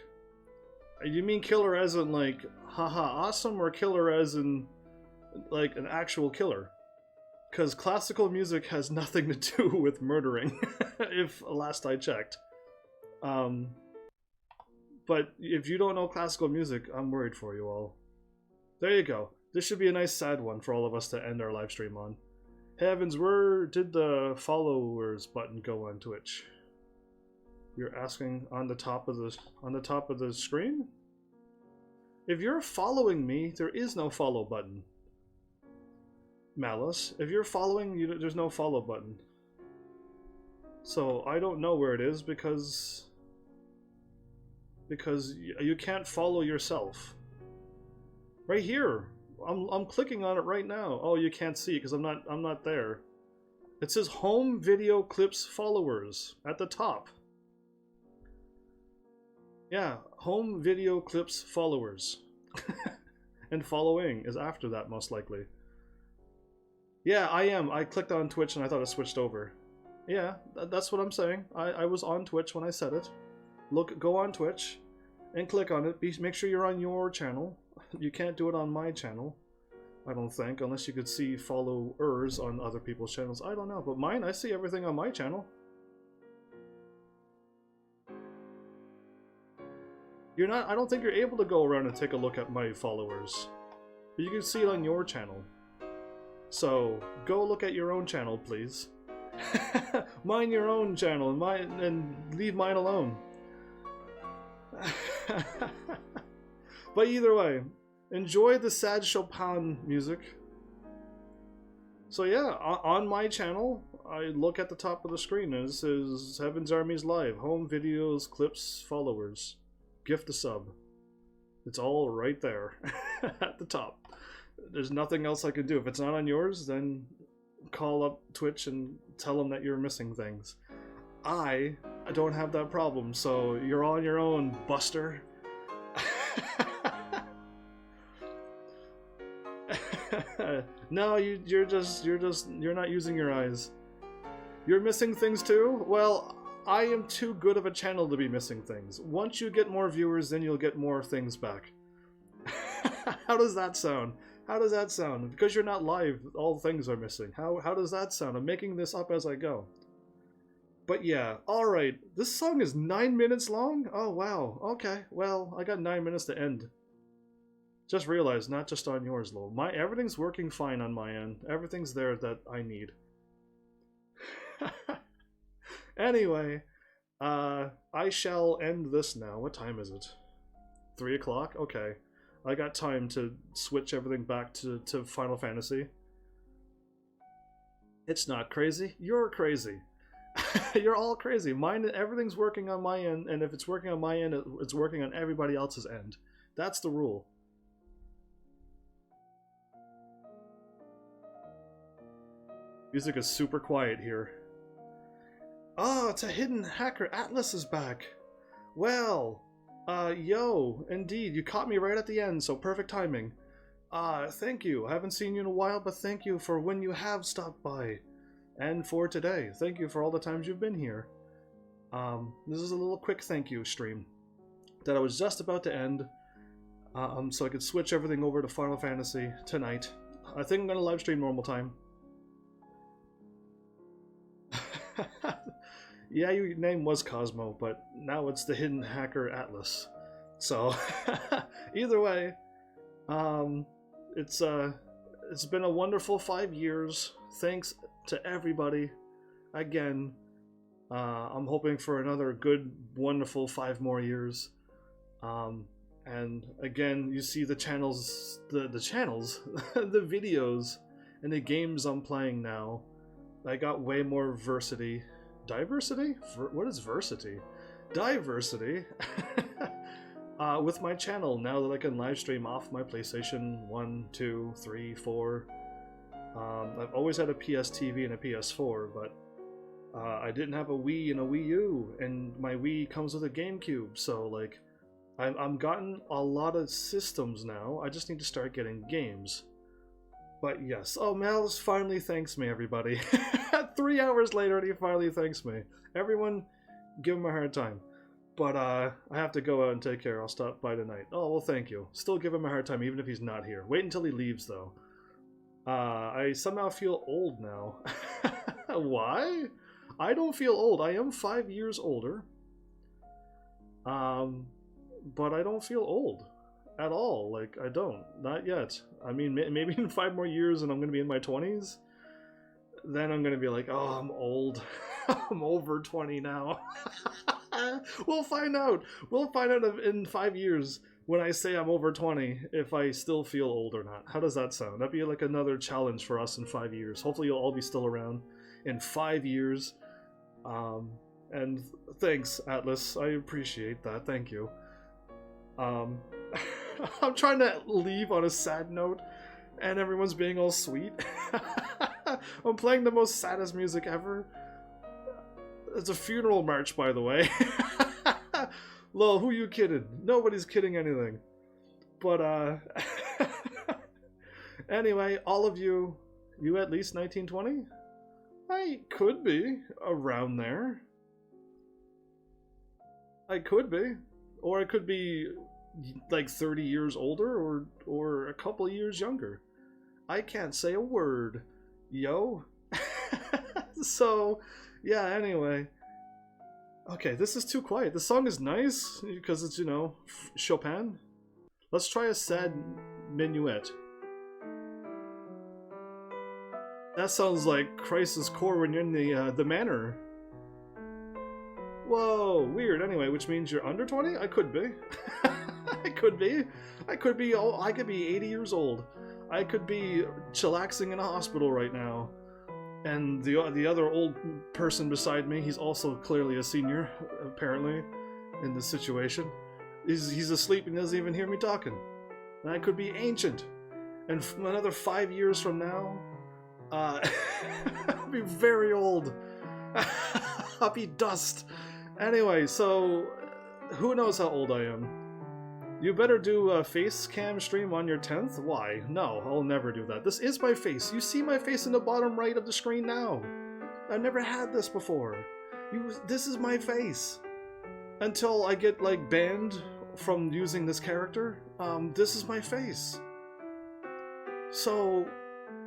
You mean killer as in like, haha, awesome, or killer as in like an actual killer? Because classical music has nothing to do with murdering, if last I checked. But if you don't know classical music, I'm worried for you all. There you go. This should be a nice sad one for all of us to end our live stream on. Heavens, where did the followers button go on Twitch? You're asking on the top of the screen? If you're following me, there is no follow button. Malice, if you're following, there's no follow button. So I don't know where it is because you can't follow yourself. Right here. I'm clicking on it right now. Oh, you can't see because I'm not there. It says home video clips followers at the top. Yeah, home video clips followers. And following is after that, most likely. Yeah, I am. I clicked on Twitch and I thought it switched over. Yeah, that's what I'm saying. I was on Twitch when I said it. Go on Twitch and click on it. Make sure you're on your channel. You can't do it on my channel, I don't think, unless you could see followers on other people's channels. I don't know, but mine, I see everything on my channel. You're not, I don't think you're able to go around and take a look at my followers. But you can see it on your channel. So, go look at your own channel, please. Mind your own channel and leave mine alone. But either way, enjoy the sad Chopin music. So yeah, on my channel, I look at the top of the screen and it says Heaven's Army's Live, home videos, clips, followers, gift a sub. It's all right there at the top. There's nothing else I can do. If it's not on yours, then call up Twitch and tell them that you're missing things. I don't have that problem, so you're on your own, Buster. No, you're not using your eyes. You're missing things too? Well, I am too good of a channel to be missing things. Once you get more viewers, then you'll get more things back. How does that sound? How does that sound? Because you're not live, all things are missing. How does that sound? I'm making this up as I go. But yeah, alright. This song is 9 minutes long? Oh wow, okay. Well, I got 9 minutes to end. Just realized, not just on yours, lol. Everything's working fine on my end. Everything's there that I need. Anyway, I shall end this now. What time is it? 3 o'clock? Okay. I got time to switch everything back to Final Fantasy. It's not crazy. You're crazy. You're all crazy. Everything's working on my end, and if it's working on my end, it's working on everybody else's end. That's the rule. Music is super quiet here. Oh, it's a hidden hacker. Atlas is back. Well, yo, indeed, you caught me right at the end, so perfect timing. Thank you. I haven't seen you in a while, but thank you for when you have stopped by. And for today. Thank you for all the times you've been here. This is a little quick thank you stream that I was just about to end. so I could switch everything over to Final Fantasy tonight. I think I'm gonna live stream normal time. Yeah, your name was Cosmo, but now it's the Hidden Hacker Atlas. So, either way, it's been a wonderful 5 years. Thanks to everybody. Again, I'm hoping for another good, wonderful 5 more years. And again, you see the channels, the channels, the videos, and the games I'm playing now. I got way more diversity. What is versity? Diversity. With my channel, now that I can live stream off my PlayStation 1, 2, 3, 4. I've always had a PS TV and a PS4, but I didn't have a Wii and a Wii U, and my Wii comes with a GameCube, so like, I'm gotten a lot of systems now. I just need to start getting games. But yes, oh, Malice finally thanks me, everybody. 3 hours later, and he finally thanks me. Everyone, give him a hard time. But I have to go out and take care. I'll stop by tonight. Oh, well, thank you. Still give him a hard time, even if he's not here. Wait until he leaves, though. I somehow feel old now. Why? I don't feel old. I am 5 years older. But I don't feel old at all. Like, I don't. Not yet. I mean, maybe in 5 more years and I'm going to be in my 20s. Then I'm going to be like, oh, I'm old. I'm over 20 now. We'll find out. We'll find out in 5 years when I say I'm over 20 if I still feel old or not. How does that sound? That'd be like another challenge for us in 5 years. Hopefully you'll all be still around in 5 years. And thanks, Atlas. I appreciate that. Thank you. I'm trying to leave on a sad note, and everyone's being all sweet. I'm playing the most saddest music ever. It's a funeral march, by the way. Lol, who you kidding? Nobody's kidding anything. But, anyway, all of you at least 1920? I could be around there. I could be. Or I could be like 30 years older or a couple years younger. I can't say a word. Yo. So, yeah, anyway. Okay, this is too quiet. The song is nice because it's, you know, Chopin. Let's try a sad minuet. That sounds like Crisis Core when you're in the manor. Whoa, weird. Anyway, which means you're under 20? I could be. I could be. I could be 80 years old. I could be chillaxing in a hospital right now. And the other old person beside me, he's also clearly a senior, apparently, in this situation. He's asleep and doesn't even hear me talking. And I could be ancient. And another 5 years from now, I'll be very old. I'll be dust. Anyway, so who knows how old I am? You better do a face cam stream on your 10th? Why? No, I'll never do that. This is my face. You see my face in the bottom right of the screen now. I've never had this before. This is my face. Until I get, like, banned from using this character, this is my face. So,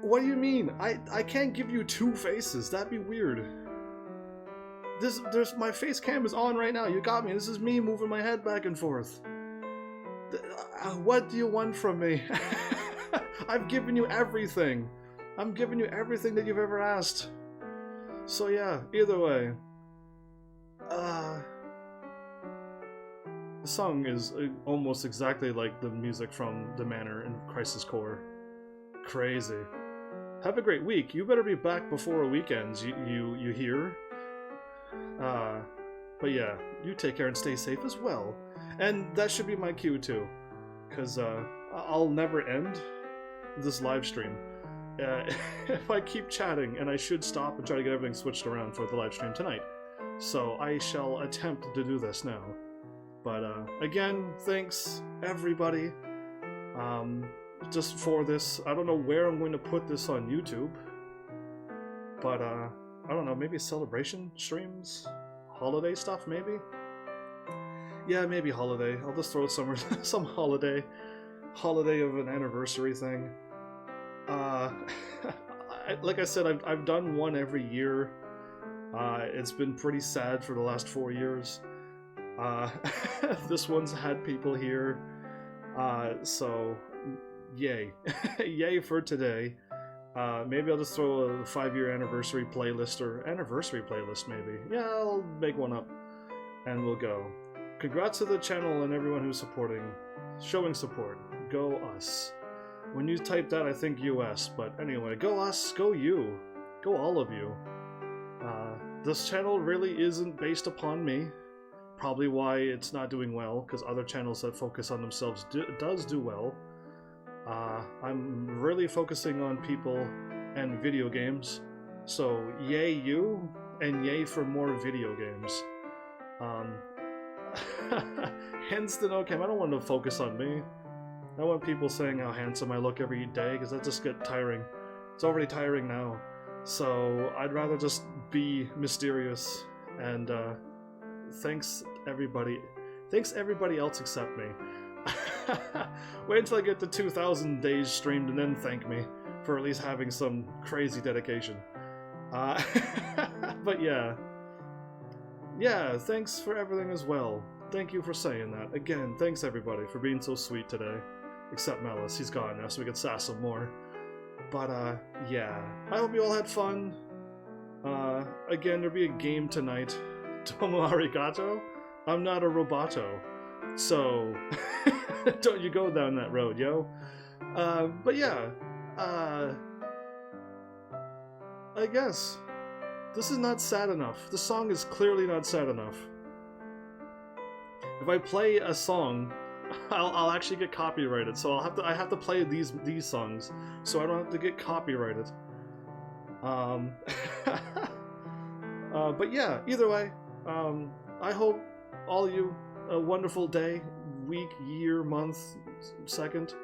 what do you mean? I can't give you 2 faces. That'd be weird. My face cam is on right now. You got me. This is me moving my head back and forth. What do you want from me? I've given you everything. I'm giving you everything that you've ever asked. So yeah, either way. The song is almost exactly like the music from the Manor in Crisis Core. Crazy. Have a great week. You better be back before a weekend. You hear? But yeah, you take care and stay safe as well. And that should be my cue too, because I'll never end this live stream if I keep chatting, and I should stop and try to get everything switched around for the live stream tonight. So I shall attempt to do this now. But again, thanks everybody. Just for this, I don't know where I'm going to put this on YouTube, but I don't know, maybe celebration streams? Holiday stuff, maybe? Yeah, maybe holiday. I'll just throw somewhere some holiday. holiday of an anniversary thing. Like I said, I've done one every year. It's been pretty sad for the last 4 years. This one's had people here, so yay. Yay for today. Maybe I'll just throw a 5-year anniversary playlist, or anniversary playlist maybe. Yeah, I'll make one up and we'll go. Congrats to the channel and everyone who's showing support. Go us. When you type that, I think US, but anyway, go us, go you. Go all of you. This channel really isn't based upon me. Probably why it's not doing well, because other channels that focus on themselves does do well. I'm really focusing on people and video games, so yay you, and yay for more video games. Hence the no cam. I don't want to focus on me. I want people saying how handsome I look every day, because that just gets tiring. It's already tiring now. So I'd rather just be mysterious, and thanks everybody. Thanks everybody else except me. Wait until I get to 2,000 days streamed and then thank me for at least having some crazy dedication. But yeah. Yeah, thanks for everything as well. Thank you for saying that. Again, thanks everybody for being so sweet today. Except Malice, he's gone now so we can sass him more. But yeah. I hope you all had fun. Again, there'll be a game tonight. Tomo arigato? I'm not a roboto. So, don't you go down that road, yo. But yeah, I guess this is not sad enough. The song is clearly not sad enough. If I play a song, I'll actually get copyrighted. So I have to play these songs, so I don't have to get copyrighted. But yeah, either way, I hope all of you a wonderful day, week, year, month, second,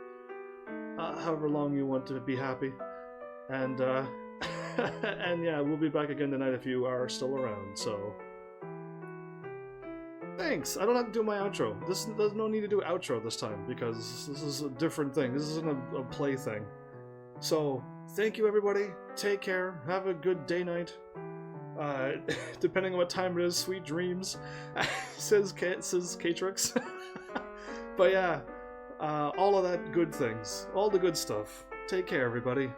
however long you want to be happy, and and yeah, we'll be back again tonight if you are still around. So thanks. I don't have to do my outro. There's no need to do outro this time because this is a different thing. This isn't a play thing. So thank you everybody. Take care. Have a good day night. Depending on what time it is, sweet dreams, says Catrix. But yeah, all of that good things, all the good stuff. Take care, everybody.